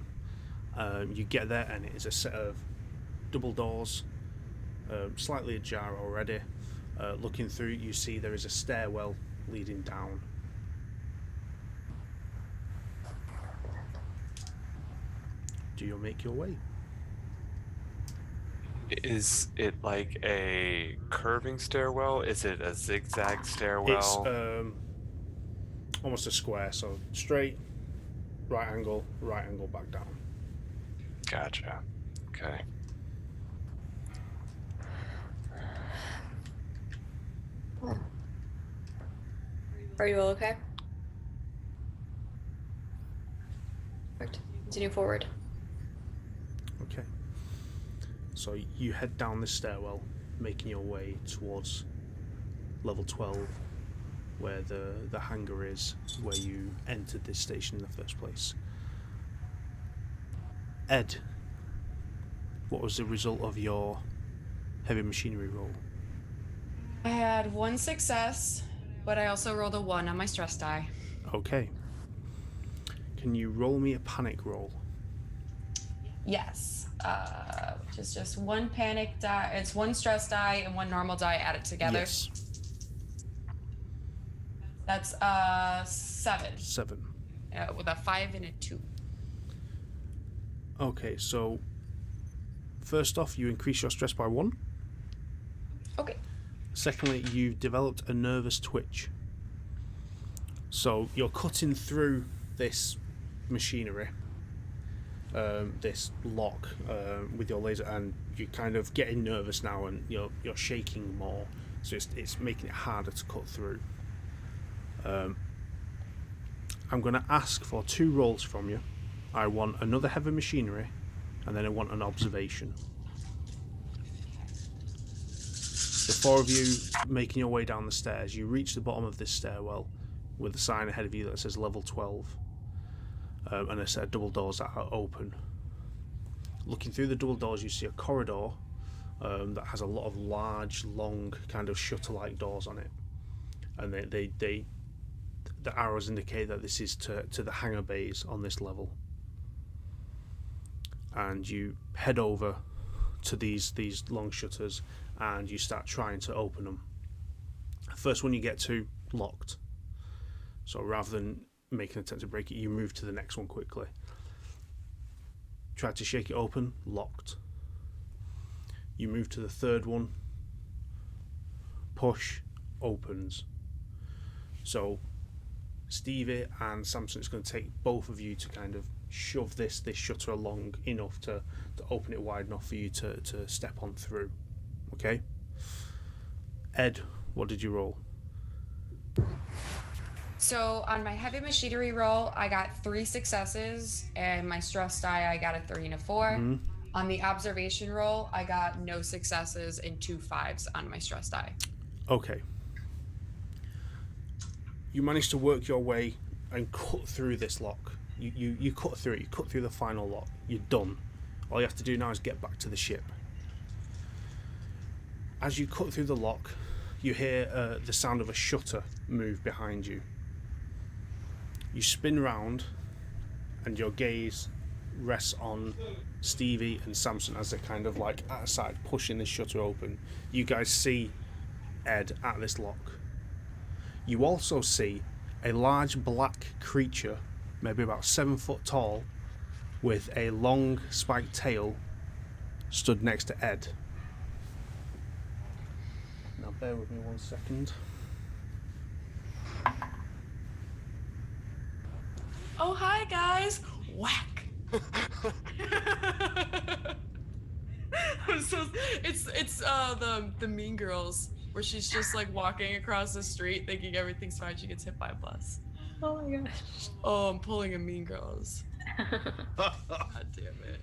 You get there and it is a set of double doors, slightly ajar already. Looking through, you see there is a stairwell leading down. Do you make your way? Is it like a curving stairwell? Is it a zigzag stairwell? It's almost a square, so straight, right angle, back down. Gotcha. Okay. Are you all okay? Perfect. Continue forward. Okay. So you head down this stairwell, making your way towards level 12, where the hangar is, where you entered this station in the first place. Ed, what was the result of your heavy machinery roll? I had 1 success, but I also rolled a 1 on my stress die. Okay. Can you roll me a panic roll? Yes. Which is just 1 panic die. It's 1 stress die and 1 normal die added together. Yes. That's 7. 7. With a 5 and a 2. Okay, so first off, you increase your stress by 1. Okay. Secondly, you've developed a nervous twitch. So you're cutting through this machinery, this lock with your laser, and you're kind of getting nervous now, and you're shaking more. So it's making it harder to cut through. I'm going to ask for 2 rolls from you. I want another heavy machinery, and then I want an observation. The 4 of you making your way down the stairs, you reach the bottom of this stairwell with a sign ahead of you that says level 12, and a set of double doors that are open. Looking through the double doors, you see a corridor that has a lot of large, long, kind of shutter-like doors on it, and the arrows indicate that this is to the hangar bays on this level. And you head over to these long shutters, and you start trying to open them. First one you get to, locked. So rather than making an attempt to break it, you move to the next one quickly. Try to shake it open, locked. You move to the third one, push, opens. So Stevie and Samson, it's going to take both of you to kind of shove this shutter along enough to open it wide enough for you to step on through. Okay? Ed, what did you roll? So on my heavy machinery roll, I got 3 successes, and my stress die, I got a 3 and a 4. Mm-hmm. On the observation roll, I got no successes and 2 5s on my stress die. Okay. You managed to work your way and cut through this lock. You cut through it. You cut through the final lock. You're done. All you have to do now is get back to the ship. As you cut through the lock, you hear the sound of a shutter move behind you. You spin round, and your gaze rests on Stevie and Samson as they're kind of like outside pushing this shutter open. You guys see Ed at this lock. You also see a large black creature, maybe about 7 foot tall, with a long spiked tail, stood next to Ed. Now bear with me 1 second. Oh, hi guys! Whack! It's the Mean Girls, where she's just like walking across the street thinking everything's fine. She gets hit by a bus. Oh my gosh. Oh, I'm pulling a Mean Girls. God damn it.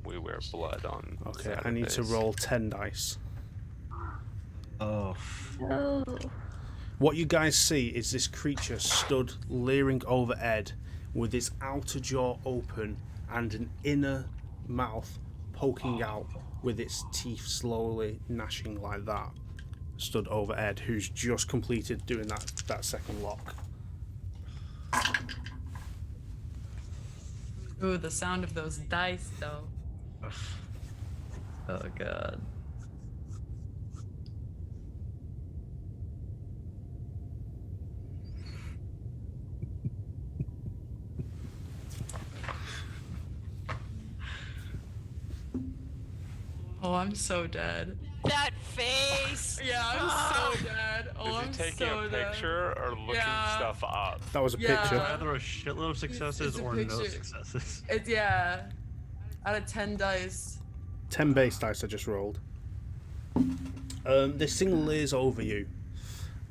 We wear blood on. Okay, I need to Saturdays. roll 10 dice. Oh. Oh. What you guys see is this creature stood leering over Ed with its outer jaw open and an inner mouth poking out with its teeth slowly gnashing like that. Stood over Ed, who's just completed doing that second lock. Ooh, the sound of those dice, though. Oh, God. Oh, I'm so dead. That face. Yeah, I'm so dead. Oh, Is he I'm taking so a dead. picture or looking Yeah. stuff up? That was a Yeah. picture. Either a shitload of successes it's a or no picture. successes. It's yeah. Out of 10 dice. 10 base dice I just rolled. This thing lays over you,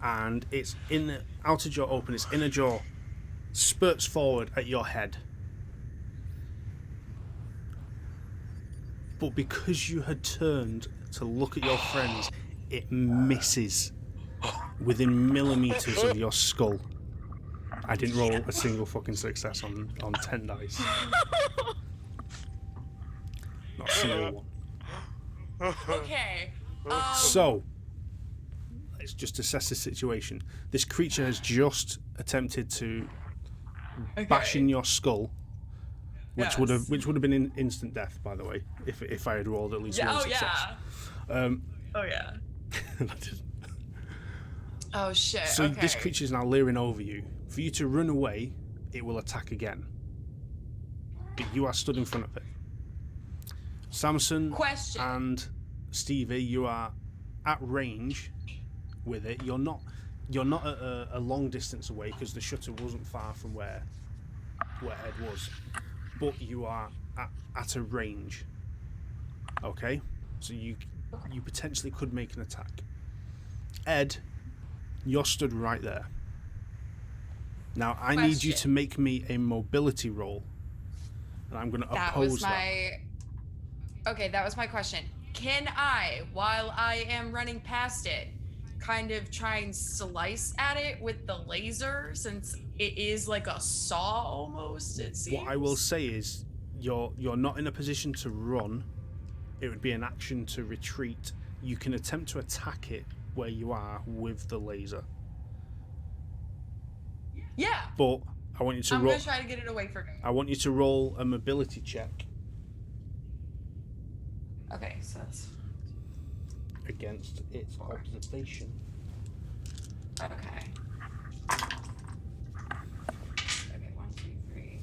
and its outer jaw open, its inner jaw spurts forward at your head. But because you had turned to look at your friends, it misses within millimeters of your skull. I didn't roll a single fucking success on 10 dice. Not a single one. Okay. So, let's just assess the situation. This creature has just attempted to bash in your skull, which would have been instant death, by the way, if I had rolled at least one success. Oh yeah. I didn't. Oh shit. So okay. this creature is now leering over you. For you to run away, it will attack again. But you are stood in front of it. Samson Question. and Stevie, you are at range with it. You're not at a long distance away because the shutter wasn't far from where Ed was, but you are at a range. Okay, so you potentially could make an attack. Ed, you're stood right there. Now I need you to make me a mobility roll, and I'm going to oppose that. Okay, that was my question. Can I, while I am running past it, kind of try and slice at it with the laser, since it is like a saw almost, it seems? What I will say is you're not in a position to run. It would be an action to retreat. You can attempt to attack it where you are with the laser. Yeah. But I want you to I'm roll. gonna try to get it away from me. I want you to roll a mobility check Okay, so that's against its observation. okay. Okay, 1, 2, 3.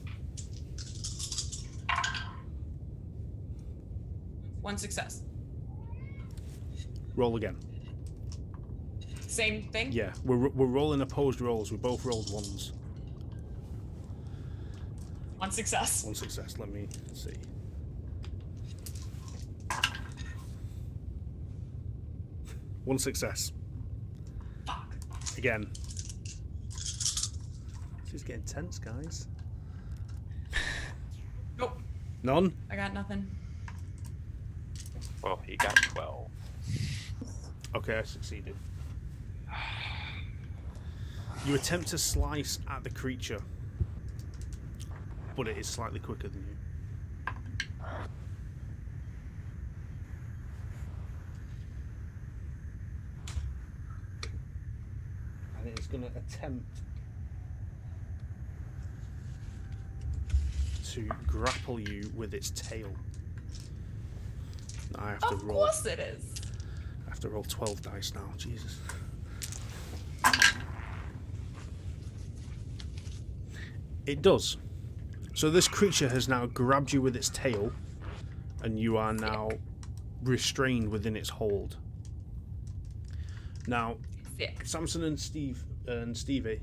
1 success. Roll again. Same thing? Yeah, we're rolling opposed rolls. We both rolled ones. 1 success. 1 success. Let me see. One success. Fuck. Again. This is getting tense, guys. Nope. None? I got nothing. Well, he got 12. Okay, I succeeded. You attempt to slice at the creature, but it is slightly quicker than you. And it is going to attempt to grapple you with its tail. Now I have to Of roll. course it is. I have to roll 12 dice now. Jesus. It does. So this creature has now grabbed you with its tail, and you are now restrained within its hold. Now, Sick. Samson and Stevie,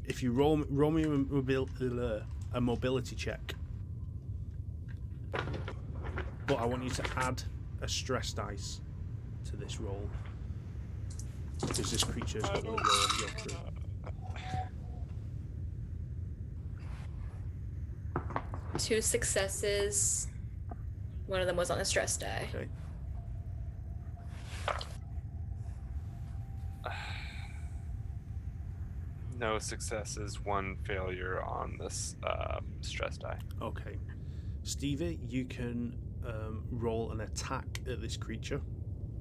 if you roll me a mobility check, but I want you to add a stress dice to this roll because this creature is one of your crew. Two successes. One of them was on the stress die. Okay. No successes, 1 failure on this stress die. Okay. Stevie, you can roll an attack at this creature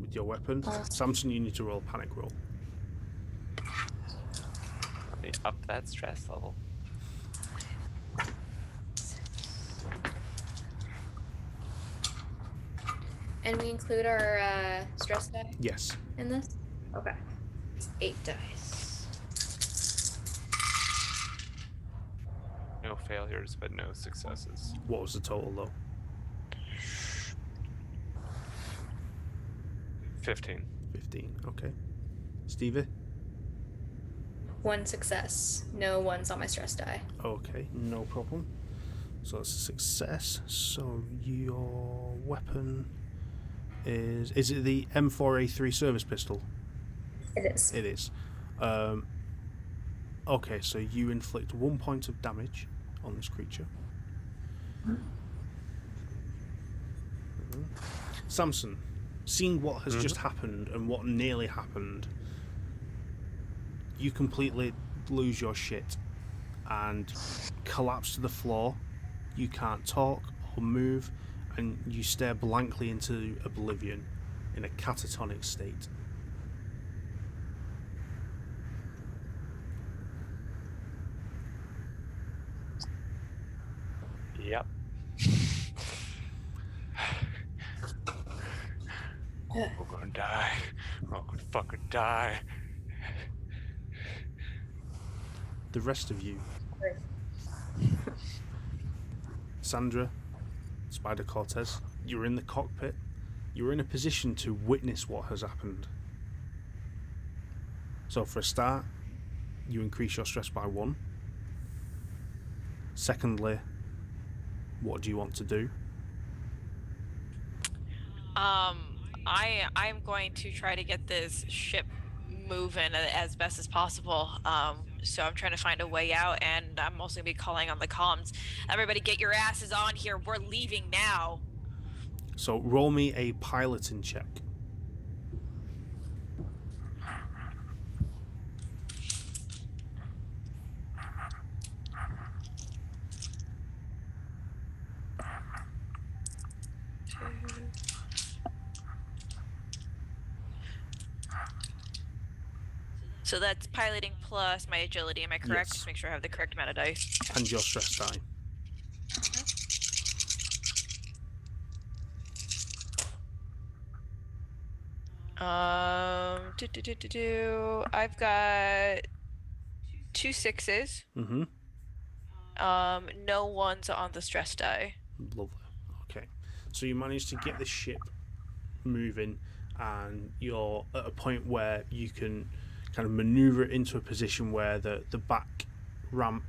with your weapon. Samson, you need to roll a panic roll. Let me up that stress level. And we include our stress die Yes. in this? Okay. It's 8 dice. No failures, but no successes. What was the total, though? 15. 15. Okay. Stevie? 1 success. No ones on my stress die. Okay, no problem. So that's a success. So your weapon is it the M4A3 service pistol? It is. It is. Okay, so you inflict 1 point of damage on this creature. Samson, seeing what has just happened and what nearly happened, you completely lose your shit and collapse to the floor. You can't talk or move, and you stare blankly into oblivion in a catatonic state. Yep. We're gonna die. We're all gonna fucking die. The rest of you, Sandra, Spider Cortez, you're in the cockpit. You're in a position to witness what has happened. So for a start, you increase your stress by 1. Secondly, what do you want to do? I'm going to try to get this ship moving as best as possible. So I'm trying to find a way out, and I'm also gonna be calling on the comms. Everybody, get your asses on here. We're leaving now. So roll me a piloting check. So that's piloting plus my agility. Am I correct? Yes. Just make sure I have the correct amount of dice. And your stress die. I've got 2 6s. Mm-hmm. No ones on the stress die. Lovely. Okay. So you managed to get the ship moving, and you're at a point where you can kind of maneuver it into a position where the back ramp,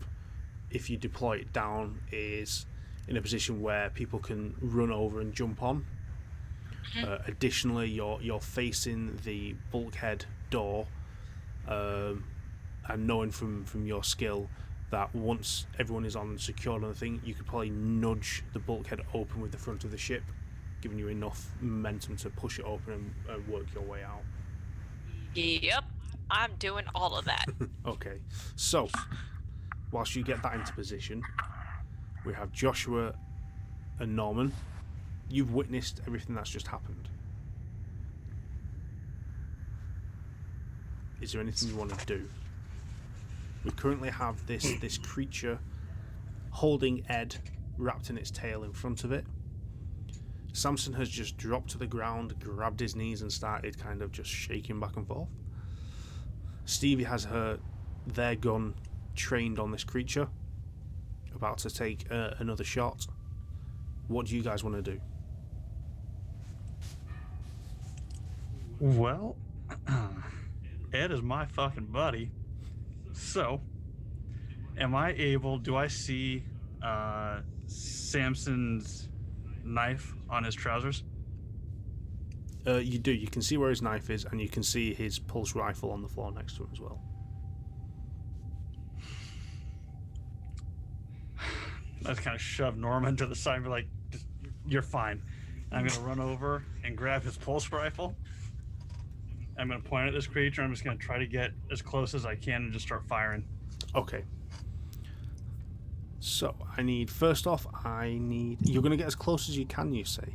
if you deploy it down, is in a position where people can run over and jump on. Additionally, you're facing the bulkhead door, and knowing from your skill that once everyone is on and secured on the thing, you could probably nudge the bulkhead open with the front of the ship, giving you enough momentum to push it open and work your way out. Yep, I'm doing all of that. Okay, so whilst you get that into position, we have Joshua and Norman. You've witnessed everything that's just happened. Is there anything you want to do? We currently have this creature holding Ed wrapped in its tail in front of it. Samson has just dropped to the ground, grabbed his knees, and started kind of just shaking back and forth. Stevie has their gun trained on this creature, about to take another shot. What do you guys want to do? Well, Ed is my fucking buddy. So, do I see Samson's knife on his trousers? You do. You can see where his knife is, and you can see his pulse rifle on the floor next to him as well. I just kind of shove Norman to the side and be like, "You're fine." And I'm going to run over and grab his pulse rifle. I'm going to point at this creature. I'm just going to try to get as close as I can and just start firing. Okay. So, first off, you're going to get as close as you can, you say?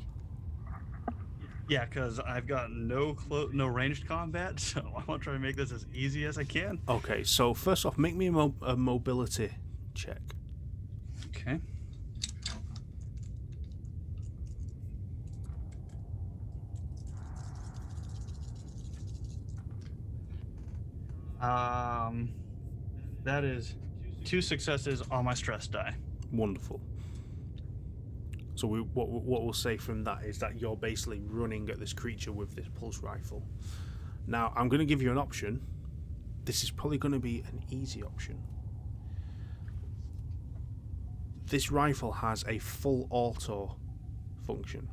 Yeah, because I've got no ranged combat, so I want to try to make this as easy as I can. Okay, so first off, make me a mobility check. Okay. That is 2 successes on my stress die. Wonderful. So what we'll say from that is that you're basically running at this creature with this pulse rifle. Now, I'm going to give you an option. This is probably going to be an easy option. This rifle has a full auto function.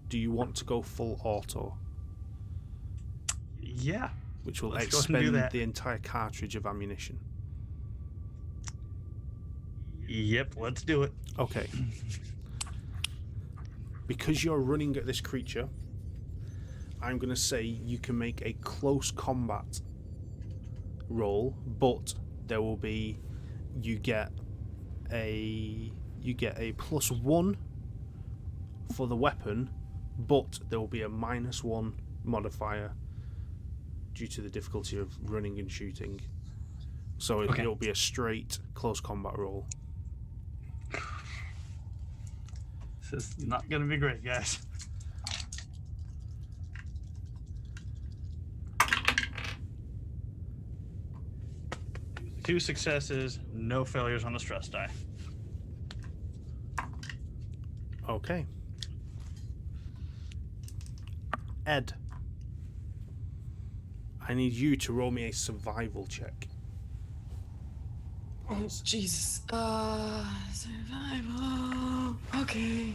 Do you want to go full auto? Yeah. Which will Let's go ahead and do expend that. the entire cartridge of ammunition. Yep, let's do it. Okay. Because you're running at this creature, I'm going to say you can make a close combat roll, but there will be you get a +1 for the weapon, but there will be a -1 modifier due to the difficulty of running and shooting. So it'll be a straight close combat roll. This is not going to be great, guys. Two successes, no failures on the stress die. Okay. Ed, I need you to roll me a survival check. Oh, Jesus. Survival. Okay.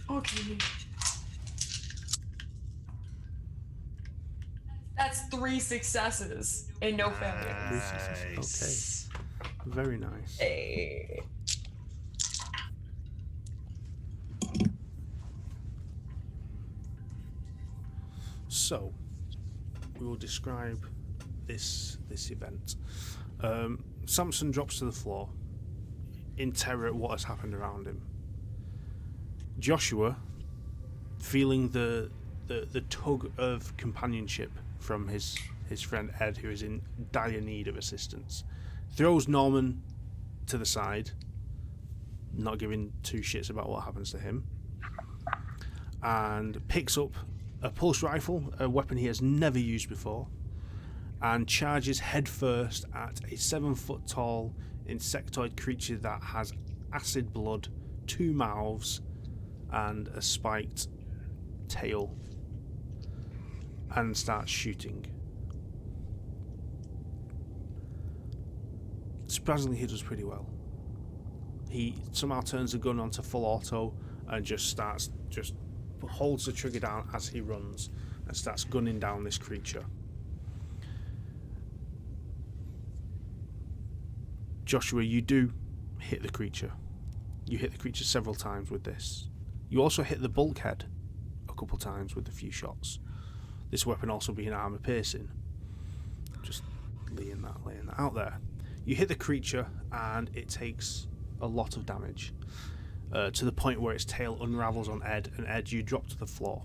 Okay. That's 3 successes and no failures. Okay. Very nice. Hey. So, we will describe this event. Samson drops to the floor in terror at what has happened around him. Joshua, feeling the tug of companionship from his friend Ed, who is in dire need of assistance, throws Norman to the side, not giving two shits about what happens to him, and picks up a pulse rifle, a weapon he has never used before, and charges headfirst at a 7-foot-tall insectoid creature that has acid blood, 2 mouths, and a spiked tail, and starts shooting. Surprisingly, he does pretty well. He somehow turns the gun onto full auto and just holds the trigger down as he runs and starts gunning down this creature. Joshua, you do hit the creature. You hit the creature several times with this. You also hit the bulkhead a couple times with a few shots. This weapon also being armor piercing. Just laying that out there. You hit the creature and it takes a lot of damage, to the point where its tail unravels on Ed, and Ed, you drop to the floor.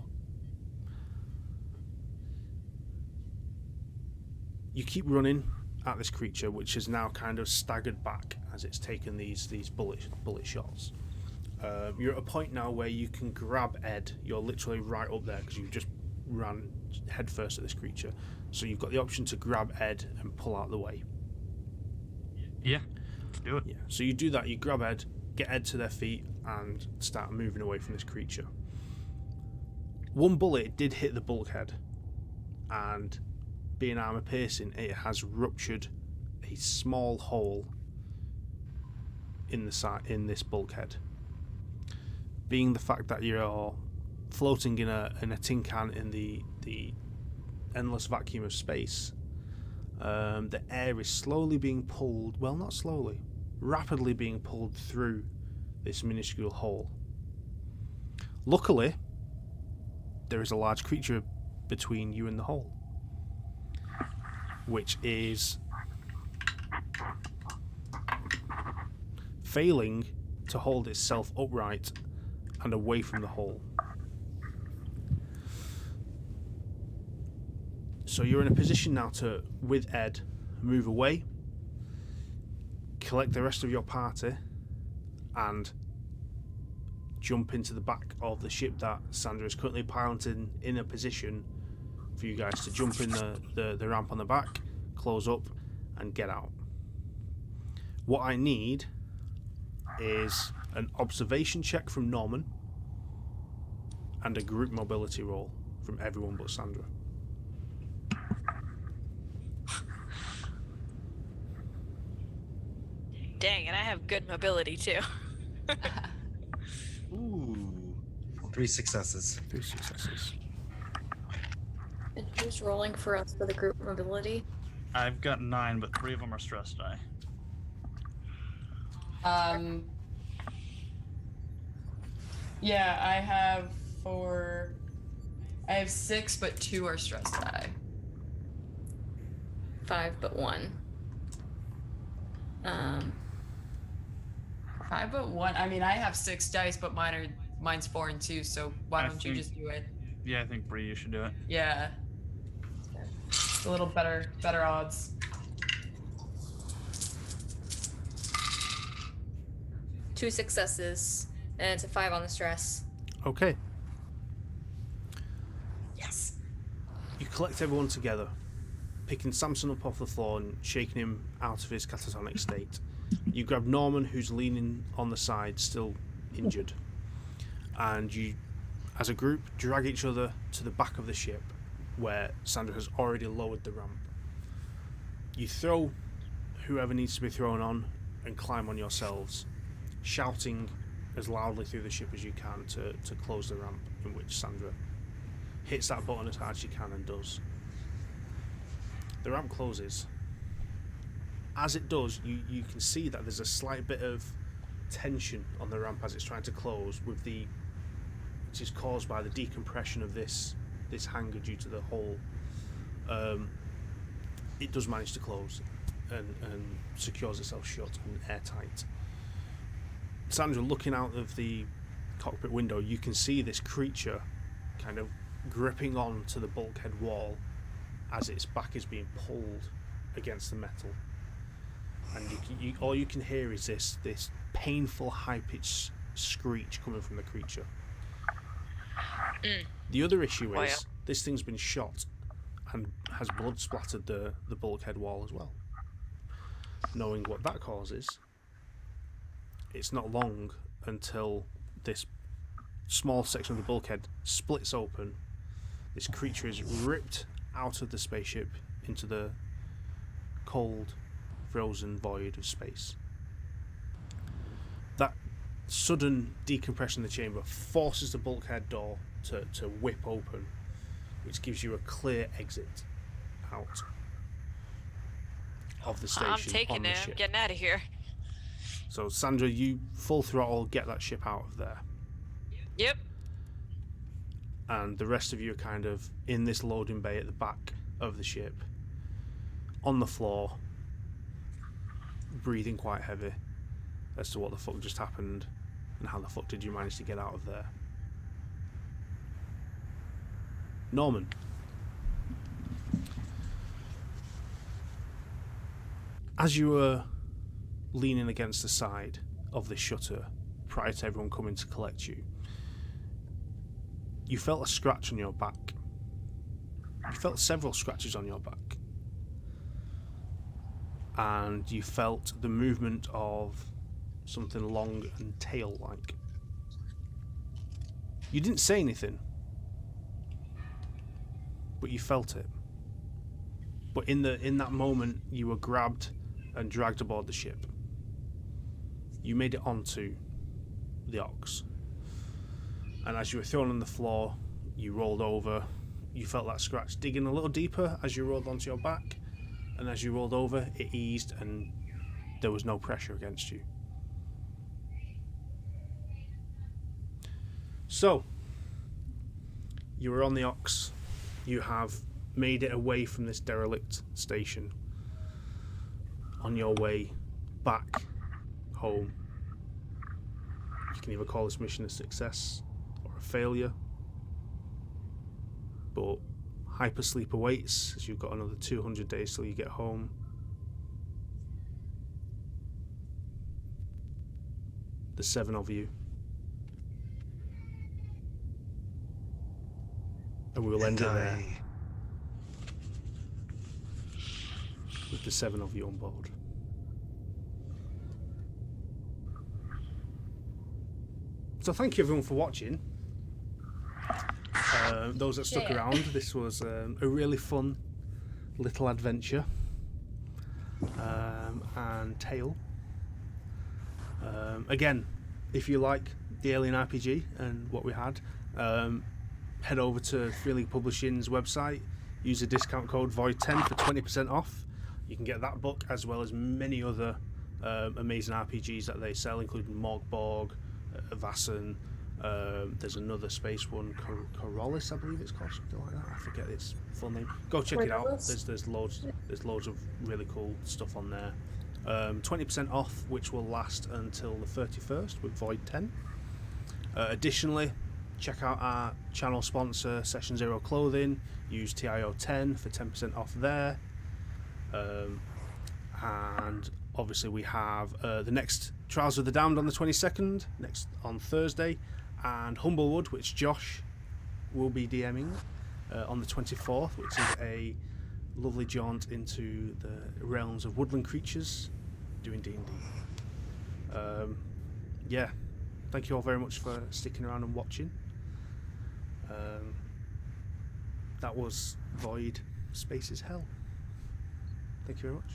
You keep running at this creature, which is now kind of staggered back as it's taken these bullet shots. You're at a point now where you can grab Ed. You're literally right up there because you've just ran headfirst at this creature. So you've got the option to grab Ed and pull out the way. Yeah, let's do it. Yeah. So you do that. You grab Ed, get Ed to their feet, and start moving away from this creature. One bullet did hit the bulkhead, and being armor piercing, it has ruptured a small hole in the side in this bulkhead. Being the fact that you're floating in a tin can in the endless vacuum of space, the air is slowly being pulled. Well, not slowly, rapidly being pulled through this minuscule hole. Luckily, there is a large creature between you and the hole, which is failing to hold itself upright and away from the hole. So you're in a position now to, with Ed, move away, collect the rest of your party, and jump into the back of the ship that Sandra is currently piloting, in a position for you guys to jump in the ramp on the back, close up, and get out. What I need is an observation check from Norman and a group mobility roll from everyone but Sandra. Dang, and I have good mobility too. Ooh. 3 successes. 3 successes. And who's rolling for us for the group mobility? I've got 9, but 3 of them are stress die. Yeah, I have 4. I have 6, but 2 are stress die. 5 but 1. 5 but 1. I mean, I have 6 dice, but mine's 4 and 2. So why I don't you think- just do it? Yeah, I think Bree, you should do it. Yeah, it's a little better odds. Two successes, and it's a 5 on the stress. Okay. Yes. You collect everyone together, picking Samson up off the floor and shaking him out of his catatonic state. You grab Norman, who's leaning on the side, still injured, and you, as a group, drag each other to the back of the ship, where Sandra has already lowered the ramp. You throw whoever needs to be thrown on and climb on yourselves, shouting as loudly through the ship as you can to close the ramp, in which Sandra hits that button as hard as she can and does. The ramp closes. As it does, you can see that there's a slight bit of tension on the ramp as it's trying to close, which is caused by the decompression of this hanger due to the hole. It does manage to close and secures itself shut and airtight. Sandra, looking out of the cockpit window, you can see this creature kind of gripping on to the bulkhead wall as its back is being pulled against the metal, and all you can hear is this painful high-pitched screech coming from the creature. The other issue is this thing's been shot and has blood splattered the bulkhead wall as well. Knowing what that causes, it's not long until this small section of the bulkhead splits open. This creature is ripped out of the spaceship into the cold, frozen void of space. That sudden decompression of the chamber forces the bulkhead door to whip open, which gives you a clear exit out of the station. I'm taking on the it. ship. I'm getting out of here. So Sandra, you full throttle get that ship out of there, Yep. and the rest of you are kind of in this loading bay at the back of the ship, on the floor, breathing quite heavy as to what the fuck just happened and how the fuck did you manage to get out of there. Norman. As you were leaning against the side of the shutter prior to everyone coming to collect you, you felt a scratch on your back. You felt several scratches on your back. And you felt the movement of something long and tail-like. You didn't say anything, but you felt it. But in that moment, you were grabbed and dragged aboard the ship. You made it onto the Ox. And as you were thrown on the floor, you rolled over. You felt that scratch digging a little deeper as you rolled onto your back. And as you rolled over, it eased and there was no pressure against you. So, you were on the Ox. You have made it away from this derelict station. On your way back home. You can either call this mission a success or a failure. But hypersleep awaits as you've got another 200 days till you get home. The 7 of you. And we will end it there with the 7 of you on board. So thank you everyone for watching. Those that stuck around, this was a really fun little adventure and tale. Again, if you like the Alien RPG and what we had, head over to Free League Publishing's website, use the discount code VOID10 for 20% off. You can get that book as well as many other amazing RPGs that they sell, including Morgborg, Vassen. There's another space one, Corollis, I believe it's called, something like that. I forget its full name. Go check it out. There's loads of really cool stuff on there. 20% off, which will last until the 31st with Void 10. Additionally, check out our channel sponsor, Session Zero Clothing. Use TIO10 for 10% off there. And obviously we have the next Trials of the Damned on the 22nd, next on Thursday, and Humblewood, which Josh will be DMing on the 24th, which is a lovely jaunt into the realms of woodland creatures doing D&D. Yeah, thank you all very much for sticking around and watching. That was Void Space is Hell. Thank you very much.